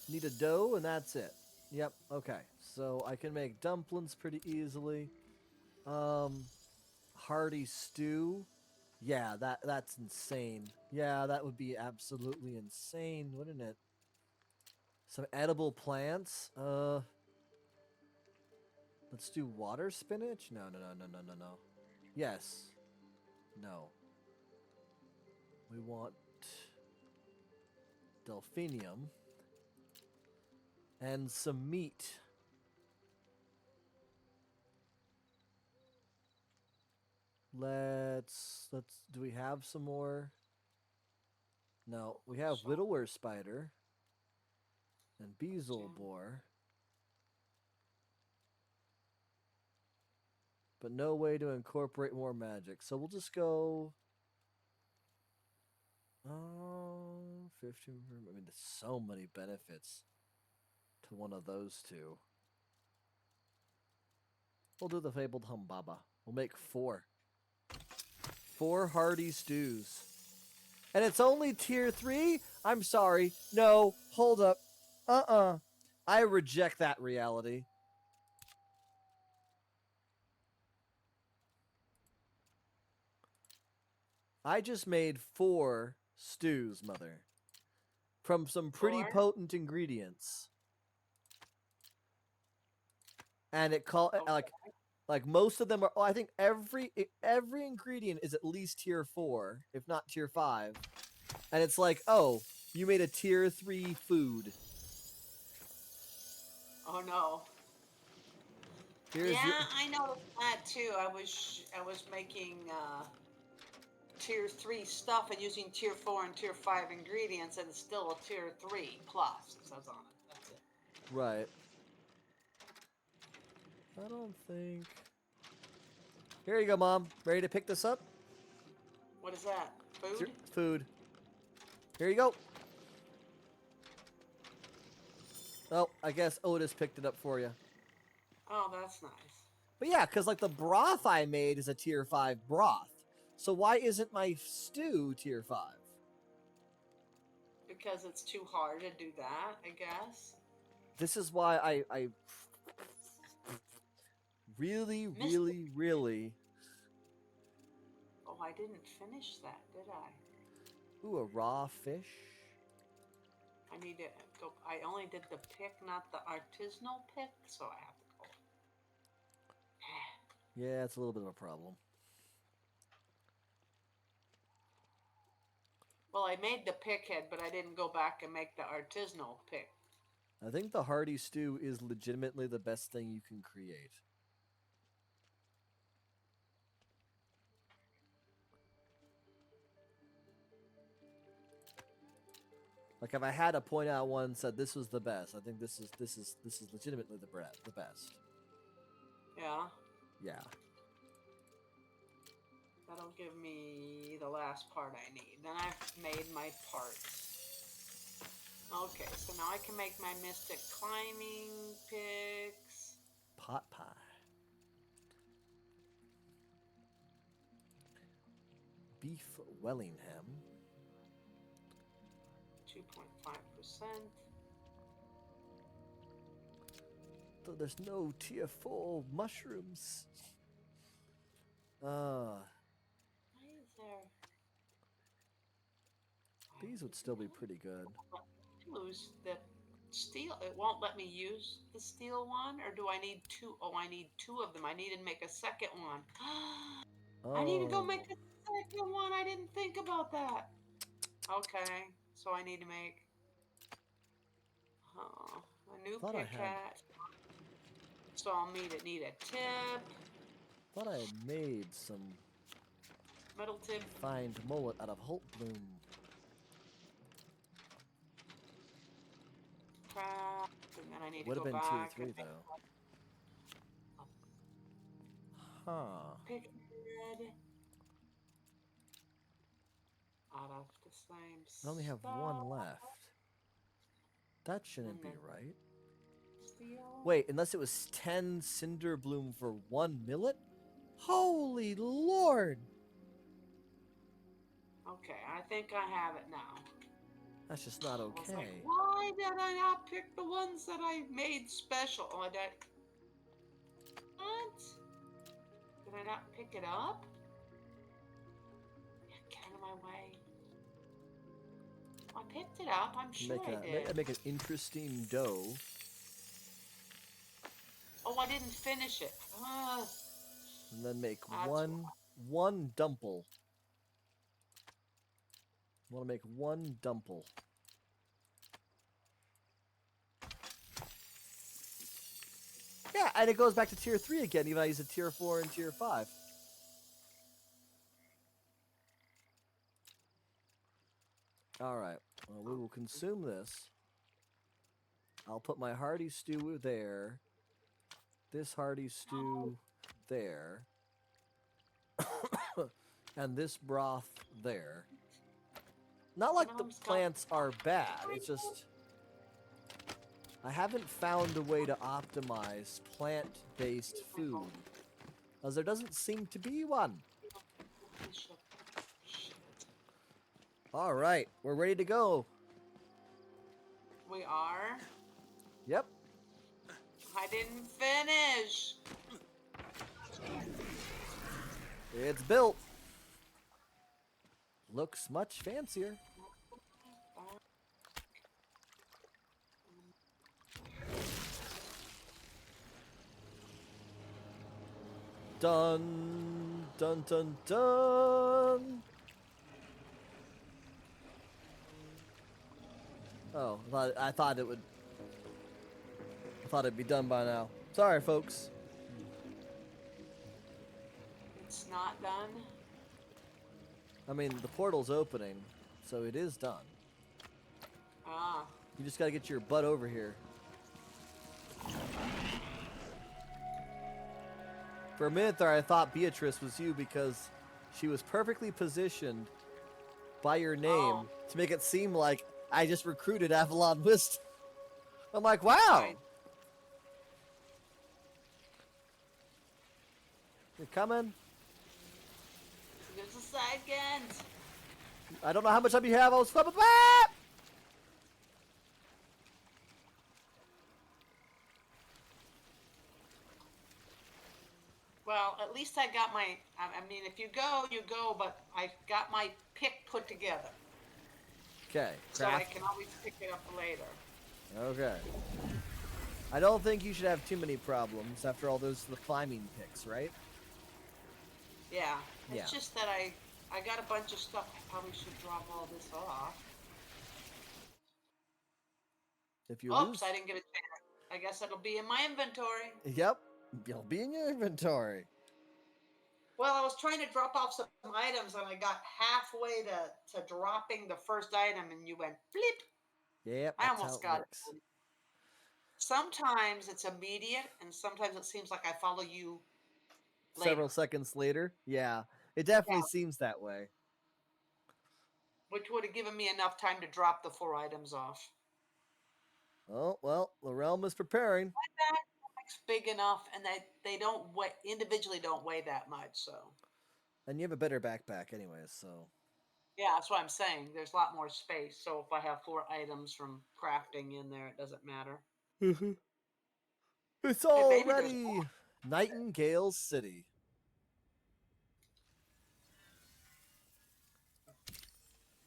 need a dough, and that's it. Yep. Okay. So I can make dumplings pretty easily. Hearty stew. Yeah, that's insane. Yeah, that would be absolutely insane, wouldn't it? Some edible plants. Let's do water spinach. No. Yes. No. We want delphinium and some meat. Let's do we have some more? No, we have widower spider and Beelzebub, but no way to incorporate more magic. So we'll just go 15. I mean, there's so many benefits to one of those two. We'll do the fabled Humbaba. We'll make 4. 4 hearty stews. And it's only tier 3? I'm sorry. No, hold up. I reject that reality. I just made 4 stews, Mother. From some pretty 4? potent ingredients. And it like most of them are. Oh, I think every ingredient is at least tier 4, if not tier 5. And it's like, oh, you made a tier 3 food. Oh no. Here's your. I noticed that too. I was making tier 3 stuff and using tier 4 and tier 5 ingredients, and it's still a tier 3 plus. It says on it. That's it. Right. I don't think. Here you go, Mom. Ready to pick this up? What is that? Food? Food. Here you go. Oh, I guess Otis picked it up for you. Oh, that's nice. But yeah, because like the broth I made is a tier 5 broth. So why isn't my stew tier 5? Because it's too hard to do that, I guess. This is why I really. Oh, I didn't finish that, did I? Ooh, a raw fish. I need to go. I only did the pick, not the artisanal pick, so I have to go. Yeah, it's a little bit of a problem. Well, I made the pick head, but I didn't go back and make the artisanal pick. I think the hearty stew is legitimately the best thing you can create. Like if I had to point out one and said this was the best, I think this is legitimately the best. Yeah. Yeah. That'll give me the last part I need. Then I've made my parts. Okay, so now I can make my mystic climbing picks. Pot pie. Beef Wellingham. 2.5%. There's no tier 4 mushrooms. Why is there? These would still be pretty good. Lose the steel. It won't let me use the steel one, or do I need two? Oh, I need two of them. I need to make a second one. I need to go make a second one. I didn't think about that. Okay, so I need to make a new Thought I had. pickaxe. So I'll need a tip, Thought I had made some metal tip, refined mullet out of Holt bloom. craft, and then I need Would to have go been tier back 3 and though. Huh. pick red out of the same I only have stuff. one left. That shouldn't And be then right. steel. Wait, unless it was 10 cinder bloom for 1 millet? Holy lord! Okay, I think I have it now. That's just not I was like, okay. why did I not pick the ones that I made special? Oh, I did. What? Did I not pick it up? Yeah, get out of my way. I picked it up. I'm sure I did. Make an interesting dough. Oh, I didn't finish it. And then make That's one dumple. I want to make one dumple. Yeah, and it goes back to tier 3 again, even though I use a tier 4 and tier 5. Alright, well, we will consume this. I'll put my hearty stew there. This hearty stew there. And this broth there. Not like the plants are bad, it's just I haven't found a way to optimize plant-based food, as there doesn't seem to be one. Alright, we're ready to go. We are? Yep. I didn't finish. It's built. Looks much fancier. Dun, dun, dun, dun. Oh, I thought it would. I thought it'd be done by now. Sorry, folks. It's not done. I mean, the portal's opening, so it is done. Ah. You just gotta get your butt over here. For a minute there, I thought Beatrice was you because she was perfectly positioned by your name to make it seem like I just recruited Avalon Wisdom. I'm like, wow. Right. You're coming? There's a second. I don't know how much time you have. I was flipping back. Well, at least I got my. I mean, if you go, you go. But I got my pick put together, Okay, so I craft. can always pick it up later. Okay. I don't think you should have too many problems. After all, those are the climbing picks, right? Yeah. Yeah. It's just that I got a bunch of stuff. I probably should drop all this off. If you Oops, lose. I didn't get a chance. I guess it'll be in my inventory. Yep. You'll be in your inventory. Well, I was trying to drop off some items, and I got halfway to dropping the first item, and you went flip. Yep. I That's almost how it got works. it. Sometimes it's immediate, and sometimes it seems like I follow you later. Several seconds later. Yeah. It definitely Yeah. seems that way. Which would have given me enough time to drop the 4 items off. Oh, well, the realm is preparing. My backpack's big enough, and they don't weigh individually don't weigh that much. So And you have a better backpack anyways, so. yeah, that's what I'm saying. There's a lot more space. So if I have 4 items from crafting in there, it doesn't matter. It's Hey, baby, there's already Nightingale City.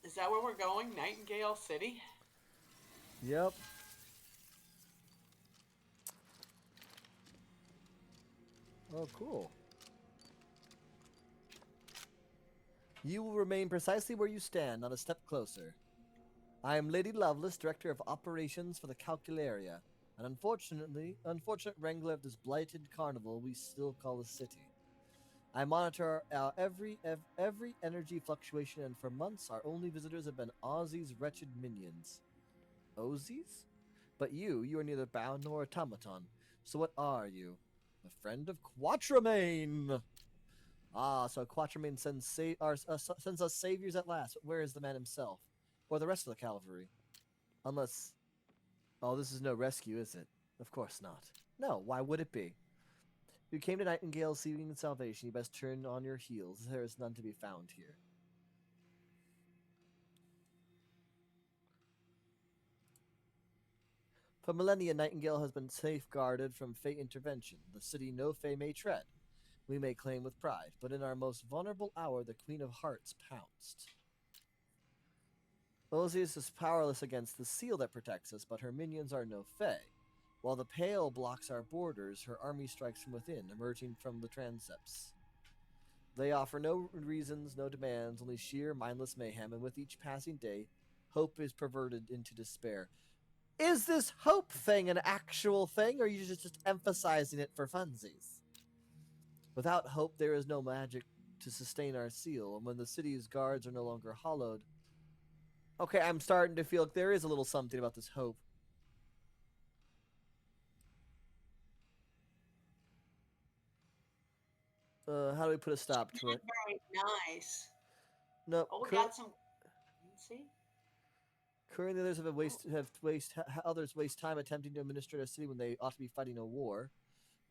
Is that where we're going? Nightingale City? Yep. Oh, cool. You will remain precisely where you stand, not a step closer. I am Lady Lovelace, Director of Operations for the Calcularia, an unfortunate wrangler of this blighted carnival we still call a city. I monitor every energy fluctuation, and for months our only visitors have been Ozzy's wretched minions. Ozzy's? But you are neither bound nor automaton. So what are you? A friend of Quatramain! Ah, so Quatramain sends us saviors at last. But where is the man himself? Or the rest of the cavalry? Unless... Oh, this is no rescue, is it? Of course not. No, why would it be? You came to Nightingale seeking salvation. You best turn on your heels. There is none to be found here. For millennia, Nightingale has been safeguarded from fate intervention. The city no fay may tread. We may claim with pride, but in our most vulnerable hour, the Queen of Hearts pounced. Osius is powerless against the seal that protects us, but her minions are no fay. While the Pale blocks our borders, her army strikes from within, emerging from the transepts. They offer no reasons, no demands, only sheer mindless mayhem, and with each passing day, hope is perverted into despair. Is this hope thing an actual thing, or are you just emphasizing it for funsies? Without hope, there is no magic to sustain our seal, and when the city's guards are no longer hollowed... Okay, I'm starting to feel like there is a little something about this hope. How do we put a stop to Not it? very nice. No, Oh, we got some. See? currently others others waste time attempting to administer a city when they ought to be fighting a war.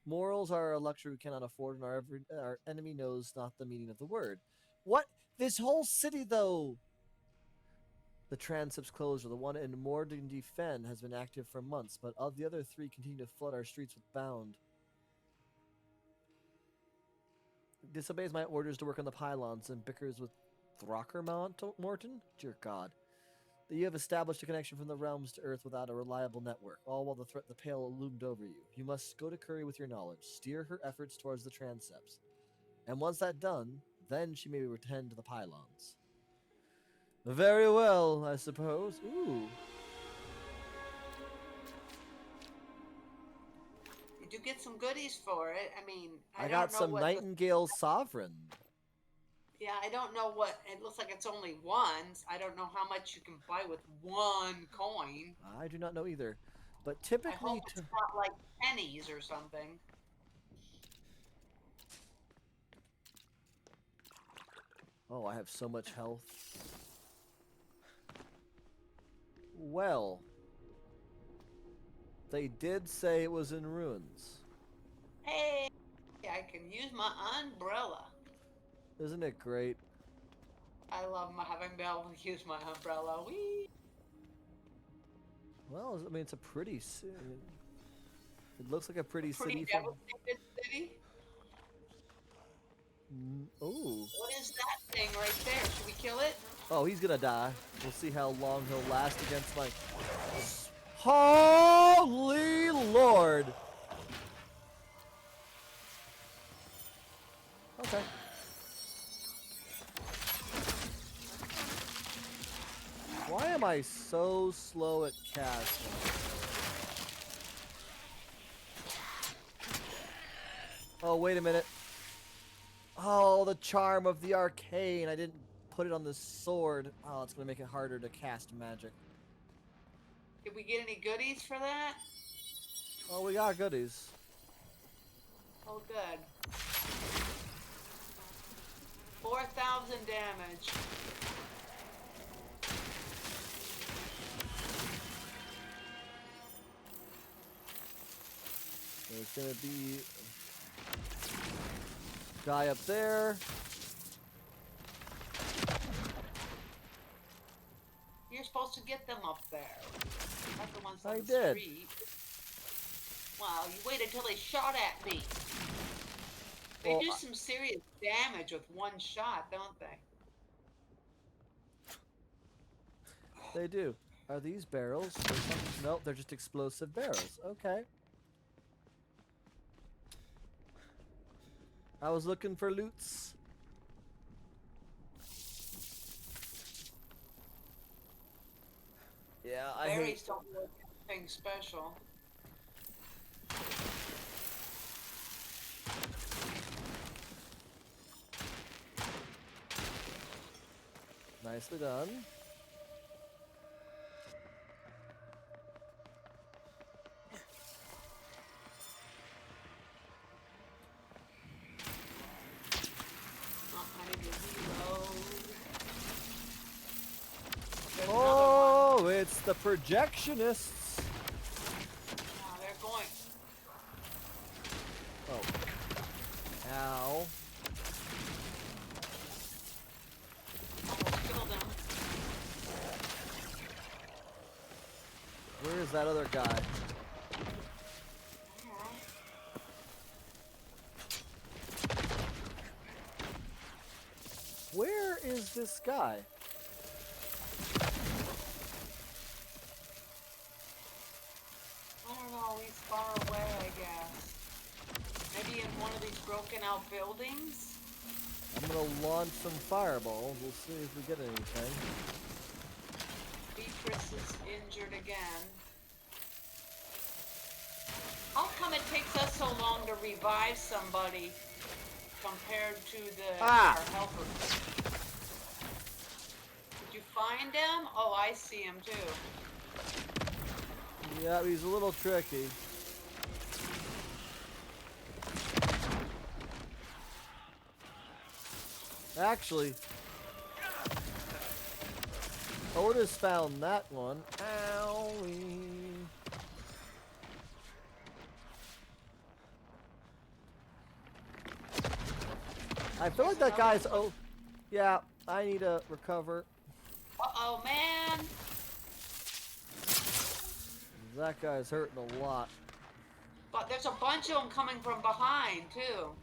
Morals are a luxury we cannot afford, and our enemy knows not the meaning of the word. What? This whole city, though! The transept's closure, the one in Mordendy Fen, has been active for months, but of the other three continue to flood our streets with bound. Disobeys my orders to work on the pylons and bickers with Morton? Dear God. That you have established a connection from the realms to Earth without a reliable network, all while the threat the Pale loomed over you. You must go to Curry with your knowledge, steer her efforts towards the transepts. And once that's done, then she may return to the pylons. Very well, I suppose. Ooh. You do get some goodies for it. I mean, I don't got know some what Nightingale Sovereign. Yeah, I don't know what. It looks like it's only ones. I don't know how much you can buy with one coin. I do not know either. But I typically... hope it's not like pennies or something. Oh, I have so much health. Well, they did say it was in ruins. Hey, I can use my umbrella. Isn't it great? I love having been able to use my umbrella. Whee! Well, I mean, it's a pretty... It looks like a pretty Pretty city from... devastated city. Ooh. What is that thing right there? Should we kill it? Oh, he's gonna die. We'll see how long he'll last against my... Holy Lord! Okay. Why am I so slow at casting? Oh, wait a minute. Oh, the charm of the arcane. I didn't put it on the sword. Oh, it's going to make it harder to cast magic. Did we get any goodies for that? Oh, we got goodies. Oh, good. 4,000 damage. There's going to be a guy up there. You're supposed to get them up there. Not the ones on I the did. street. Wow, you waited until they shot at me. They Well, do some serious damage with one shot, don't they? they do. Are these barrels? Or something? Nope, they're just explosive barrels. Okay. I was looking for loots. Yeah, I hate. Berries don't look anything special. Nicely done. Oh, I need to reload. There's another one. Oh, it's the projectionists. Wow, they're going. Oh. Ow. Almost killed him. Where is that other guy? Where is this guy? I don't know, he's far away, I guess. Maybe in one of these broken out buildings? I'm gonna launch some fireballs. We'll see if we get anything. Beatrice is injured again. How come it takes us so long to revive somebody compared to the our helpers? Did you find him? Oh, I see him too. Yeah, he's a little tricky. Actually, Otis found that one. Owie. I feel like that guy's. Oh, yeah. I need to recover. Uh-oh, man! That guy's hurting a lot. But there's a bunch of them coming from behind, too.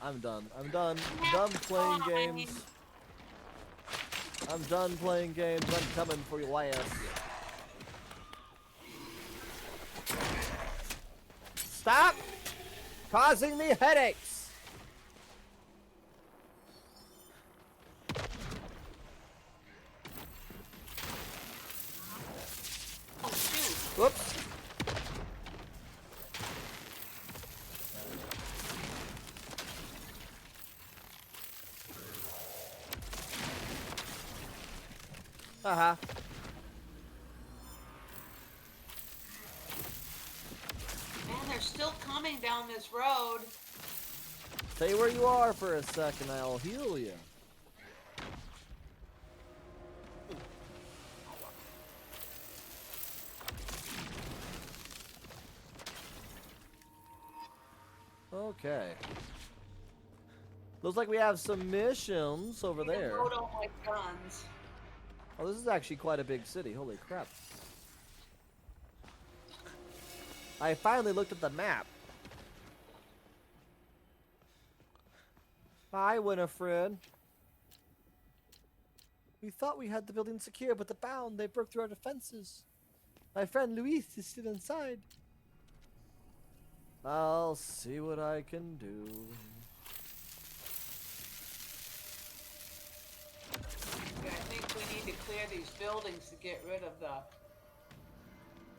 I'm done. I'm done. I'm done playing games. I'm done playing games. I'm coming for your ass. Stop causing me headaches. Oh, shoot. Whoops. Haha. Man, they're still coming down this road. Stay where you are for a second. I'll heal you. Okay. Looks like we have some missions over Need to there. load all my guns. Oh, this is actually quite a big city. Holy crap. I finally looked at the map. Hi, Winifred. We thought we had the building secure, but they broke through our defenses. My friend Luis is still inside. I'll see what I can do. Okay, I think we need to clear these buildings to get rid of the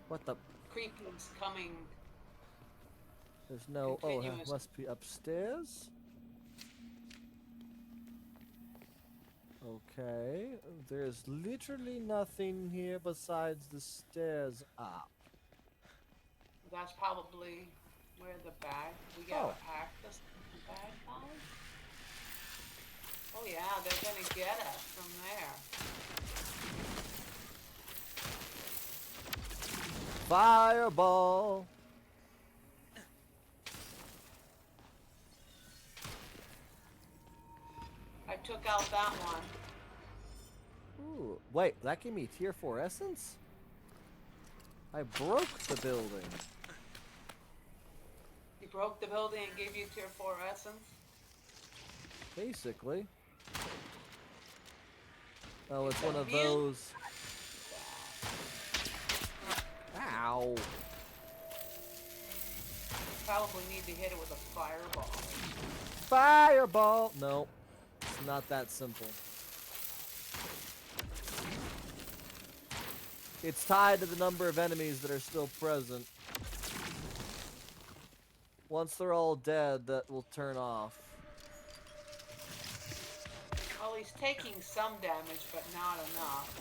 What the? creepers coming. There's no. Oh, it Continuous. must be upstairs. Okay. There's literally nothing here besides the stairs up. That's probably where the bag. We gotta access the bag files. Oh yeah, they're gonna get us from there. Fireball. I took out that one. Ooh, wait, that gave me tier 4 essence? I broke the building. You broke the building and gave you tier 4 essence? Basically. Oh, it's It's one of immune. those. Ow. Probably need to hit it with a fireball. Fireball! No, it's not that simple. It's tied to the number of enemies that are still present. Once they're all dead, that will turn off. Well, he's taking some damage, but not enough.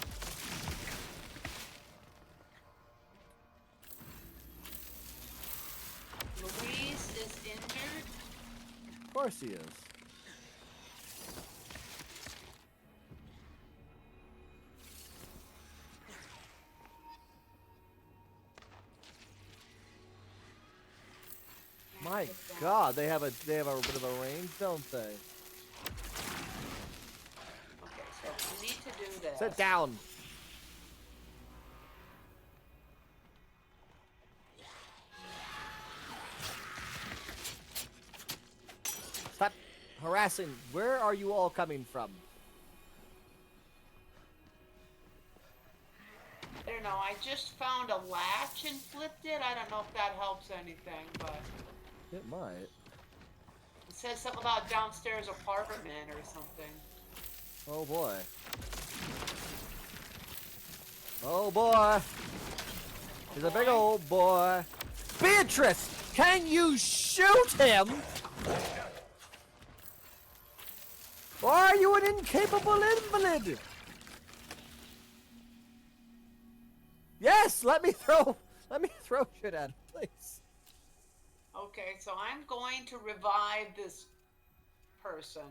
Luis is injured. Of course he is. My God, they have a bit of a range, don't they? Okay, so we need to do this. Sit down. Stop harassing. Where are you all coming from? I don't know, I just found a latch and flipped it. I don't know if that helps anything, but It might. it says something about downstairs apartment or something. Oh boy. Oh boy. He's a big old boy. Beatrice, can you shoot him? Or are you an incapable invalid? Yes, let me throw shit at him, please. Okay, so I'm going to revive this person.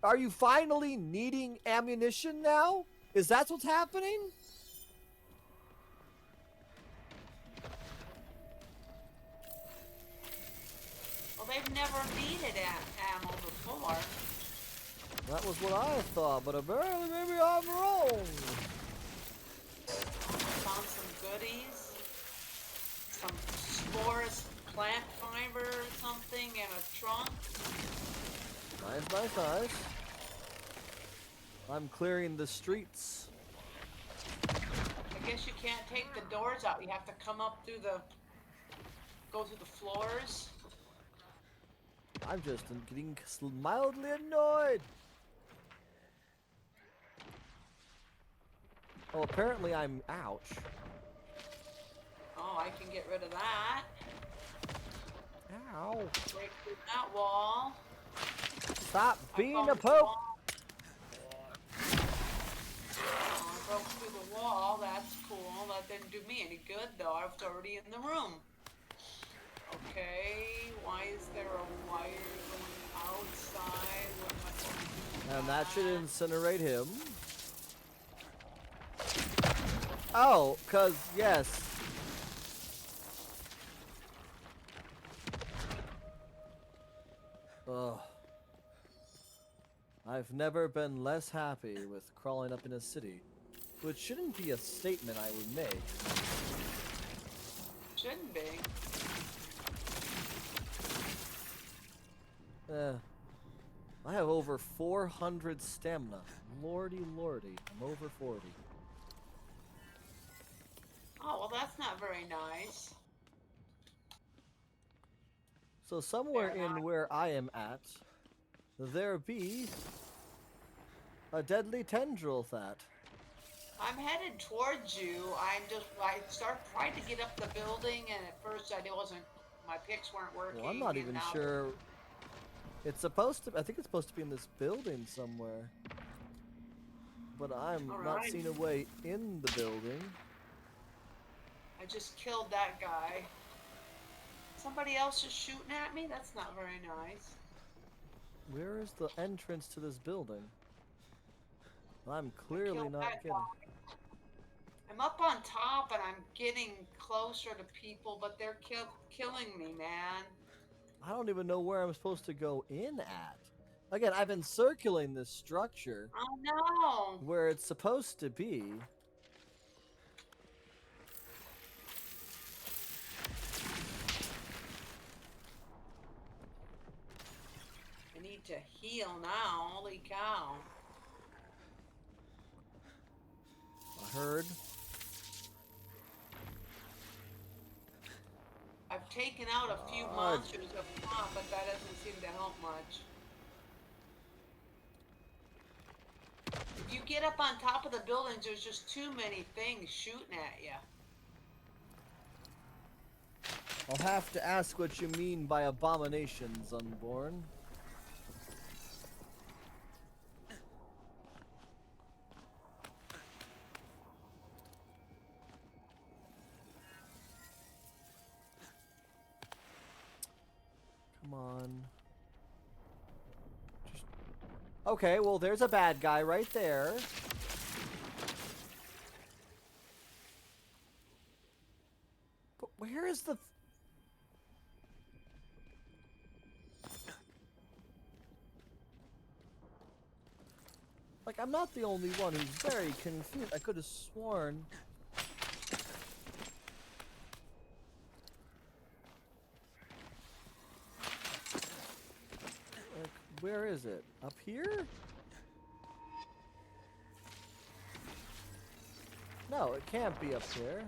Are you finally needing ammunition now? Is that what's happening? Well, they've never needed ammo before. That was what I thought, but apparently maybe I'm wrong. Found some goodies. Some spores plant fiber or something in a trunk. Nice, nice, nice. I'm clearing the streets. I guess you can't take the doors out. You have to come up through go through the floors. I'm just getting mildly annoyed. Oh, apparently I'm ouch. Oh, I can get rid of that. Ow. Break through that wall. Stop being found a the pope. wall. Oh, I broke through the wall. That's cool. That didn't do me any good, though. I was already in the room. Okay, why is there a wire going outside? What am I supposed to do? And that should incinerate him. Oh, cause yes. Ugh. I've never been less happy with crawling up in a city, which shouldn't be a statement I would make. Shouldn't be. I have over 400 stamina. Lordy, lordy. I'm over 40. Oh, well, that's not very nice. So somewhere Fair enough. in where I am at, there be a deadly tendril that. I'm headed towards you. I tried to get up the building, and at first my picks weren't working. Well, I'm not and even now- sure. It's supposed to. I think it's supposed to be in this building somewhere. But I'm not Alright. seeing a way in the building. I just killed that guy. Somebody else is shooting at me? That's not very nice. Where is the entrance to this building? I'm clearly killed not that getting. guy. I'm up on top and I'm getting closer to people, but they're killing me, man. I don't even know where I'm supposed to go in at. Again, I've been circling this structure Oh no! where it's supposed to be. need to heal now. Holy cow. I heard. I've taken out a few monsters up front, but that doesn't seem to help much. If you get up on top of the buildings, there's just too many things shooting at you. I'll have to ask what you mean by abominations, Unborn. Come on. Okay, well, there's a bad guy right there. But where is the... Like, I'm not the only one who's very confused. I could have sworn... Like, where is it? Up here? No, it can't be up here.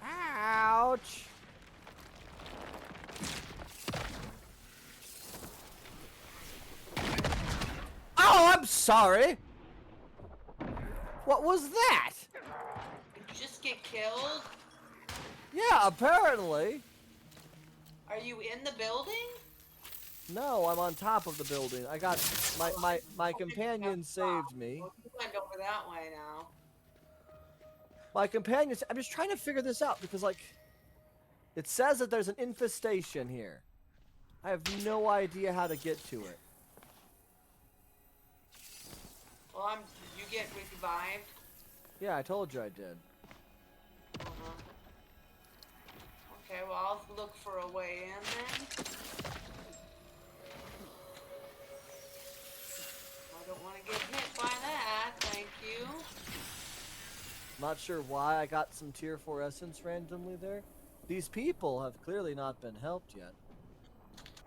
Ouch! Oh, I'm sorry! What was that? Did you just get killed? Yeah, apparently. Are you in the building? No, I'm on top of the building. I got my companion saved me. Oh, you went over that way now. My companion. I'm just trying to figure this out because, like, it says that there's an infestation here. I have no idea how to get to it. Well, you get revived. Yeah, I told you I did. Okay, well, I'll look for a way in then. I don't want to get hit by that, thank you. Not sure why I got some tier 4 essence randomly there. These people have clearly not been helped yet.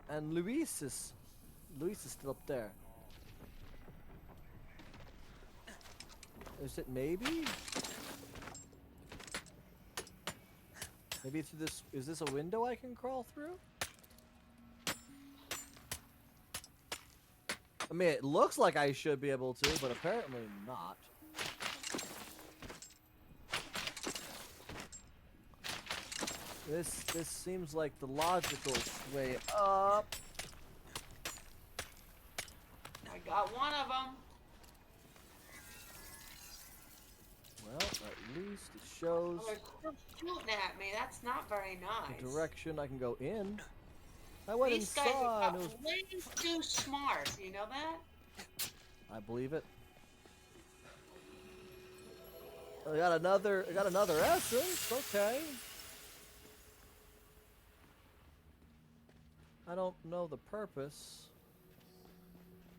And Luis is still up there. Is it maybe? Maybe through this, is this a window I can crawl through? I mean, it looks like I should be able to, but apparently not. This seems like the logical way up. I got one of them. Well, at least it shows Oh, they're still shooting at me. That's not very nice. the direction I can go in. I went These guys inside. are It was, way too smart. You know that? I believe it. I got another essence. Okay. I don't know the purpose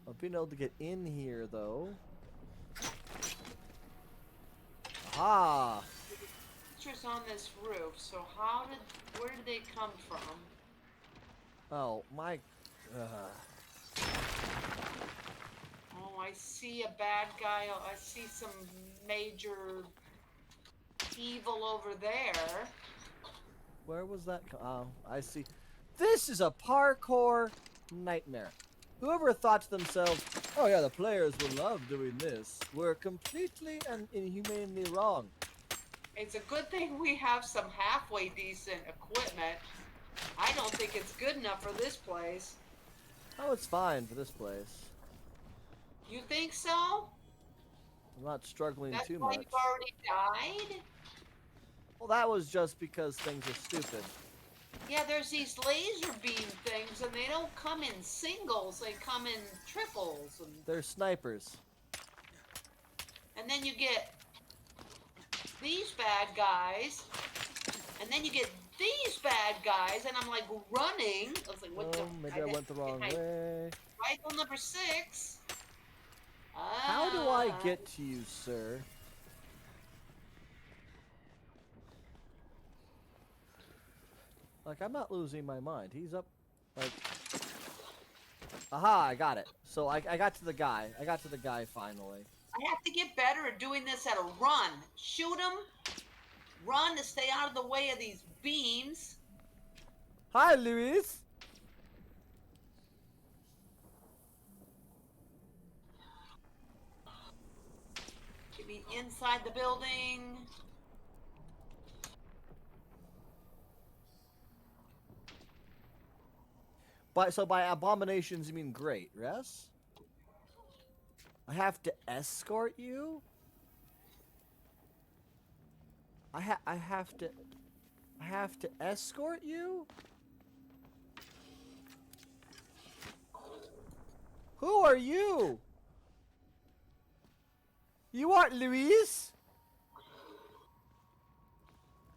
of being able to get in here, though. Aha! Pictures on this roof. So where did they come from? Oh my. Oh, I see a bad guy. Oh, I see some major evil over there. Where was that? Oh, I see. This is a parkour nightmare. Whoever thought to themselves, oh yeah, the players will love doing this, were completely and inhumanely wrong. It's a good thing we have some halfway decent equipment. I don't think it's good enough for this place. Oh, it's fine for this place. You think so? I'm not struggling That's too why much. you've already died? Well, that was just because things are stupid. Yeah, there's these laser beam things, and they don't come in singles. They come in triples. They're snipers. And then you get these bad guys. And then you get these bad guys, and I'm like running. I was like, what the? Oh, maybe I went the wrong way. Rifle number 6. How do I get to you, sir? Like, I'm not losing my mind. He's up, like... Aha, I got it. So I got to the guy. I got to the guy finally. I have to get better at doing this at a run. Shoot him. Run to stay out of the way of these beams. Hi, Luis. Get me inside the building. By abominations you mean great, yes? I have to escort you? I have to escort you? Who are you? You aren't Luis?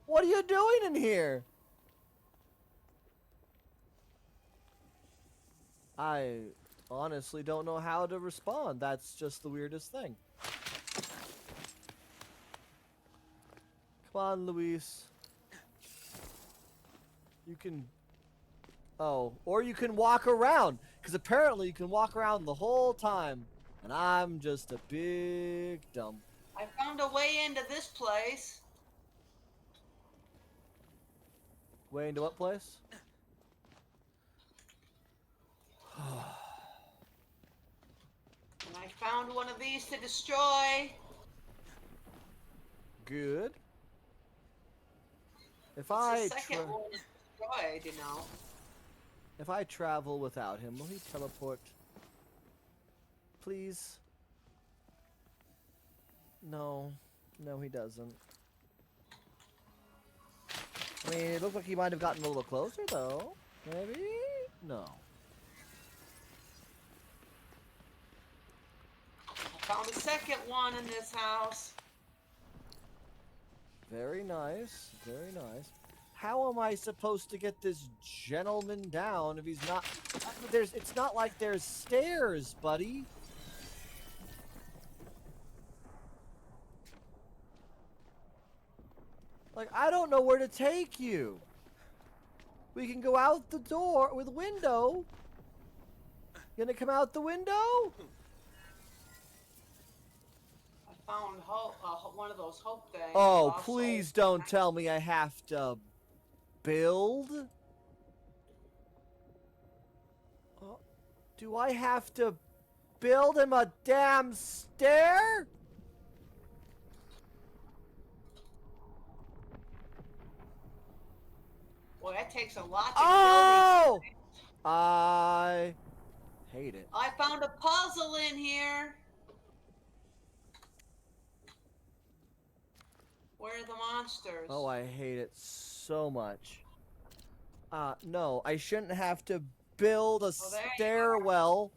What are you doing in here? I honestly don't know how to respond. That's just the weirdest thing. Come on, Luis. You can... Oh, or you can walk around. Because apparently you can walk around the whole time. And I'm just a big dumb. I found a way into this place. Way into what place? And I found one of these to destroy. Good. If It's I the second one destroyed, you know. if I travel without him, will he teleport? Please. No. No, he doesn't. I mean, it looks like he might have gotten a little closer, though. Maybe? No. I found a second one in this house. Very nice. Very nice. How am I supposed to get this gentleman down if he's not... it's not like there's stairs, buddy. Like, I don't know where to take you. We can go out the door with window. Gonna come out the window? I found one of those hope things. Oh, Also, please don't tell me I have to build. Do I have to build him a damn stair? Boy, that takes a lot to Oh! build these. I hate it. I found a puzzle in here. Where are the monsters? Oh, I hate it so much. No, I shouldn't have to build a there you stairwell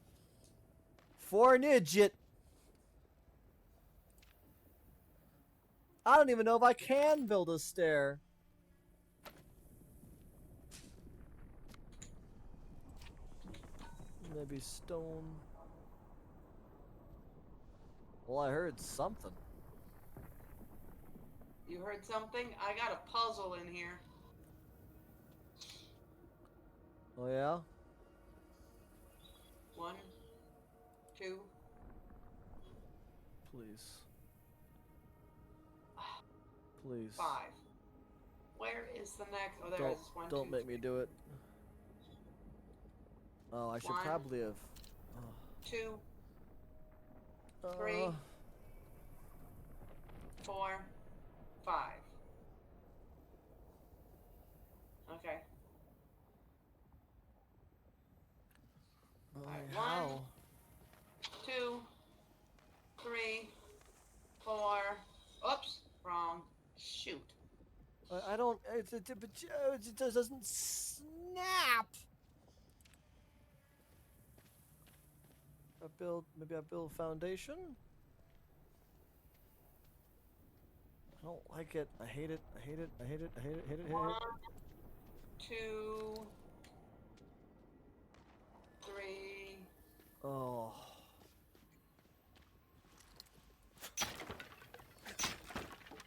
for an idiot. I don't even know if I can build a stair. Maybe stone. Well, I heard something. You heard something? I got a puzzle in here. Oh, yeah? 1, 2. Please. Please. 5. Where is the next? Oh, there it is. 1, Don't 2, make me do it. Oh, I should 1, probably have. 2, 3, Uh, 4, 5. Okay. Alright, how? 1, 2, 3, 4. Oops, wrong. Shoot. I don't. It doesn't snap. Maybe I build foundation. I don't like it. I hate it. I hate it. I hate it. I hate it. Hate it. Hate 1, it. 2, 3. Oh.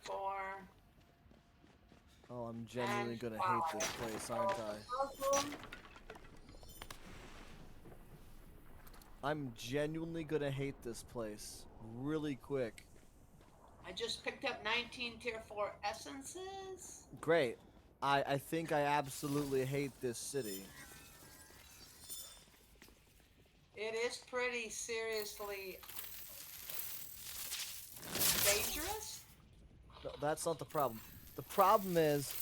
4. Oh, I'm genuinely And gonna 5. hate this place, aren't I? Puzzle. I'm genuinely gonna hate this place really quick. I just picked up 19 tier 4 essences. Great. I think I absolutely hate this city. It is pretty seriously dangerous. No, that's not the problem. The problem is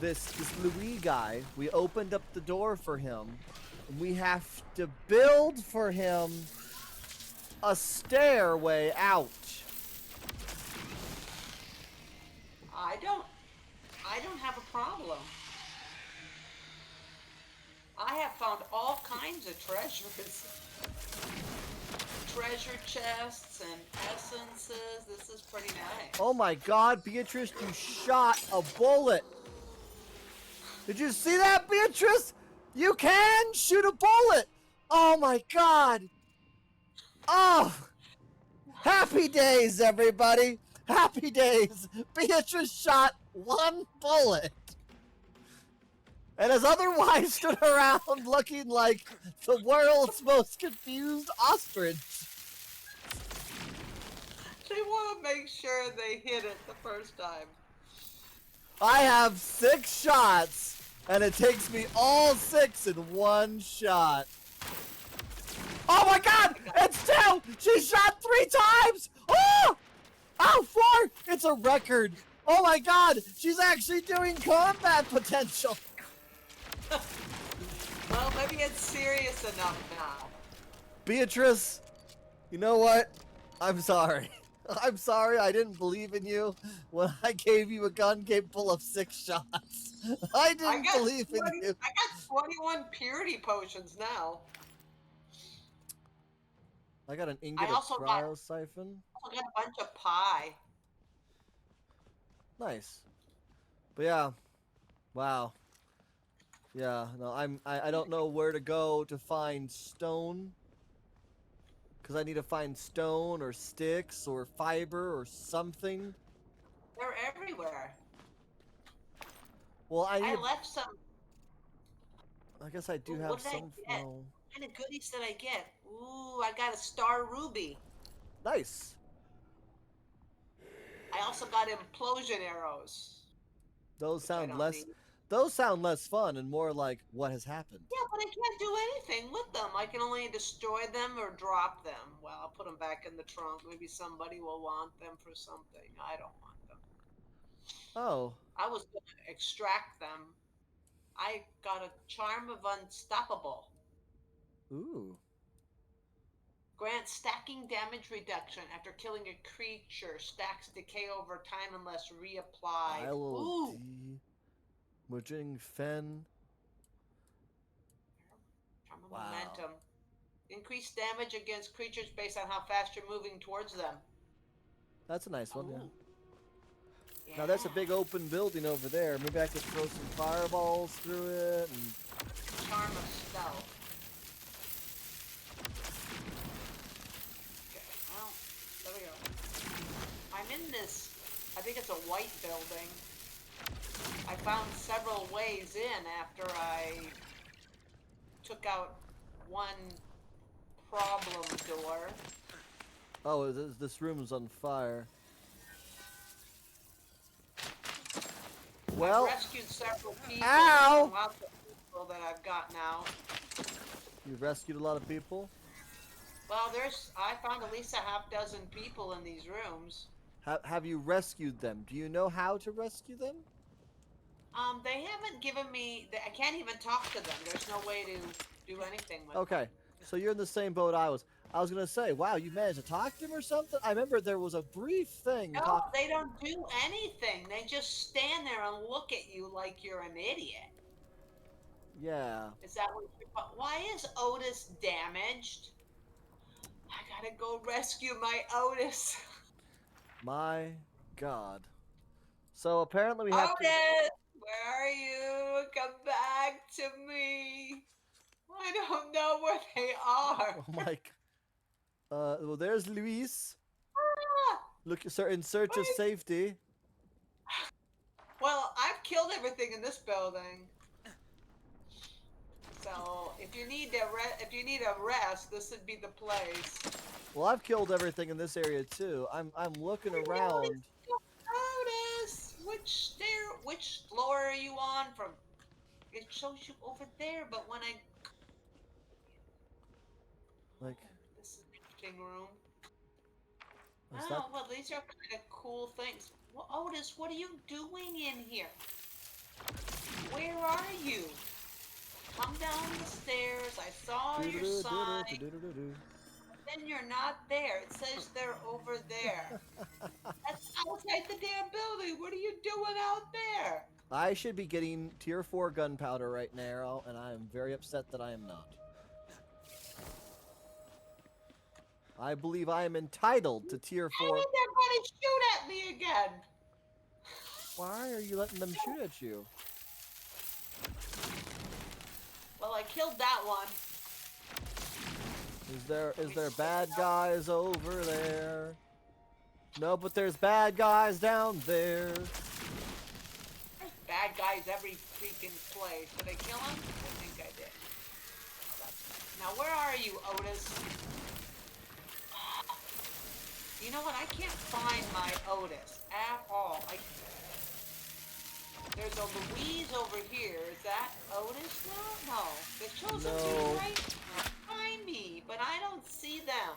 this Louis guy. We opened up the door for him, and we have to build for him a stairway out. I don't have a problem. I have found all kinds of treasures. Treasure chests and essences. This is pretty nice. Oh my God, Beatrice, you shot a bullet. Did you see that, Beatrice? You can shoot a bullet. Oh my God. Oh, happy days, everybody. Happy days. Beatrice shot one bullet. And has otherwise stood around looking like the world's most confused ostrich. They want to make sure they hit it the first time. I have 6 shots, and it takes me all 6 in one shot. Oh my God! It's 2! She shot 3 times! Oh! Oh, 4! It's a record! Oh my God! She's actually doing combat potential! Well, maybe it's serious enough now. Beatrice, you know what? I'm sorry. I'm sorry I didn't believe in you when I gave you a gun capable of 6 shots. I didn't believe in you. I got 21 purity potions now. I got an ingot I of also cryo siphon. got a bunch of pie. Nice. But yeah. Wow. Yeah, no, I don't know where to go to find stone. Cause I need to find stone or sticks or fiber or something. They're everywhere. Well, I left some. I guess I do Ooh, have what did I some. get? What kind of goodies did I get? Ooh, I got a star ruby. Nice. I also got implosion arrows. Those Which I sound don't less. need. Those sound less fun and more like what has happened. Yeah, but I can't do anything with them. I can only destroy them or drop them. Well, I'll put them back in the trunk. Maybe somebody will want them for something. I don't want them. Oh. I was going to extract them. I got a charm of unstoppable. Ooh. Grants stacking damage reduction after killing a creature. Stacks decay over time unless reapplied. Isle Ooh. D. Mujing Fen. Charm of Wow. momentum. Increase damage against creatures based on how fast you're moving towards them. That's a nice one, yeah. Ooh. Now that's a big open building over there. Maybe I could throw some fireballs through it and... Charm of stealth. Okay, well, there we go. I'm in this, I think it's a white building. I found several ways in after I took out one problem door. Oh, this room's on fire. Well, I've rescued several people. Ow! Lots of people that I've got now. You've rescued a lot of people? Well, I found at least a half dozen people in these rooms. Have you rescued them? Do you know how to rescue them? They haven't given me, I can't even talk to them. There's no way to do anything with them. Okay, so you're in the same boat I was. I was gonna say, wow, you managed to talk to him or something? I remember there was a brief thing. No, they don't do anything. They just stand there and look at you like you're an idiot. Yeah. Is that what you're... Why is Otis damaged? I gotta go rescue my Otis. My God. So apparently we have Otis, where are you? Come back to me. I don't know where they are. Oh my. Well, there's Luis. Ah! Look, sir, in search of safety. Well, I've killed everything in this building. So if If you need a rest, this would be the place. Well, I've killed everything in this area too. I'm looking around. Otis, which floor are you on from? It shows you over there, but when I Like, this is meeting room. is that? Oh, well, these are kind of cool things. Well, Otis, what are you doing in here? Where are you? Come down the stairs. I saw your sign. Then you're not there. It says they're over there. That's outside the damn building. What are you doing out there? I should be getting tier 4 gunpowder right now, and I am very upset that I am not. I believe I am entitled to tier 4. Hey, they're going to shoot at me again. Why are you letting them shoot at you? Well, I killed that one. Is there bad guys over there? No, but there's bad guys down there. There's bad guys every freaking place. Did I kill him? I think I did. Now, where are you, Otis? You know what? I can't find my Otis at all. There's a Louise over here. Is that Otis now? No. They're chosen to right behind me, but I don't see them.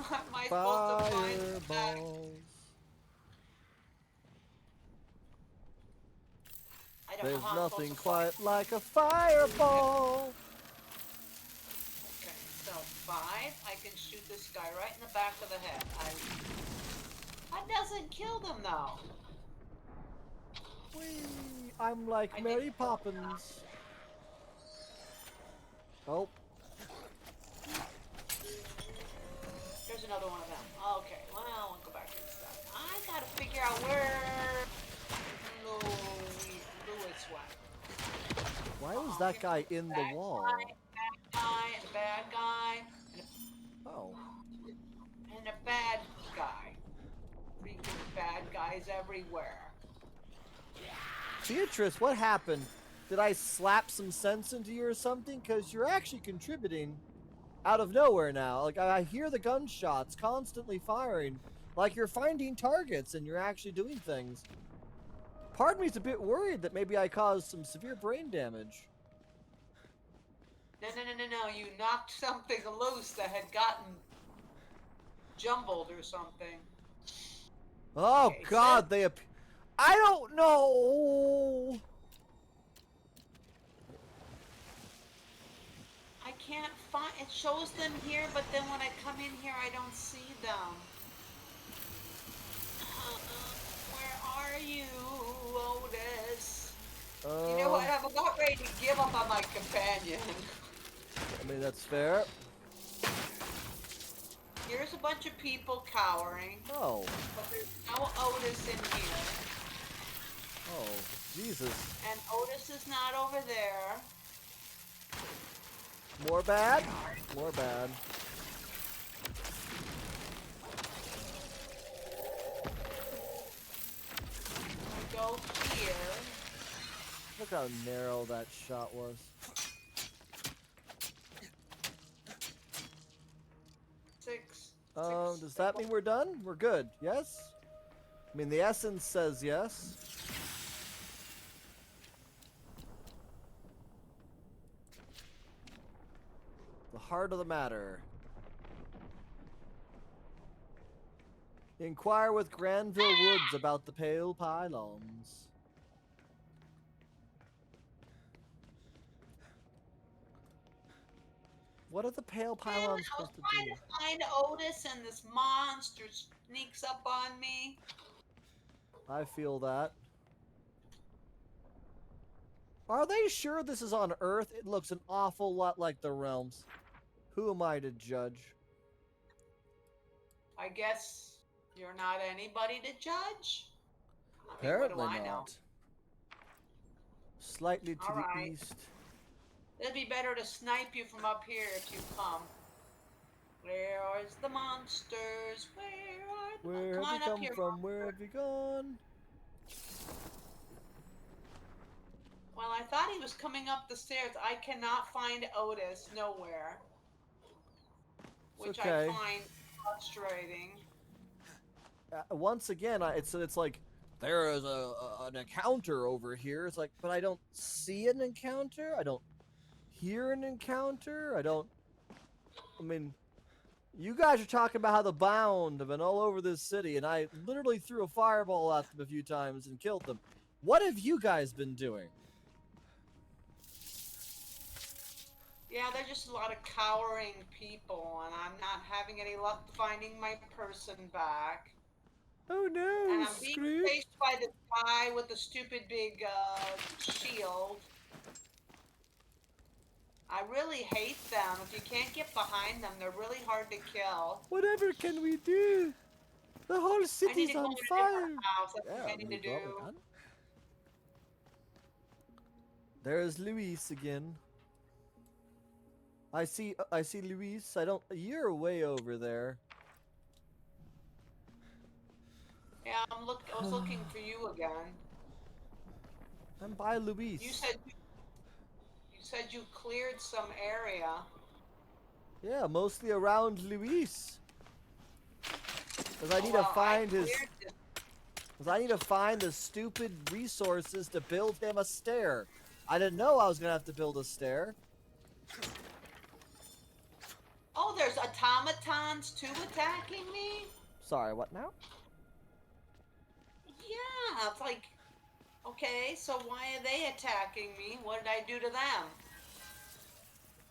How am I supposed to find them back? Fireballs. I don't There's know how I'm nothing supposed to find quite like a fireball. Okay, so 5. I can shoot this guy right in the back of the head. That doesn't kill them though. Whee! I'm like I Mary think- Poppins. Oh, There's another one of them. Okay, well, I'll go back inside. I gotta figure out where Lewis went. why was that guy in the wall? Bad guy, Oh, and a bad guy. Freaking bad guys everywhere. Beatrice, what happened? Did I slap some sense into you or something? Because you're actually contributing out of nowhere now. Like, I hear the gunshots constantly firing. Like, you're finding targets and you're actually doing things. Part of me's a bit worried that maybe I caused some severe brain damage. No. You knocked something loose that had gotten jumbled or something. Oh, Okay, God, I don't know. I can't find. It shows them here, but then when I come in here, I don't see them. Where are you, Otis? You know what? I'm about ready to give up on my companion. I mean, that's fair. Here's a bunch of people cowering, Oh, but there's no Otis in here. oh, Jesus. And Otis is not over there. More bad? More bad. I go here. Look how narrow that shot was. Six. Does that mean we're done? We're good, yes? I mean, the essence says yes. The heart of the matter. Inquire with Granville Woods about the pale pylons. What are the pale pylons I was supposed to trying do? to find Otis and this monster sneaks up on me. I feel that. Are they sure this is on Earth? It looks an awful lot like the realms. Who am I to judge? I guess you're not anybody to judge. I mean, Apparently what do I know? not. Slightly to All the right. east. It'd be better to snipe you from up here if you come. Where are the monsters? Where come have on you up come here, from? Where monster. have you gone? Well, I thought thought he was coming up the stairs. I cannot find Otis nowhere, It's which I okay. find frustrating. Once again, it's like there is an encounter over here. It's like, but I don't see an encounter. I don't hear an encounter. I mean, you guys are talking about how the Bound have been all over this city, and I literally threw a fireball at them a few times and killed them. What have you guys been doing? Yeah, they're just a lot of cowering people, and I'm not having any luck finding my person back. Oh And no, I'm being Scrooge. chased by the guy with the stupid big shield. I really hate them. If you can't get behind them, they're really hard to kill. Whatever can we do? The whole I need city's to go in on a different fire. house. That's Yeah, what I I need mean, to well, do. we can. There's Luis again. I see Luis. I don't. You're way over there. Yeah, I was looking for you again. I'm by You Luis. said you said you cleared some area. Yeah, mostly around Luis. Cause I Oh, need to well, I find his. cleared this. Cause I need to find the stupid resources to build him a stair. I didn't know I was gonna have to build a stair. Oh, there's automatons too attacking me? Sorry, what now? Yeah, it's like, okay, so why are they attacking me? What did I do to them?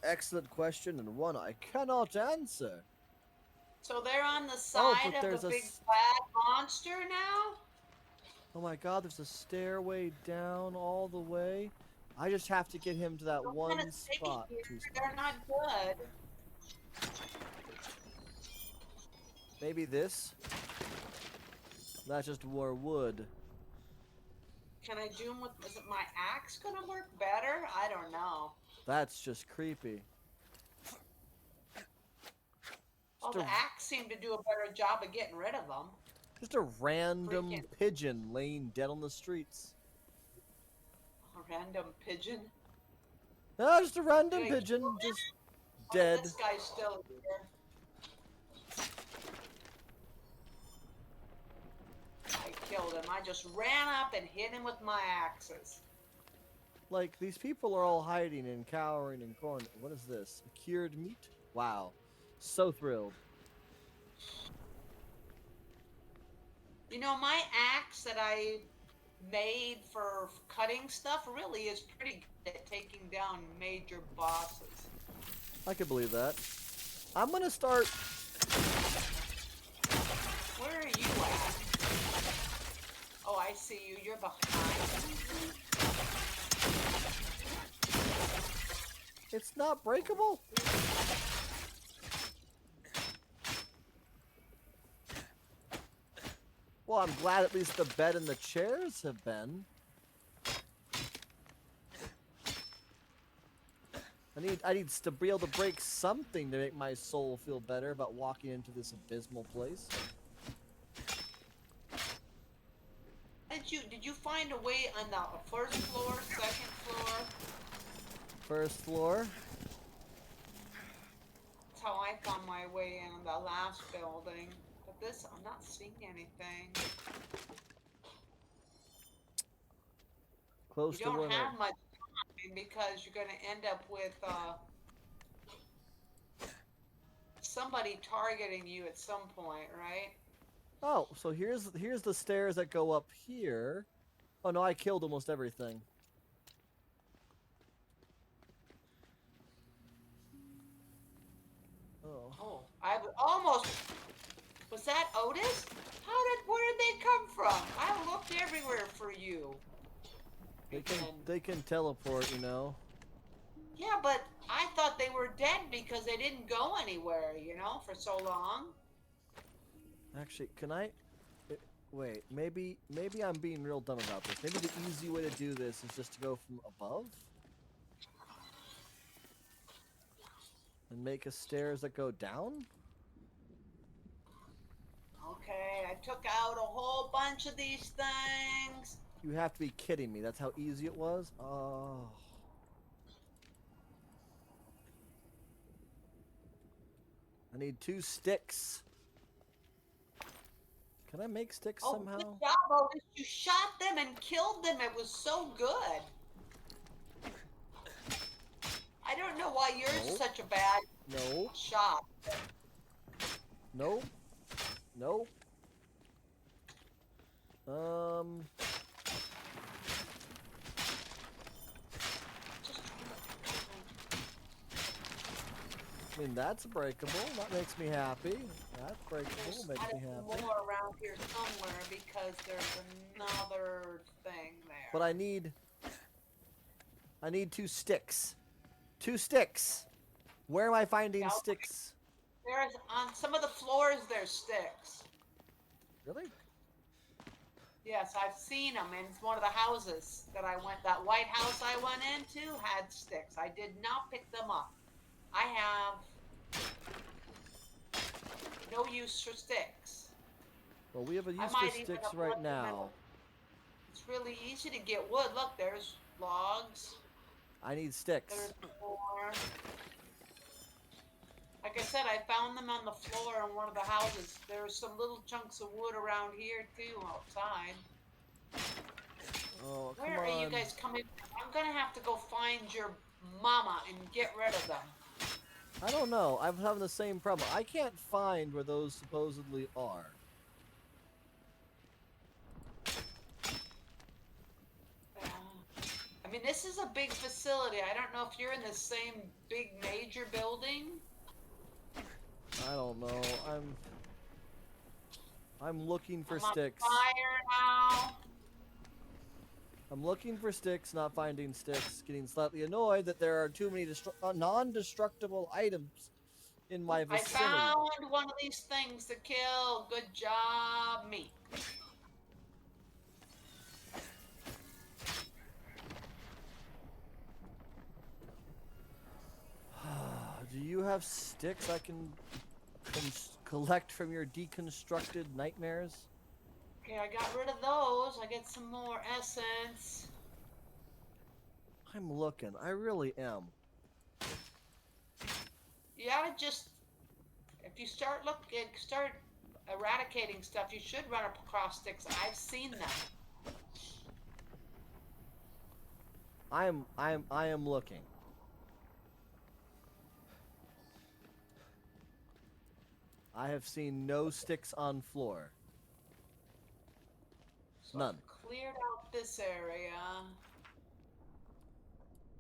Excellent question, and one I cannot answer. So they're on the Oh, side but of there's the a. big bad monster now? Oh my God, there's a stairway down all the way. I just have to get him to that Don't one want to stay spot. here. Two They're spots. not good. Maybe this. That's just more wood. Can I do them with, is it my axe gonna work better? I don't know. That's just creepy. Oh, Just the axe seemed to do a better job of getting rid of them. just a random Freaking pigeon laying dead on the streets. a random pigeon. No, just a random Did I kill pigeon, him? just Oh, dead. this guy's still here. I killed him. I just ran up and hit him with my axes. Like, these people are all hiding and cowering in corner. What is this? A cured meat? Wow. So thrilled. You know, my axe that I made for cutting stuff really is pretty good at taking down major bosses. I can believe that. I'm gonna start. Where are you at? Oh, I see you. You're behind me. It's not breakable? Well, I'm glad at least the bed and the chairs have been. I need to be able to break something to make my soul feel better about walking into this abysmal place. Did you find a way on the first floor, second floor? First floor. That's how I found my way in the last building. But this, I'm not seeing anything. Close You to don't where have much time because you're going to end up with somebody targeting you at some point, right? Oh, so here's the stairs that go up here. Oh no, I killed almost everything. Oh. Oh, I almost. Was that Otis? Where did they come from? I looked everywhere for you. They can teleport, you know. Yeah, but I thought they were dead because they didn't go anywhere, you know, for so long. Actually, can I wait, maybe I'm being real dumb about this. Maybe the easy way to do this is just to go from above and make a stairs that go down? Okay, I took out a whole bunch of these things. You have to be kidding me. That's how easy it was? Oh. I need 2 sticks. Can I make sticks Oh, somehow? good job, Otis. You shot them and killed them. It was so good. I don't know why you're Nope. such a bad No. shot. Nope. Nope. I mean, that's breakable. That makes me happy. That's breakable. There's Makes me gotta be happy. more around here somewhere because there's another thing there. But I need 2 sticks. 2 sticks. Where am I finding Yeah, sticks? there's on some of the floors there's sticks. Really? Yes, I've seen them in one of the houses that I went. That White House I went into had sticks. I did not pick them up. I have no use for sticks. Well, we have a I use might for even sticks have right left them in now. It's really easy to get wood. Look, there's logs. I need sticks. There's more. Like I said, I found them on the floor in one of the houses. There's some little chunks of wood around here too, outside. Oh, come Where are you on. guys coming from? I'm gonna have to go find your mama and get rid of them. I don't know. I'm having the same problem. I can't find where those supposedly are. I mean, this is a big facility. I don't know if you're in the same big major building. I don't know. I'm looking for I'm on sticks. fire now. I'm looking for sticks, not finding sticks. Getting slightly annoyed that there are too many non-destructible items in my I vicinity. found one of these things to kill. Good job, me. Do you have sticks I can collect from your deconstructed nightmares? Okay, I got rid of those. I get some more essence. I'm looking. I really am. You gotta just, if you start eradicating stuff, you should run across sticks. I've seen them. I am looking. I have seen no sticks on floor. So None. I've cleared out this area.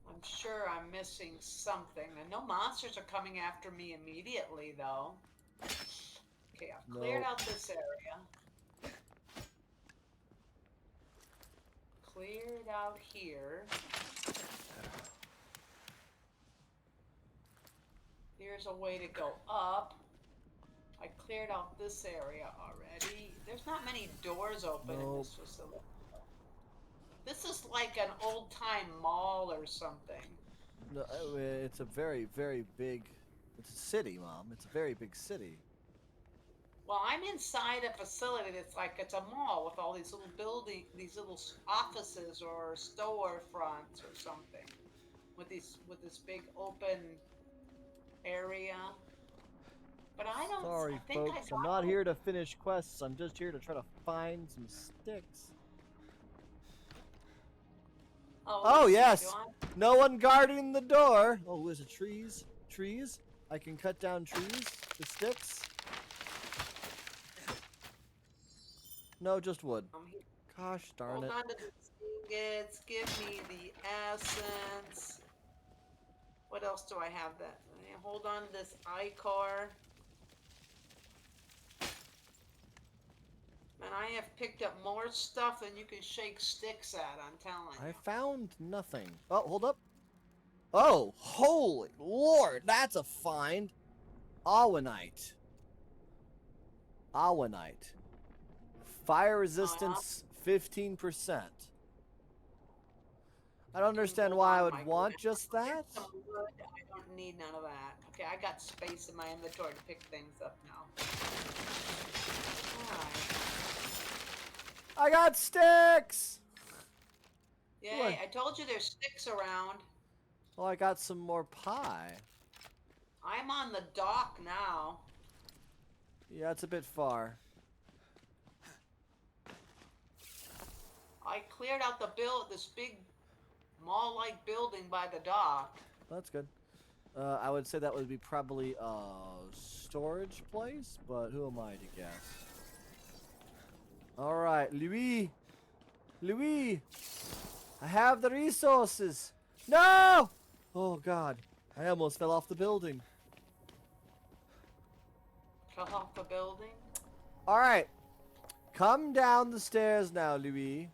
I'm sure I'm missing something. And no monsters are coming after me immediately, though. Okay, I've cleared Nope. out this area. Cleared out here. Here's a way to go up. I cleared out this area already. There's not many doors open in this facility. This is like an old-time mall or something. No, it's a very, very big. It's a city, Mom. It's a very big city. Well, I'm inside a facility that's like it's a mall with all these little these little offices or storefronts or something, with this big open area. But I don't. Sorry, I think folks. I got I'm not them. here to finish quests. I'm just here to try to find some sticks. Oh, Oh, let's see, yes. do I? No one guarding the door. Oh, is it trees? Trees? I can cut down trees with sticks? No, just wood. Gosh darn Hold it. on to the ingots. Give me the essence. What else do I have? That hold on to this ichor. And I have picked up more stuff than you can shake sticks at, I'm telling you. I found nothing. Oh, hold up. Oh, holy lord, that's a find. Awenite. Awenite. Fire resistance 15%. I don't understand Hold why I on, would Michael. want just that. Here's some wood. I don't need none of that. Okay, I got space in my inventory to pick things up now. Alright. I got sticks! Yay, What? I told you there's sticks around. Well, I got some more pie. I'm on the dock now. Yeah, it's a bit far. I cleared out this big mall-like building by the dock. That's good. I would say that would be probably a storage place, but who am I to guess? All right, Louis. Louis, I have the resources. No! Oh God, I almost fell off the building. Fell off the building. All right, come down the stairs now, Louis.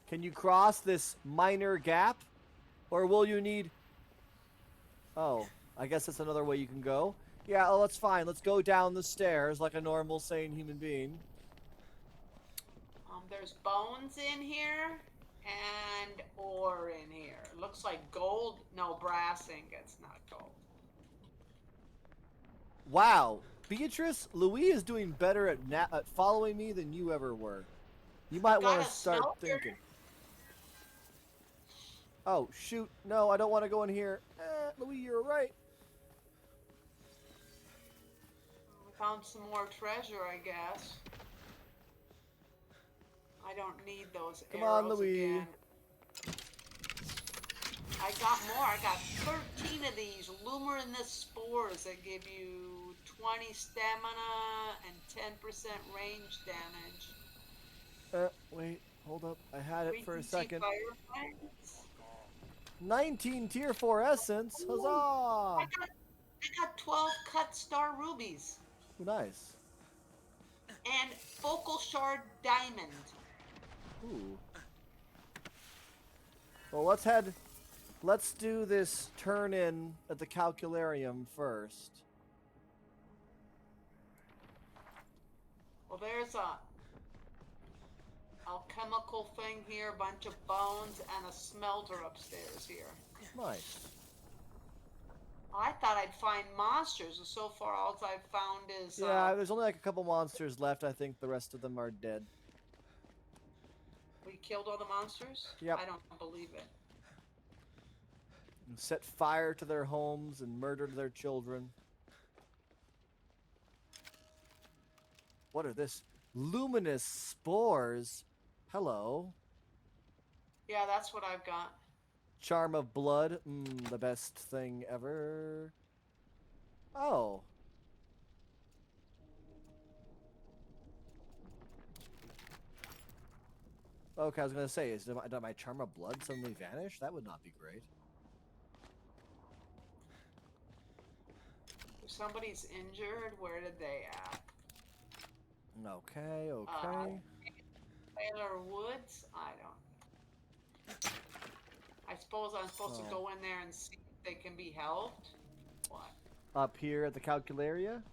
Can you cross this minor gap, or will you need? Oh, I guess that's another way you can go. Yeah, oh, that's fine. Let's go down the stairs like a normal, sane human being. There's bones in here and ore in here. Looks like gold. No, brass ingots, not gold. Wow, Beatrice, Louis is doing better at following me than you ever were. You might Got want a to start smelter? thinking. Oh, shoot. No, I don't want to go in here. Louis, you're right. We found some more treasure, I guess. I don't need those Come arrows on, Louis. again. I got more. I got 13 of these luminous spores that give you 20 stamina and 10% range damage. Wait, hold up. I had it for a Regency second. fireflies. 19 tier 4 essence. Huzzah! I got 12 cut star rubies Ooh, nice. and focal shard diamond. Ooh. Well, let's head. Let's do this turn in at the calcularium first. Well, there's a alchemical thing here, a bunch of bones, and a smelter upstairs here. Nice. I thought I'd find monsters, and so far all I've found is Yeah, there's only like a couple monsters left. I think the rest of them are dead. we killed all the monsters? Yep. I don't believe it. And set fire to their homes and murdered their children. What are this? Luminous spores? Hello. Yeah, that's what I've got. Charm of blood. The best thing ever. Oh. Okay, I was gonna say, did my charm of blood suddenly vanish? That would not be great. If somebody's injured, where did they at? Okay, okay. Taylor Woods? I don't. I suppose I'm supposed to go in there and see if they can be helped. What? Up here at the calcularia?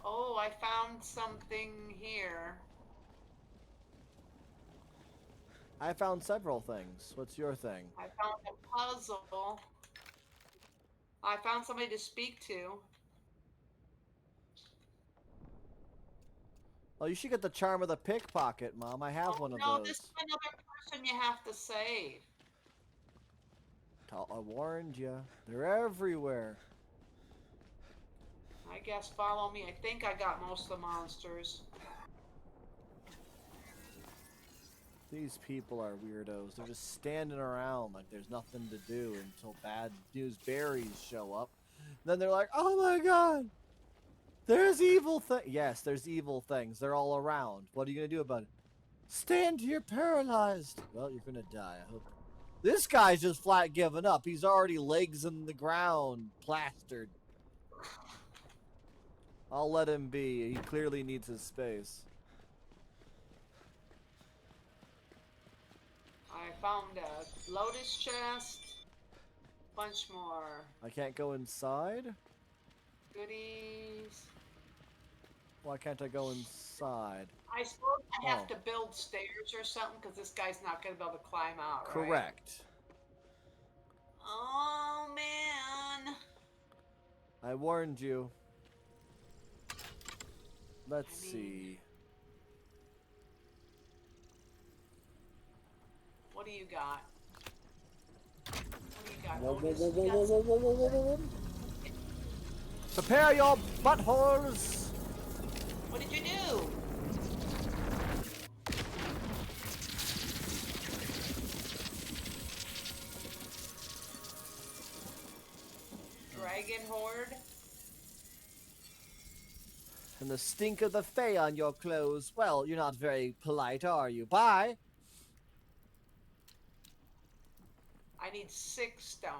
Oh, I found something here. I found several things. What's your thing? I found a puzzle. I found somebody to speak to. Oh, you should get the charm of the pickpocket, Mom. I have one of No, those. this is another person you have to save. I warned you. They're everywhere. I guess follow me. I think I got most of the monsters. These people are weirdos. They're just standing around like there's nothing to do until bad news berries show up. Then they're like, oh my god! There's evil things. Yes, there's evil things. They're all around. What are you going to do about it? Stand, you're paralyzed. Well, you're going to die. I hope. This guy's just flat giving up. He's already legs in the ground, plastered. I'll let him be. He clearly needs his space. I found a lotus chest. Bunch more I can't go inside? goodies. Why can't I go inside? I suppose I have Oh. to build stairs or something because this guy's not going to be able to climb out, right? Correct. Oh, man. I warned you. Let's I mean- see. What do you got? What do you got, Whoa, whoa, Otis? whoa, whoa, You got whoa, whoa, whoa, whoa, whoa, whoa. Prepare your buttholes! What did you do? Dragon horde? And the stink of the Fae on your clothes. Well, you're not very polite, are you? Bye! I need 6 stone.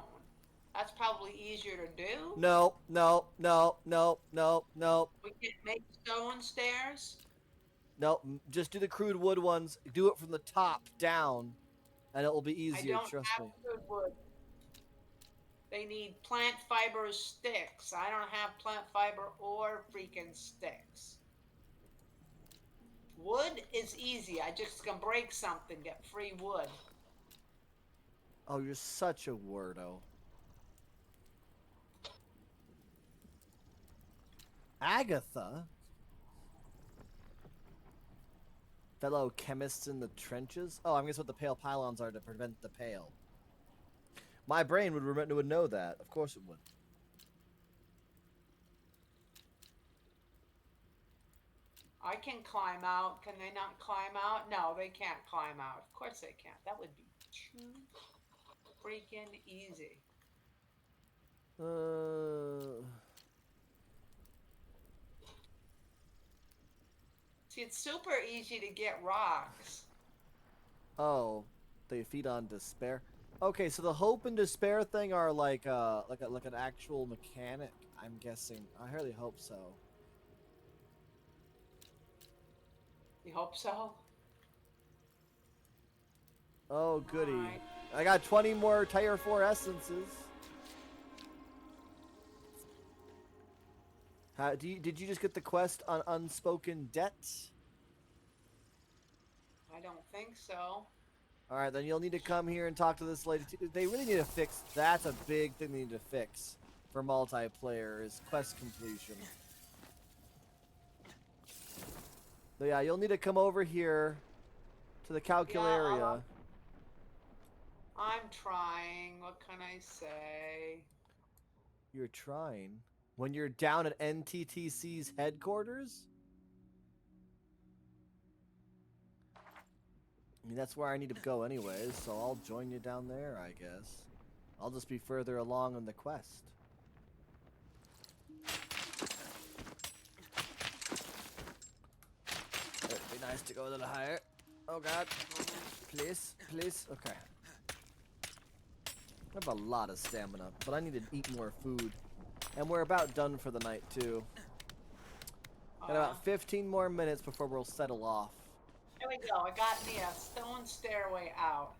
That's probably easier to do. No, no, no, no, no, no. We can make stone stairs. No, just do the crude wood ones. Do it from the top down, and it will be I easier, don't trust have me. good wood. They need plant fiber sticks. I don't have plant fiber or freaking sticks. Wood is easy. I just can break something, get free wood. Oh, you're such a weirdo. Agatha? Fellow chemists in the trenches? Oh, I'm guessing what the pale pylons are to prevent the pale. My brain would know that. Of course it would. I can climb out. Can they not climb out? No, they can't climb out. Of course they can't. That would be too freaking easy. See, it's super easy to get rocks. Oh, they feed on despair. Okay, so the hope and despair thing are like an actual mechanic. I'm guessing. I really hope so. You hope so? Oh, goody. Alright. I got 20 more Tier 4 essences. Did you just get the quest on Unspoken Debts? I don't think so. Alright, then you'll need to come here and talk to this lady. They really need to fix. That's a big thing they need to fix for multiplayer is quest completion. But yeah, you'll need to come over here to the Calcularia. I'm trying. What can I say? You're trying. When you're down at NTTC's headquarters? I mean, that's where I need to go anyways, so I'll join you down there, I guess. I'll just be further along on the quest. It'd be nice to go a little higher. Oh god. Please, please. Okay. I have a lot of stamina, but I need to eat more food. And we're about done for the night, too. Got about 15 more minutes before we'll settle off. Here we go. I got me a stone stairway out.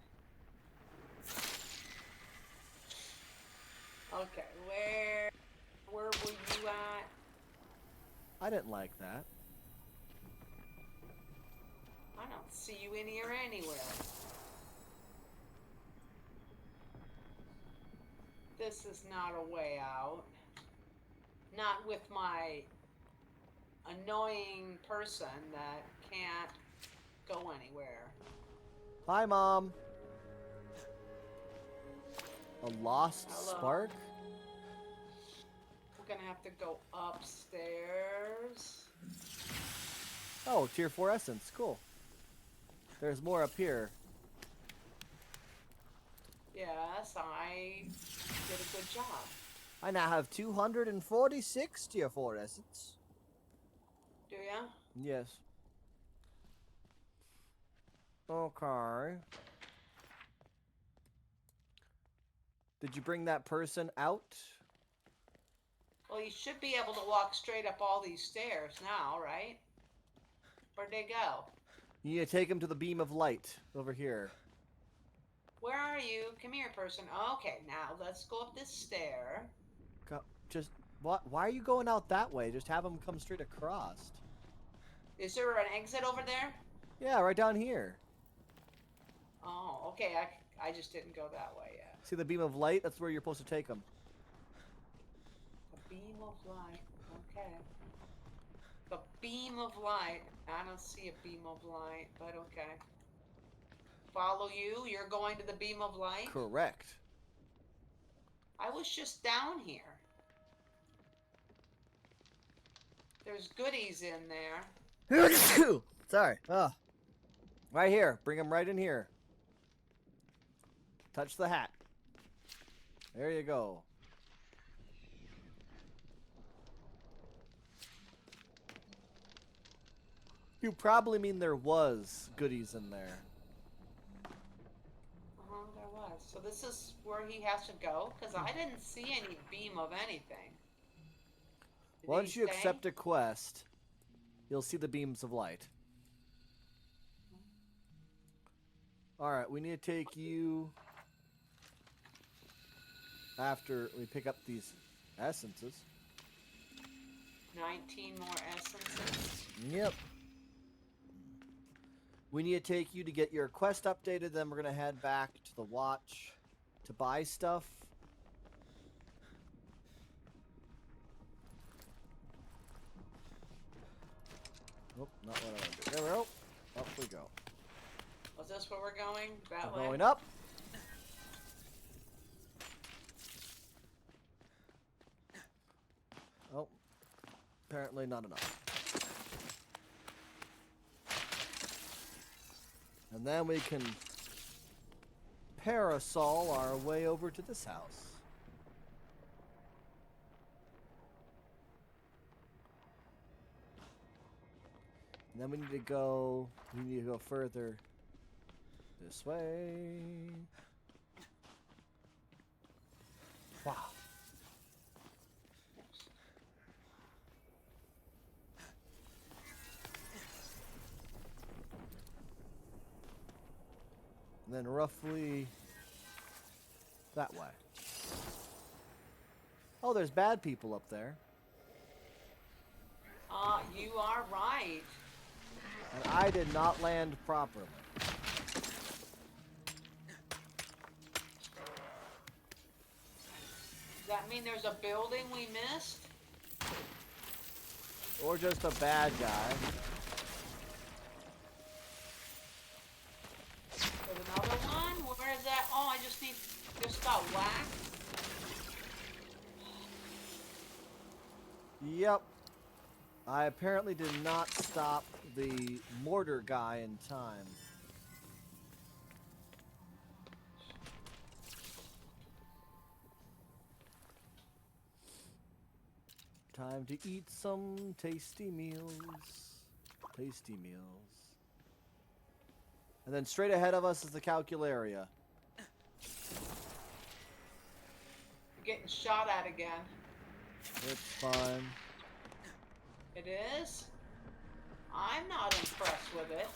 Okay, where were you at? I didn't like that. I don't see you in here anywhere. This is not a way out. Not with my annoying person that can't go anywhere. Hi, Mom. A lost Hello. spark? We're gonna have to go upstairs. Oh, tier 4 essence. Cool. There's more up here. Yes, I did a good job. I now have 246 tier 4 essence. Do ya? Yes. Okay. Did you bring that person out? Well, you should be able to walk straight up all these stairs now, right? Where'd they go? You need to take him to the beam of light over here. Where are you? Come here, person. Okay, now let's go up this stair. Go, just what? Why are you going out that way? Just have him come straight across. Is there an exit over there? Yeah, right down here. Oh, okay. I just didn't go that way yet. See the beam of light? That's where you're supposed to take him. The beam of light. Okay. The beam of light. I don't see a beam of light, but okay. Follow you. You're going to the beam of light? Correct. I was just down here. There's goodies in there. Sorry. Right here. Bring him right in here. Touch the hat. There you go. You probably mean there was goodies in there. There was. So this is where he has to go? Because I didn't see any beam of anything. Did Once he you say? accept a quest, you'll see the beams of light. Alright, we need to take you after we pick up these essences. 19 more essences. Yep. We need to take you to get your quest updated, then we're going to head back to the watch to buy stuff. Nope, not what I want to do. There we go. Up we go. Was this where we're going? That We're way? going up. Oh, apparently not enough. And then we can parasol our way over to this house. And then we need to go further this way. Wow. And then roughly that way. Oh, there's bad people up there. You are right. And I did not land properly. Does that mean there's a building we missed? Or just a bad guy. There's another one? Where is that? Oh, I just got whacked. Yep. I apparently did not stop the mortar guy in time. Time to eat some tasty meals. Tasty meals. And then straight ahead of us is the Calcularia. Getting shot at again. It's fine. It is? I'm not impressed with it.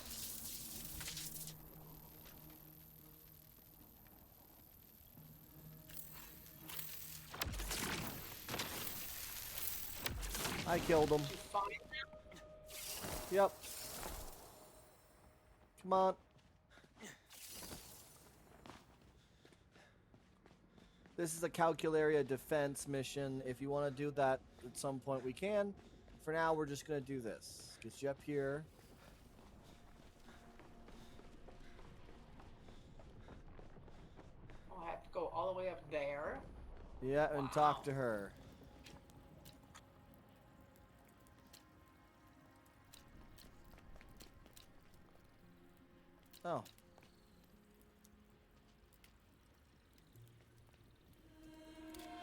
I killed him. Did you find them? Yep. Come on. This is a Calcularia defense mission. If you want to do that at some point, we can. For now, we're just going to do this. Get you up here. Oh, I have to go all the way up there. Yeah, and talk Wow. to her. Oh.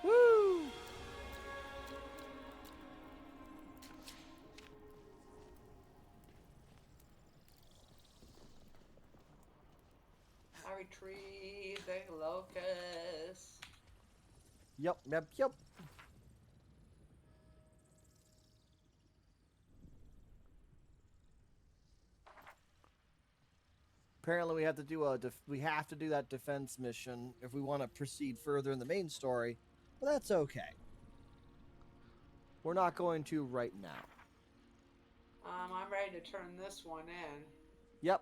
Woo! I retrieve the locust. Yep, yep, yep. Apparently, we have to do that defense mission if we want to proceed further in the main story, but that's okay. We're not going to right now. I'm ready to turn this one in. Yep.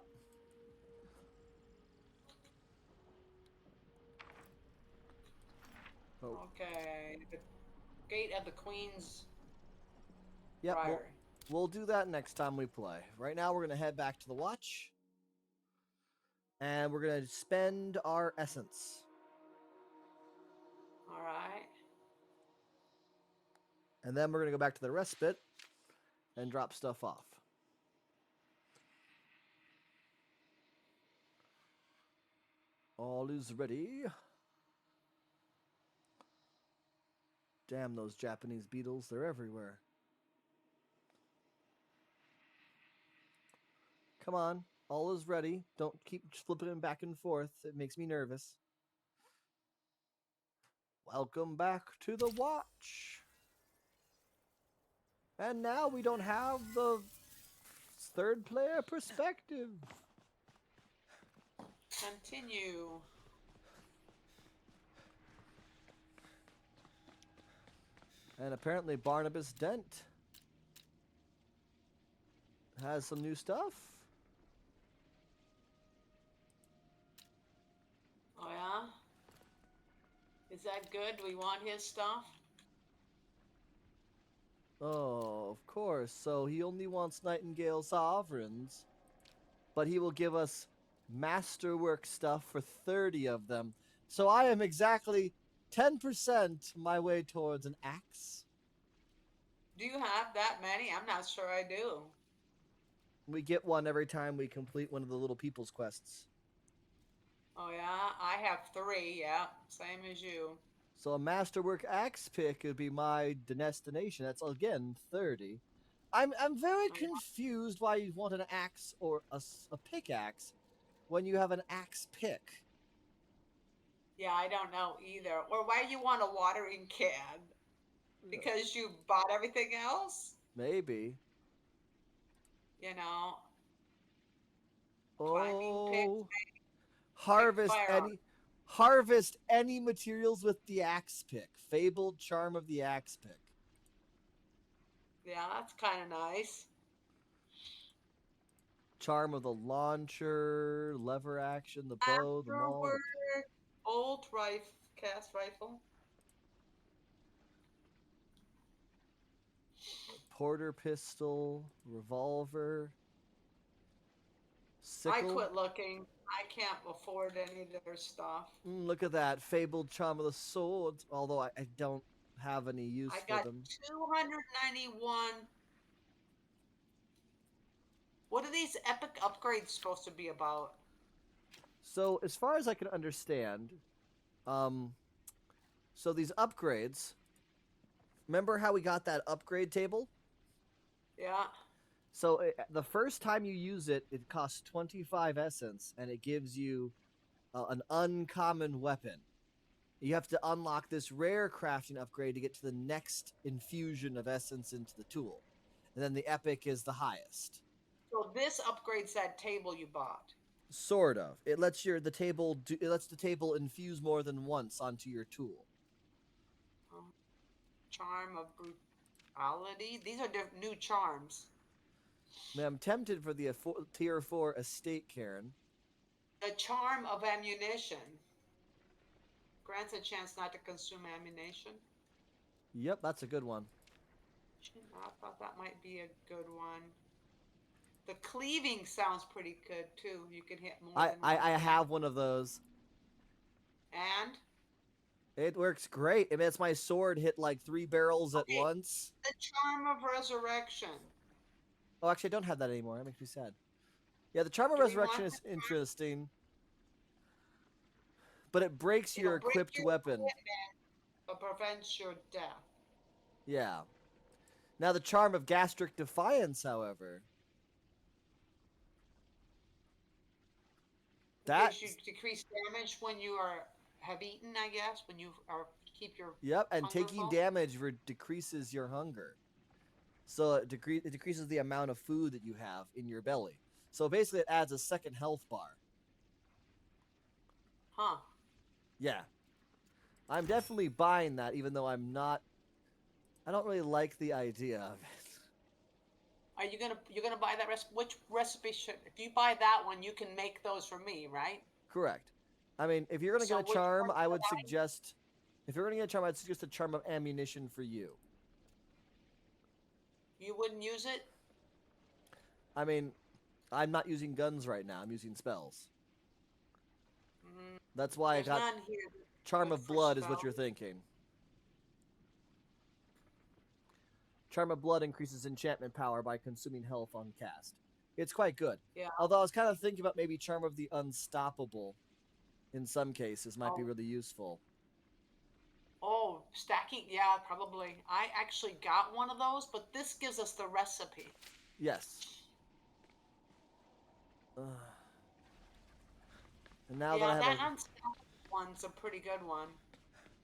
Oh. Okay. The gate of the Queen's Yep. Priory. We'll do that next time we play. Right now, we're going to head back to the watch. And we're going to spend our essence. All right. And then we're going to go back to the respite and drop stuff off. All is ready. Damn those Japanese beetles, they're everywhere. Come on, all is ready. Don't keep flipping them back and forth. It makes me nervous. Welcome back to the watch. And now we don't have the third player perspective. Continue. And apparently Barnabas Dent has some new stuff. Oh yeah. Is that good? Do we want his stuff? Oh, of course. So he only wants Nightingale sovereigns, but he will give us masterwork stuff for 30 of them. So I am exactly 10% my way towards an axe. Do you have that many? I'm not sure I do. We get one every time we complete one of the little people's quests. Oh yeah, I have 3. Yeah, same as you. So a masterwork axe pick would be my destination. That's again 30. I'm very confused why you want an axe or a pickaxe when you have an axe pick. Yeah, I don't know either. Or why you want a watering can? Because you bought everything else? Maybe. You know, climbing picks, Oh, quick harvest fire. any materials with the axe pick. Fabled charm of the axe pick. Yeah, that's kind of nice. Charm of the launcher, lever action, the bow, the maul, Afterward, old rifle, cast rifle. porter pistol, revolver, I sickle. quit looking. I can't afford any of their stuff. Look at that. Fabled charm of the sword. Although I don't have any use I for got them. 291. What are these epic upgrades supposed to be about? So as far as I can understand, so these upgrades, remember how we got that upgrade table? Yeah. So the first time you use it, it costs 25 essence, and it gives you an uncommon weapon. You have to unlock this rare crafting upgrade to get to the next infusion of essence into the tool. And then the epic is the highest. So this upgrades that table you bought. Sort of. It lets the table infuse more than once onto your tool. Charm of brutality. These are new charms. Man, I'm tempted for the tier 4 estate Karen. The charm of ammunition. Grants a chance not to consume ammunition. Yep, that's a good one. I thought that might be a good one. The cleaving sounds pretty good too. You can hit more than one I thing. have one of those. And It works great. I mean, it's my sword hit like 3 barrels at okay, once. the charm of resurrection. Oh, actually, I don't have that anymore. That makes me sad. Yeah, the charm of Do we resurrection want is interesting, but it breaks your It'll break equipped your weapon. equipment, but prevents your death. Yeah. Now the charm of gastric defiance, however, that Gives you decreased damage when you have eaten, I guess, when you are keep your yep, and hunger taking full. damage decreases your hunger. So it decreases the amount of food that you have in your belly. So basically, it adds a second health bar. Huh. Yeah. I'm definitely buying that, even though I don't really like the idea of it. Are you're gonna buy that recipe? Which recipe should? If you buy that one, you can make those for me, right? Correct. I mean, if you're gonna So get a which charm, one I should would I- suggest. If you're gonna get a charm, I'd suggest a charm of ammunition for you. You wouldn't use it. I mean, I'm not using guns right now. I'm using spells. That's why There's I got. none here. Charm Good of for Blood is what spell. you're thinking. Charm of Blood increases enchantment power by consuming health on cast. It's quite good. Yeah. Although I was kind of thinking about maybe Charm of the Unstoppable in some cases might be Oh. really useful. Oh, stacking. Yeah, probably. I actually got one of those, but this gives us the recipe. Yes. Ugh. And now that I Yeah, have that a unstoppable one's a pretty good one.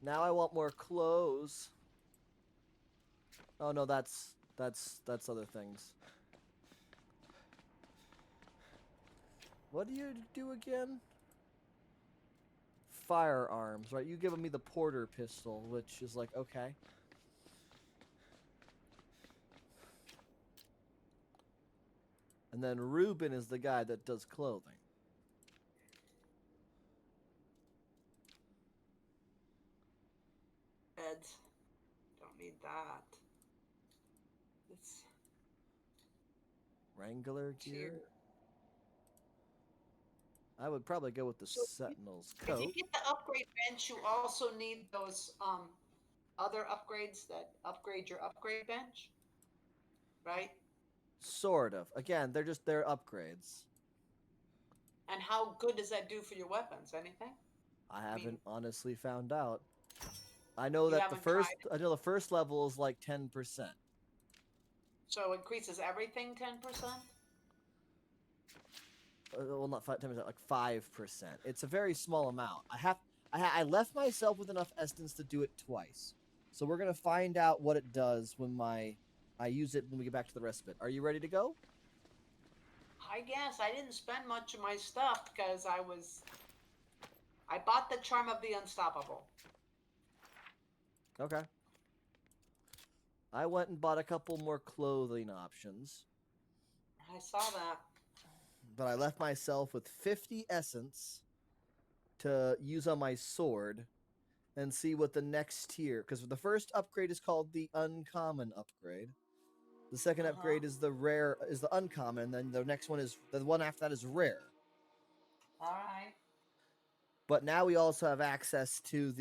now I want more clothes. Oh no, that's other things. What do you do again? Firearms, right? You giving me the porter pistol, which is like okay. And then Ruben is the guy that does clothing. Beds. Don't need that. It's Wrangler gear. tier. I would probably go with the So Sentinel's if you coat. get the upgrade bench, you also need those other upgrades that upgrade your upgrade bench, right? Sort of. Again, they're upgrades. And how good does that do for your weapons? Anything? I I mean, haven't honestly found out. I know you that the haven't tried first it, I know the first level is like 10%. so increases everything 10%. Well, not 10%, like 5%. It's a very small amount. I left myself with enough essence to do it twice. So we're gonna find out what it does when I use it when we get back to the rest of it. Are you ready to go? I guess I didn't spend much of my stuff because I bought the charm of the unstoppable. Okay. I went and bought a couple more clothing options, I saw that. but I left myself with 50 essence to use on my sword and see what the next tier, because the first upgrade is called the uncommon upgrade. The second Uh-huh. upgrade is the uncommon, and then the next one is the one after that is rare. All right. But now we also have access to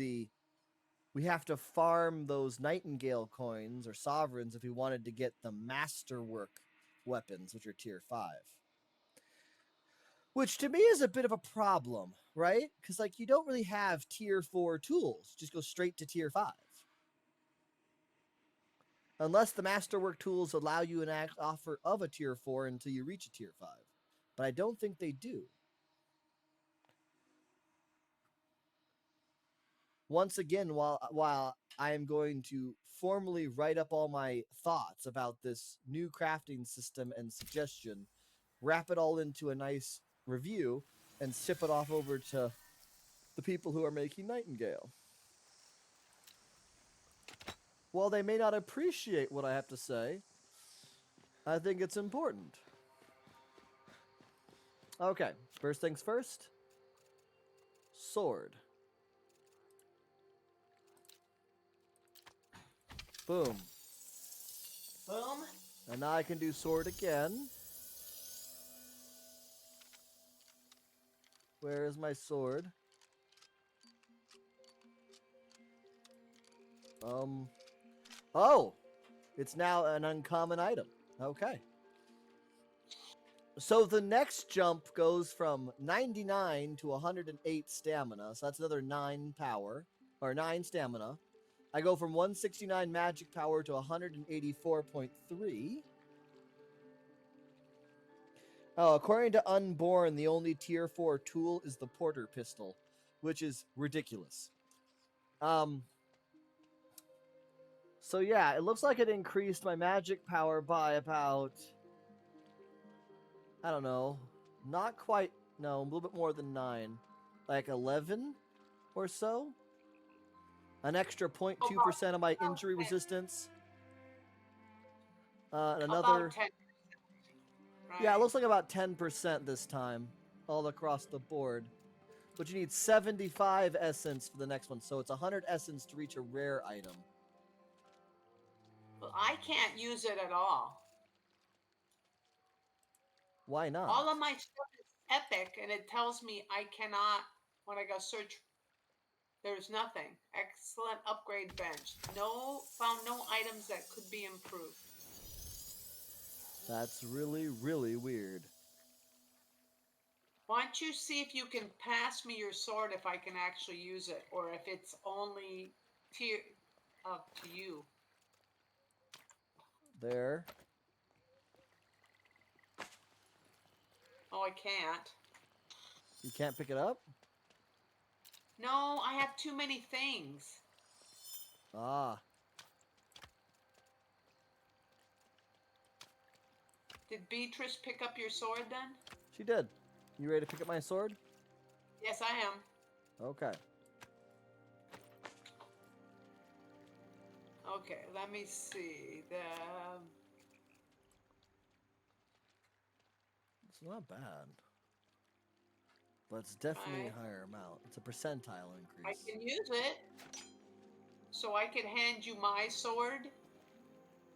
we have to farm those Nightingale coins or sovereigns if we wanted to get the masterwork weapons, which are tier 5. Which to me is a bit of a problem, right? Because like you don't really have tier 4 tools. You just go straight to tier 5. Unless the masterwork tools allow you an offer of a tier 4 until you reach a tier 5. But I don't think they do. Once again, while I am going to formally write up all my thoughts about this new crafting system and suggestion, wrap it all into a nice review, and ship it off over to the people who are making Nightingale. While they may not appreciate what I have to say, I think it's important. Okay, first things first. Sword. Boom. Boom. And now I can do sword again. Where is my sword? Oh! It's now an uncommon item. Okay. So the next jump goes from 99 to 108 stamina. So that's another 9 power, or 9 stamina. I go from 169 magic power to 184.3. Oh, according to Unborn, the only tier 4 tool is the Porter pistol, which is ridiculous. So yeah, it looks like it increased my magic power by about, I don't know, not quite, no, a little bit more than 9. Like 11 or so. An extra 0.2% of my injury resistance. Another, About 10, right? yeah, it looks like about 10% this time, all across the board. But you need 75 essence for the next one, so it's 100 essence to reach a rare item. Well, I can't use it at all. Why not? All of my stuff is epic, and it tells me I cannot when I go search. There's nothing. Excellent upgrade bench. No, found no items that could be improved. That's really, really weird. Why don't you see if you can pass me your sword if I can actually use it, or if it's only tier up to you. There. Oh, I can't. You can't pick it up? No, I have too many things. Ah. Did Beatrice pick up your sword then? She did. You ready to pick up my sword? Yes, I am. Okay. Okay, let me see. It's not bad. But it's definitely Right. a higher amount. It's a percentile I increase. can use it. So I could hand you my sword.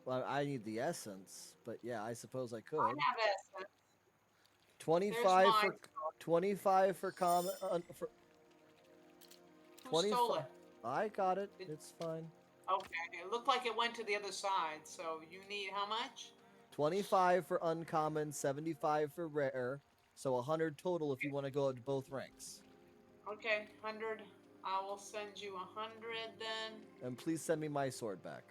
Well, I need the essence, but yeah, I suppose I I could. have essence. There's 25 my for sword. 25 for for Who 25. stole it? I got it. Did, It's fine. okay, it looked like it went to the other side. So you need how much? 25 for uncommon, 75 for rare. So 100 total if you want to go to both ranks. Okay, 100. I will send you 100 then. And please send me my sword back.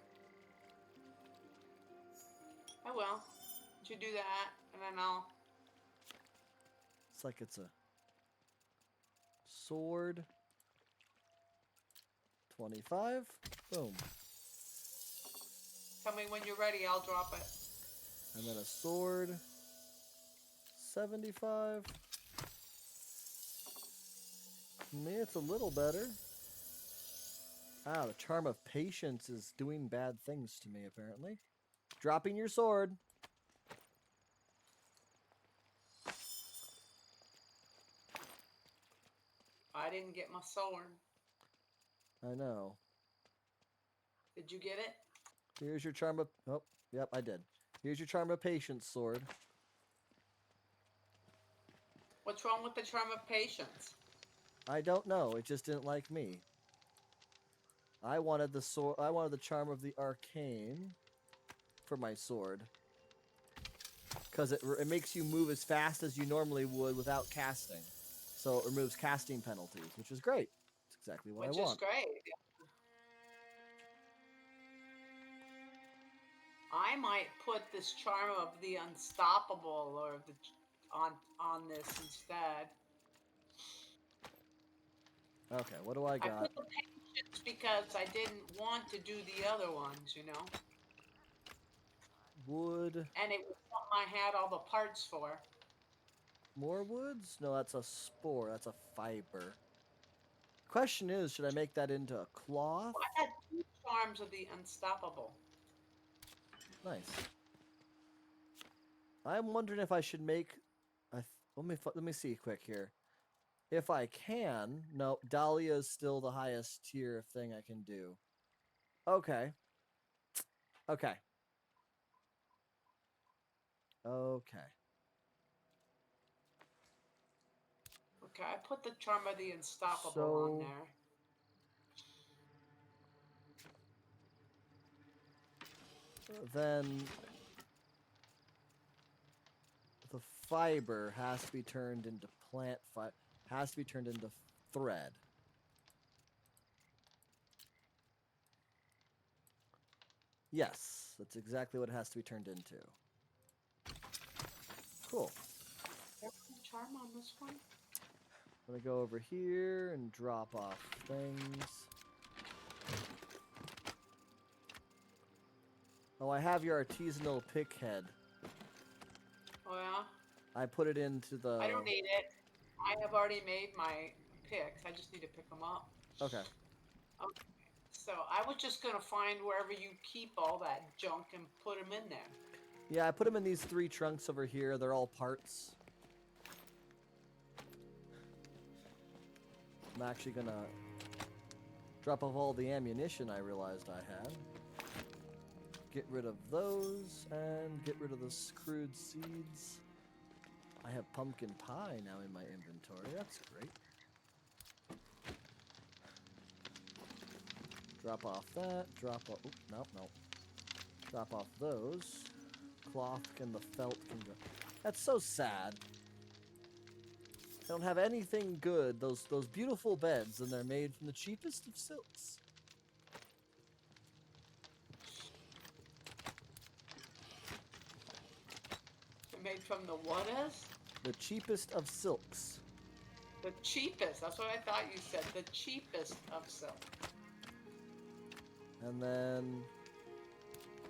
I will. You do that, and then I'll. It's like it's a sword. 25. Boom. Tell me when you're ready. I'll drop it. And then a sword. 75. Me, it's a little better. Ah, the charm of patience is doing bad things to me, apparently. Dropping your sword. I didn't get my sword. I know. Did you get it? Here's your charm of... Oh, yep, I did. Here's your charm of patience sword. What's wrong with the charm of patience? I don't know. It just didn't like me. I wanted the sword. I wanted the charm of the arcane for my sword. Because it makes you move as fast as you normally would without casting. So it removes casting penalties, which is great. It's exactly what Which I is want. great. I might put this charm of the unstoppable or the on this instead. Okay, what do I I got? put the patience because I didn't want to do the other ones, you know, Wood. and it was something I had all the parts for. More woods? No, that's a spore. That's a fiber. Question is, should I make that into a cloth? Well, I had two charms of the unstoppable. Nice. I'm wondering if I should make. Let me see quick here. If I can, no, Dahlia is still the highest tier thing I can do. Okay. Okay. Okay. Okay, I put the charm of the unstoppable on So there. then the fiber has to be turned into has to be turned into thread. Yes, that's exactly what it has to be turned into. Cool. There's no charm on this one. I'm gonna go over here and drop off things. Oh, I have your artisanal pick head. Oh yeah, I put it into the... I don't need it. I have already made my picks. I just need to pick them up. Okay. Okay. So I was just gonna find wherever you keep all that junk and put them in there. Yeah, I put them in these 3 trunks over here. They're all parts. I'm actually gonna drop off all the ammunition I realized I had. Get rid of those and get rid of the screwed seeds. I have pumpkin pie now in my inventory. That's great. Drop off that. Drop off. Oop, nope, nope. Drop off those. Cloth and the felt can go. That's so sad. They don't have anything good. Those beautiful beds, and they're made from the cheapest of silks. Made from the what is? The cheapest of silks. The cheapest. That's what I thought you said. The cheapest of silk. And then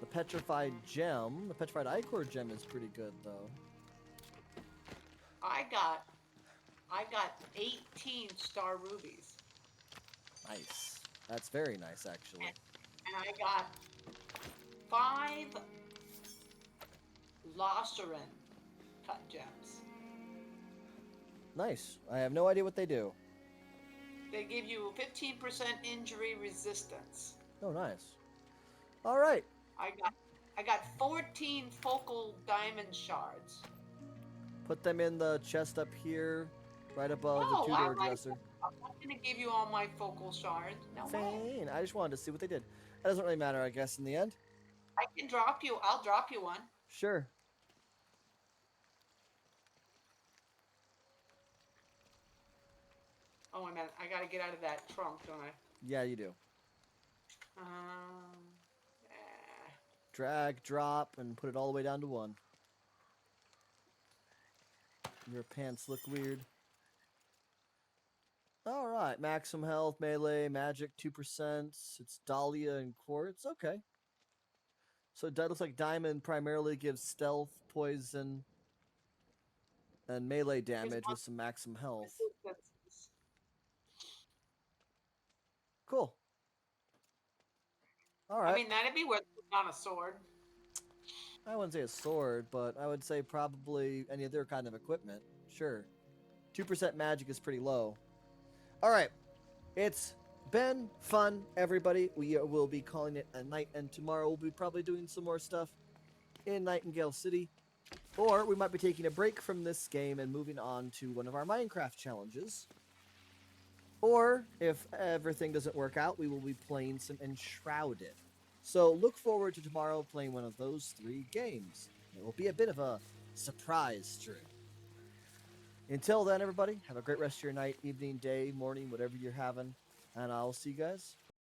the petrified gem. The petrified ichor gem is pretty good, though. I got 18 star rubies. Nice. That's very nice, actually. And I got 5 Lacerin cut gems. Nice. I have no idea what they do. They give you 15% injury resistance. Oh, nice. All right. I got 14 focal diamond shards. Put them in the chest up here, right above No, the two-door dresser. I'm not gonna give you all my focal shards. No way. Fine. I just wanted to see what they did. That doesn't really matter, I guess, in the end. I can drop you. I'll drop you one. Sure. Oh, wait a minute. I gotta get out of that trunk, don't I? Yeah, you do. Eh. Drag, drop, and put it all the way down to 1. Your pants look weird. All right, maximum health, melee, magic, 2%. It's Dahlia and quartz. Okay. So that looks like diamond primarily gives stealth, poison, and melee damage with some maximum health. Resistances. Cool. All right. I mean, that'd be worth putting on a sword. I wouldn't say a sword, but I would say probably any other kind of equipment. Sure. 2% magic is pretty low. All right. It's been fun, everybody. We will be calling it a night, and tomorrow we'll be probably doing some more stuff in Nightingale City. Or we might be taking a break from this game and moving on to one of our Minecraft challenges. Or, if everything doesn't work out, we will be playing some Enshrouded. So look forward to tomorrow playing one of those 3 games. It will be a bit of a surprise stream. Until then, everybody, have a great rest of your night, evening, day, morning, whatever you're having. And I'll see you guys